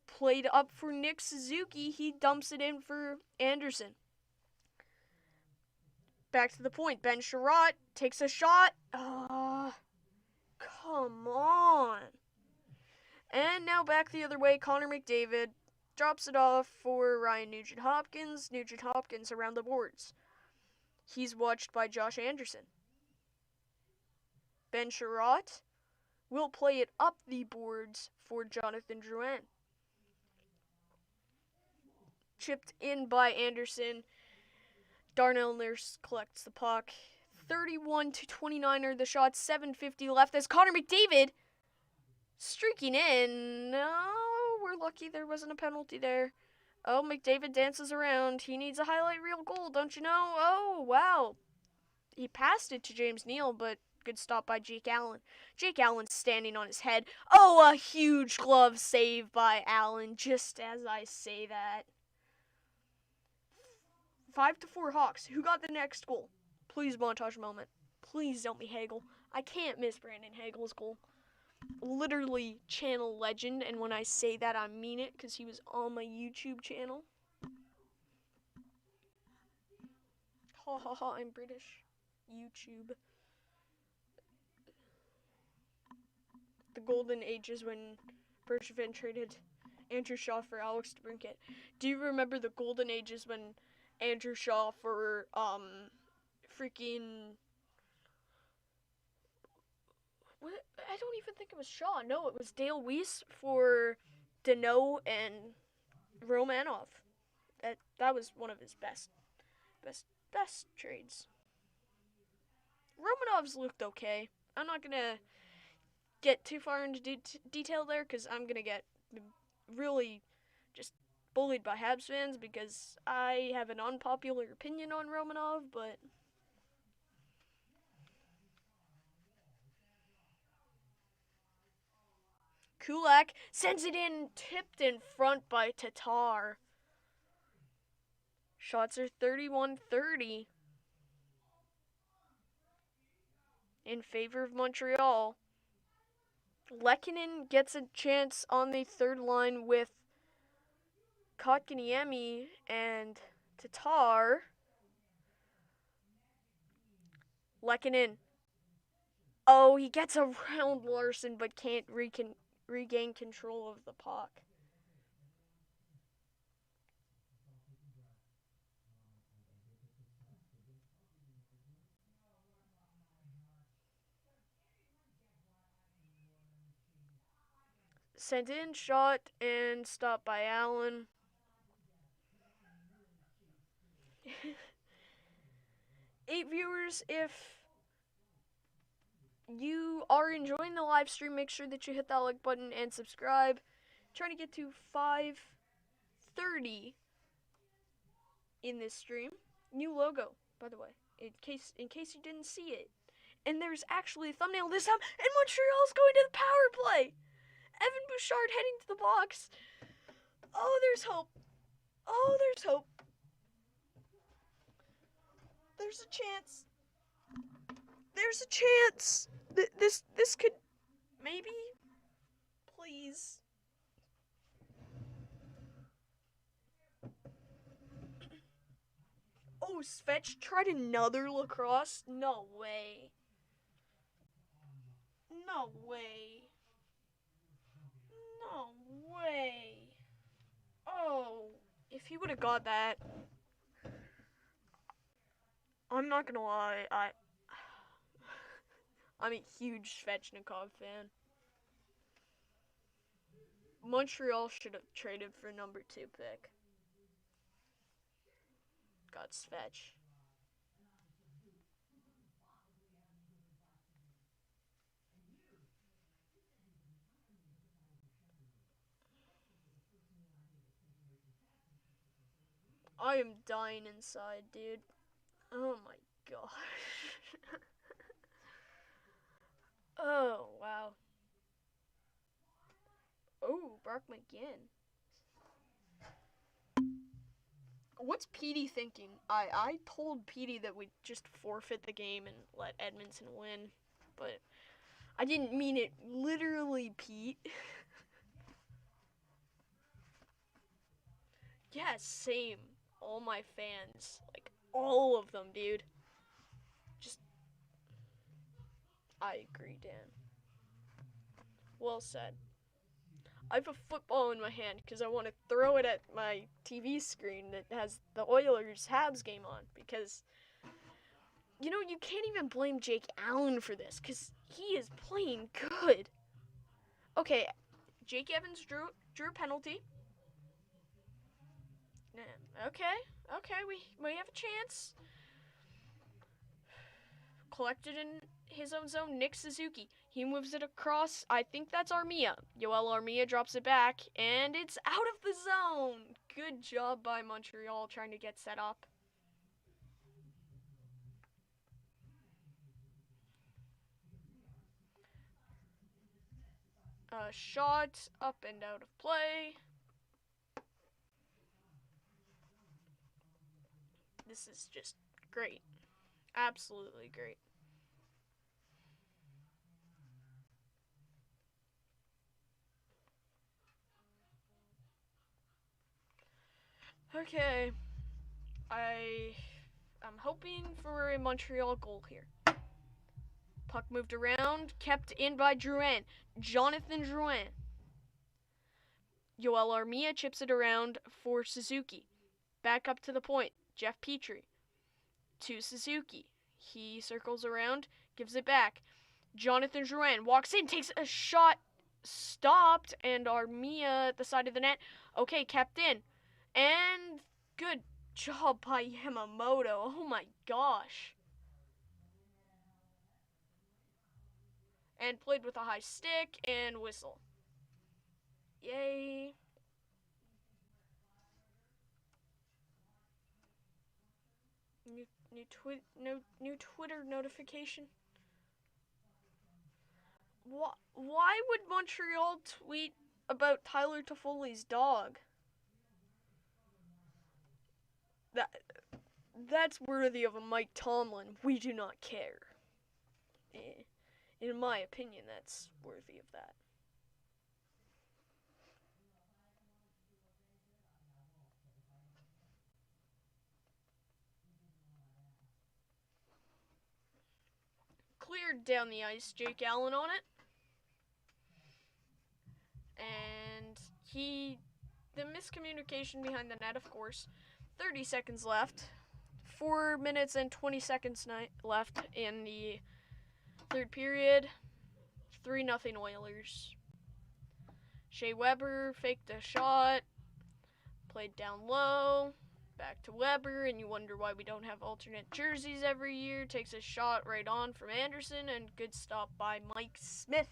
Played up for Nick Suzuki. He dumps it in for Anderson. Back to the point. Ben Sherratt takes a shot. Come on. And now back the other way. Connor McDavid drops it off for Ryan Nugent-Hopkins. Nugent-Hopkins around the boards. He's watched by Josh Anderson. Ben Sherratt will play it up the boards for Jonathan Drouin. Chipped in by Anderson. Darnell Nurse collects the puck. 31-29 are the shots. 7:50 left as Connor McDavid streaking in. No, we're lucky there wasn't a penalty there. Oh, McDavid dances around. He needs a highlight reel goal, don't you know? Oh, wow. He passed it to James Neal, but good stop by Jake Allen. Jake Allen's standing on his head. Oh, a huge glove save by Allen, just as I say that. 5-4 Hawks. Who got the next goal? Please, montage moment. Please don't be Hagel. I can't miss Brandon Hagel's goal. Literally channel legend, and when I say that, I mean it, because he was on my YouTube channel. Ha ha ha, I'm British. YouTube. The golden ages when Bergevin traded Andrew Shaw for Alex DeBrincat. Do you remember the golden ages when Andrew Shaw for freaking what? I don't even think it was Shaw. No, it was Dale Weiss for Deneau and Romanov. That was one of his best trades. Romanov's looked okay. I'm not gonna get too far into detail there because I'm gonna get really just bullied by Habs fans because I have an unpopular opinion on Romanov, but Kulak sends it in, tipped in front by Tatar. Shots are 31-30 in favor of Montreal. Lehkonen gets a chance on the third line with Kotkaniemi and Tatar. Lehkonen. Oh, he gets around Larson but can't regain control of the puck. Sent in, shot, and stopped by Allen. Eight viewers, if you are enjoying the live stream, make sure that you hit that like button and subscribe. Trying to get to 530 in this stream. New logo, by the way, in case you didn't see it. And there's actually a thumbnail this time, and Montreal's going to the power play. Evan Bouchard heading to the box. Oh, there's hope. Oh, there's hope. There's a chance. There's a chance. This could maybe, please. Oh, Svetch tried another lacrosse? No way. No way. No way. Oh, if he would have got that, I'm not gonna lie, I'm a huge Svechnikov fan. Montreal should have traded for number 2 pick. Got Svetch. I am dying inside, dude. Oh my gosh. Oh, wow. Oh, Brock McGinn. What's Petey thinking? I told Petey that we'd just forfeit the game and let Edmonton win, but I didn't mean it literally, Pete. Yeah, same. All my fans. Like, all of them, dude. Just, I agree, Dan. Well said. I have a football in my hand because I want to throw it at my TV screen that has the Oilers Habs game on because, you know, you can't even blame Jake Allen for this because he is playing good. Okay, Jake Evans drew a penalty. Okay, we have a chance. collected in his own zone. Nick Suzuki. He moves it across. I think that's Armia. Yoel Armia drops it back, and it's out of the zone. Good job by Montreal trying to get set up. Shot up and out of play. This is just great. Absolutely great. Okay. I'm hoping for a Montreal goal here. Puck moved around, kept in by Drouin. Jonathan Drouin. Yoel Armia chips it around for Suzuki. Back up to the point. Jeff Petrie. To Suzuki. He circles around, gives it back. Jonathan Drouin walks in, takes a shot, stopped, and Armia at the side of the net. Okay, kept in. And good job by Yamamoto. Oh my gosh. And played with a high stick and whistle. Yay. New Twitter notification. Why would Montreal tweet about Tyler Toffoli's dog? That's worthy of a Mike Tomlin. We do not care. In my opinion, that's worthy of that. Cleared down the ice, Jake Allen on it. And the miscommunication behind the net, of course. 30 seconds left. 4 minutes and 20 seconds left in the third period. 3-0 Oilers. Shea Weber faked a shot. Played down low. Back to Weber, and you wonder why we don't have alternate jerseys every year. Takes a shot right on from Anderson, and good stop by Mike Smith.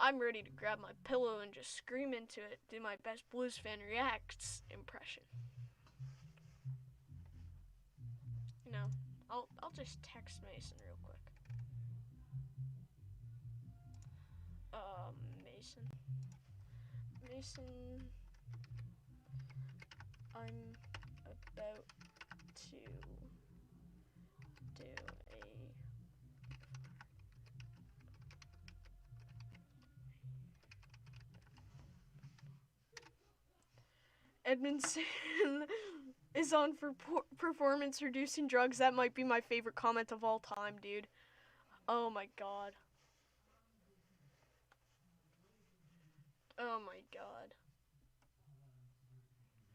I'm ready to grab my pillow and just scream into it, do my best Blues fan reacts impression. I'll just text Mason real quick. Mason, I'm about to do Edmonton is on for performance-reducing drugs. That might be my favorite comment of all time, dude. Oh my god. Oh my god.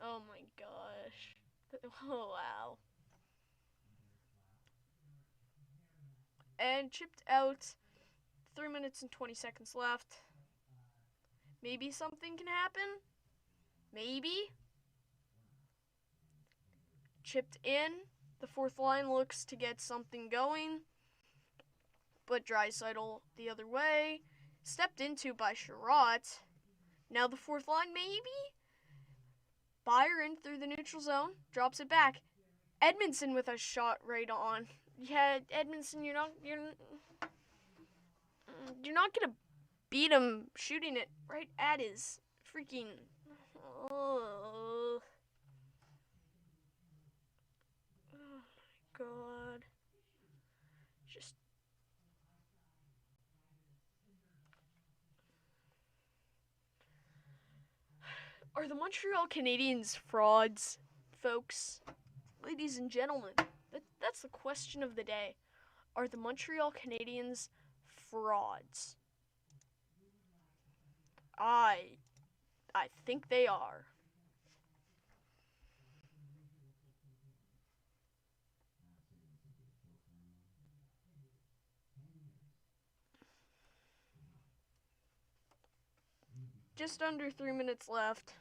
Oh my gosh. Oh wow. And chipped out. 3 minutes and 20 seconds left. Maybe something can happen. Maybe. Chipped in. The fourth line looks to get something going. But Draisaitl the other way. Stepped into by Sherratt. Now the fourth line, maybe? Byron through the neutral zone. Drops it back. Edmondson with a shot right on. Yeah, Edmondson, you're not gonna beat him shooting it right at his freaking. Oh my god. Just. Are the Montreal Canadiens frauds, folks? Ladies and gentlemen, that's the question of the day. Are the Montreal Canadiens frauds? I think they are. Just under 3 minutes left.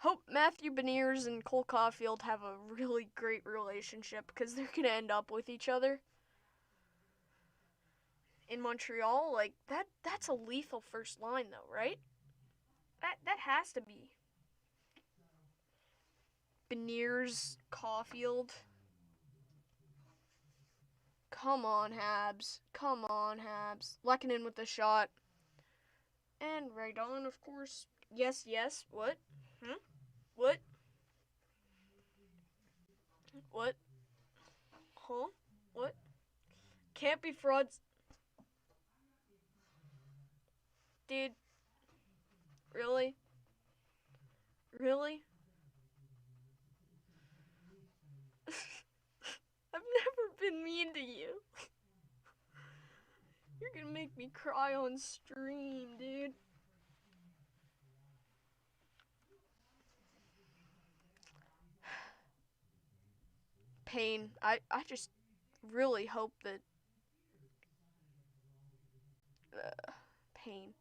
Hope Matthew Beniers and Cole Caulfield have a really great relationship because they're gonna end up with each other in Montreal. Like that's a lethal first line though, right? That has to be Beniers, Caulfield. Come on, Habs. Come on, Habs. Lehkonen with the shot. And right on, of course. Yes, yes. What? What? What? Huh? What? Can't be frauds. Dude. Really? Really? I've never been mean to you. You're gonna make me cry on stream, dude. Pain. I just really hope that pain.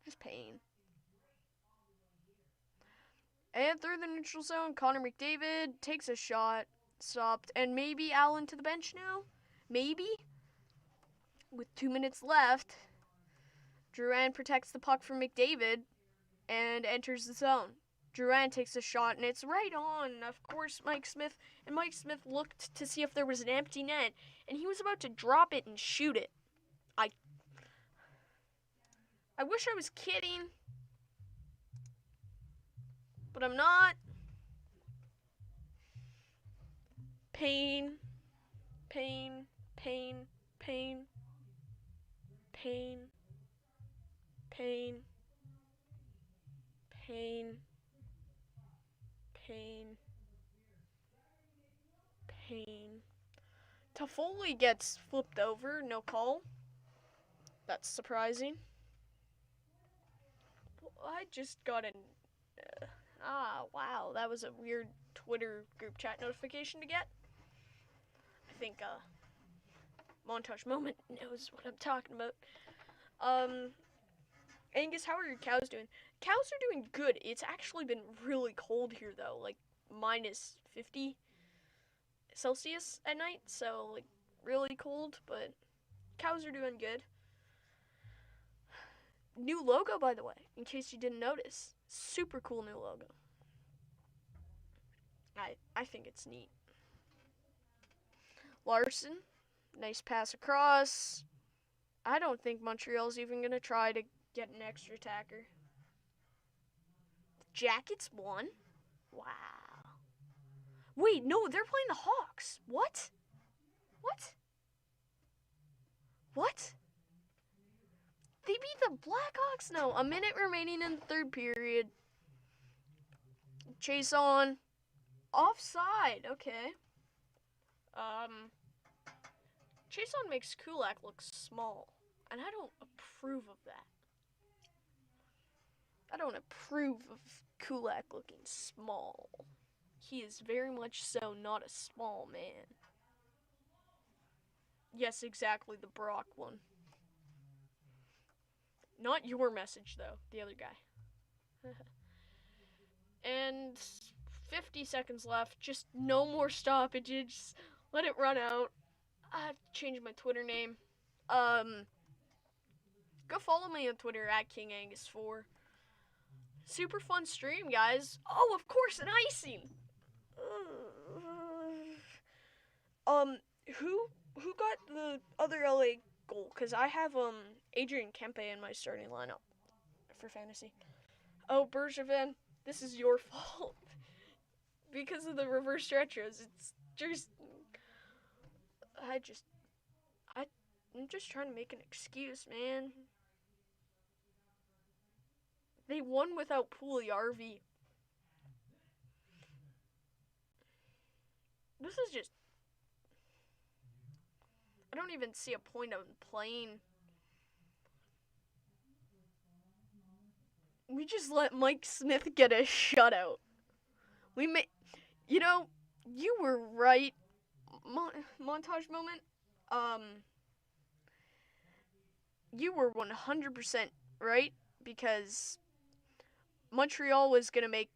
Just pain. And through the neutral zone, Connor McDavid takes a shot, stopped, and maybe Allen to the bench now? Maybe? With 2 minutes left, Drouin protects the puck from McDavid and enters the zone. Drouin takes a shot, and it's right on, of course, Mike Smith. And Mike Smith looked to see if there was an empty net, and he was about to drop it and shoot it. I wish I was kidding, but I'm not. Pain, pain, pain, pain, pain, pain, pain, pain, pain. Toffoli gets flipped over, no call. That's surprising. I just got an... wow, that was a weird Twitter group chat notification to get. I think, Montage Moment knows what I'm talking about. Angus, how are your cows doing? Cows are doing good. It's actually been really cold here, though. Like, minus 50 Celsius at night. So, like, really cold. But cows are doing good. New logo, by the way, in case you didn't notice. Super cool new logo. I think it's neat. Larson, nice pass across. I don't think Montreal's even going to try to get an extra attacker. Jackets won? Wow. Wait, no, they're playing the Hawks. What? What? What? They beat the Blackhawks? No, a minute remaining in the third period. Chase on. Offside, okay. Chase on makes Kulak look small, and I don't approve of that. I don't approve of Kulak looking small. He is very much so not a small man. Yes, exactly, the Brock one. Not your message, though, the other guy. And 50 seconds left. Just no more stoppages. Let it run out. I have to change my Twitter name. Go follow me on Twitter at KingAngus4. Super fun stream, guys. Oh, of course, an icing. Who got the other LA goal? Cause I have Adrian Kempe in my starting lineup for fantasy. Oh, Bergevin, this is your fault. Because of the reverse retros, it's just I'm just trying to make an excuse, man. They won without Puljujärvi. This is just... I don't even see a point of playing. We just let Mike Smith get a shutout. We may... You know, you were right. Montage moment. You were 100% right, because Montreal was going to make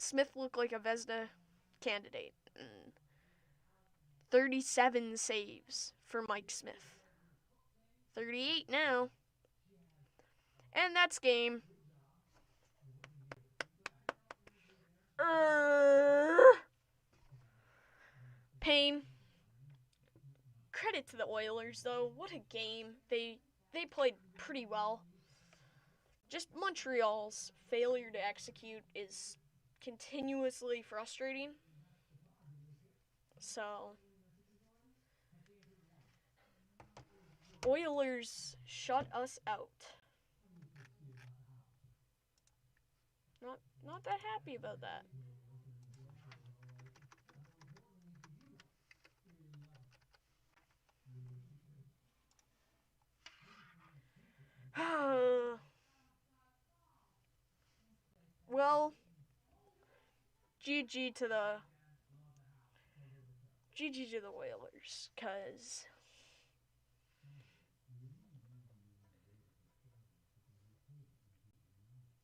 Smith looked like a Vezina candidate. 37 saves for Mike Smith. 38 now. And that's game. Pain. Credit to the Oilers, though. What a game. They played pretty well. Just Montreal's failure to execute is continuously frustrating. So, Oilers shut us out. Not that happy about that. Well, GG to the Oilers, cause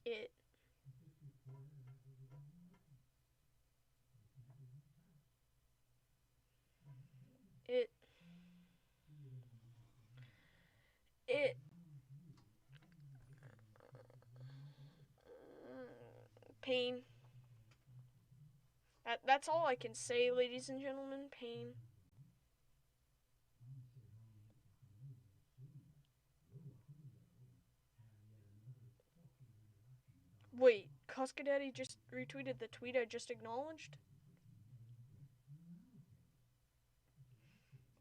it it it pain. That's all I can say, ladies and gentlemen. Pain. Wait, Koskadaddy just retweeted the tweet I just acknowledged?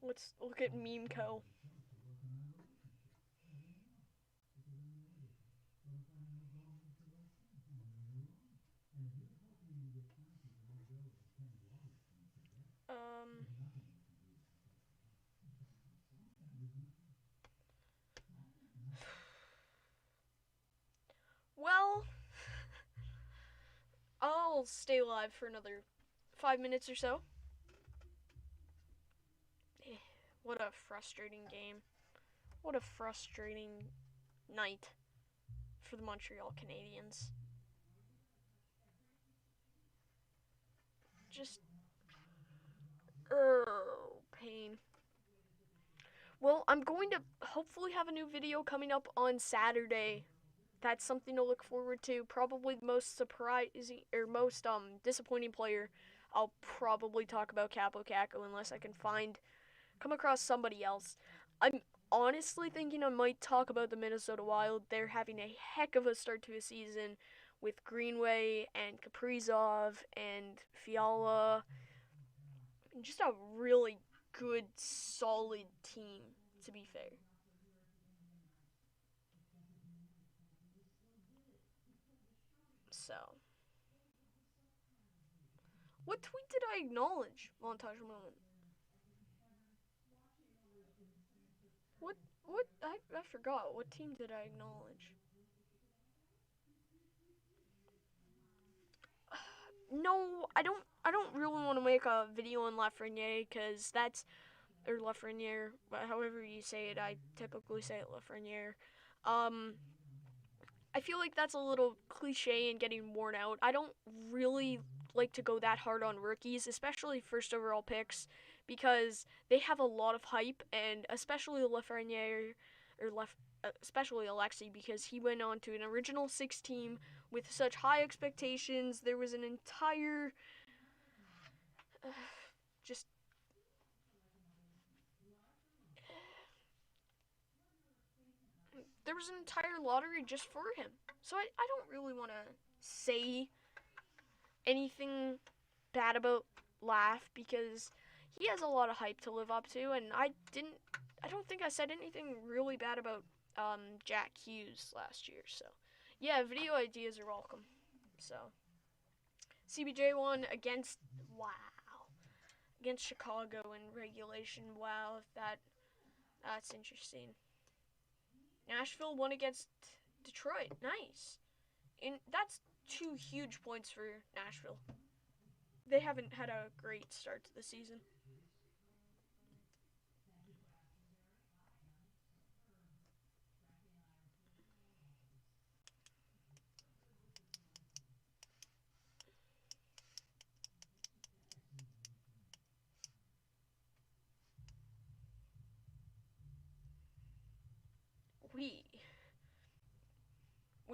Let's look at Meme Co. Um, well, I'll stay live for another 5 minutes or so. What a frustrating game. What a frustrating night for the Montreal Canadiens. Just, pain. Well, I'm going to hopefully have a new video coming up on Saturday. That's something to look forward to. Probably the most surprising or most disappointing player. I'll probably talk about Capo Caco unless I can come across somebody else. I'm honestly thinking I might talk about the Minnesota Wild. They're having a heck of a start to a season with Greenway and Kaprizov and Fiala. Just a really good, solid team, to be fair. So, what tweet did I acknowledge? Montage moment. What? I forgot. What team did I acknowledge? No, I don't really want to make a video on Lafreniere because that's or Lafreniere, however you say it. I typically say it Lafreniere. I feel like that's a little cliche and getting worn out. I don't really like to go that hard on rookies, especially first overall picks, because they have a lot of hype, and especially Lafreniere or especially Alexi, because he went on to an original six team with such high expectations. There was an entire just there was an entire lottery just for him. So I don't really want to say anything bad about Laugh because he has a lot of hype to live up to, and I don't think I said anything really bad about Jack Hughes last year. So yeah, video ideas are welcome. So CBJ1 against Chicago in regulation. Wow, that's interesting. Nashville won against Detroit. Nice. And that's 2 huge points for Nashville. They haven't had a great start to the season.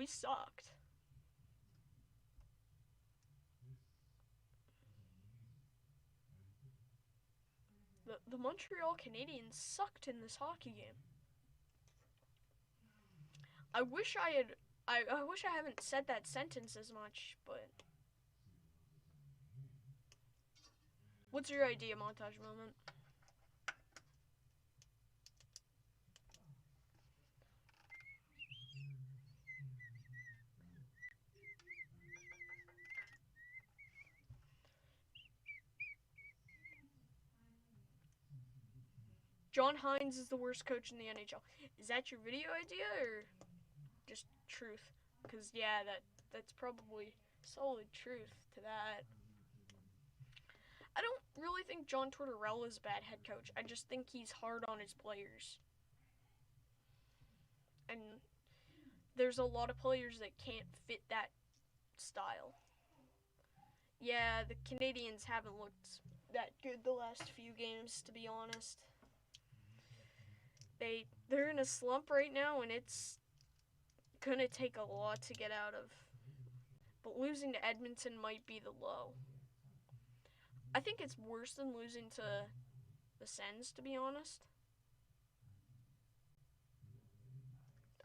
we sucked. The Montreal Canadiens sucked in this hockey game. I wish I had. I wish I haven't said that sentence as much, but. What's your idea montage moment? John Hines is the worst coach in the NHL. Is that your video idea or just truth? Because yeah, that's probably solid truth to that. I don't really think John Tortorella is a bad head coach. I just think he's hard on his players. And there's a lot of players that can't fit that style. Yeah, the Canadiens haven't looked that good the last few games, to be honest. They're in a slump right now, and it's gonna take a lot to get out of. But losing to Edmonton might be the low. I think it's worse than losing to the Sens, to be honest.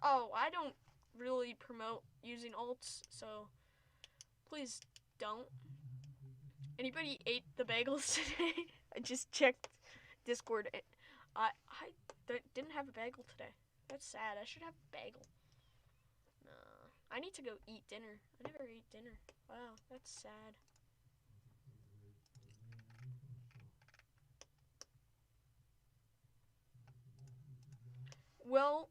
Oh, I don't really promote using alts, so please don't. Anybody ate the bagels today? I just checked Discord. I didn't have a bagel today. That's sad. I should have a bagel. No, I need to go eat dinner. I never ate dinner. Wow, that's sad. Well,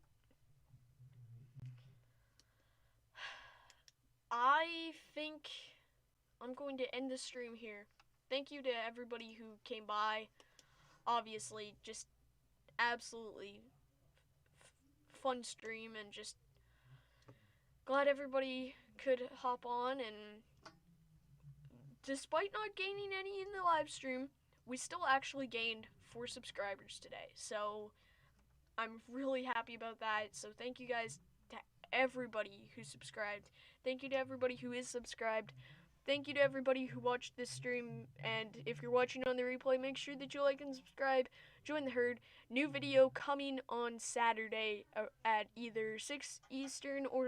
I think I'm going to end the stream here. Thank you to everybody who came by. Obviously, just absolutely fun stream, and just glad everybody could hop on. And despite not gaining any in the live stream, we still actually gained 4 subscribers today. So I'm really happy about that. So thank you guys to everybody who subscribed. Thank you to everybody who is subscribed. Thank you to everybody who watched this stream, and if you're watching on the replay, make sure that you like and subscribe. Join the herd. New video coming on Saturday at either 6 Eastern or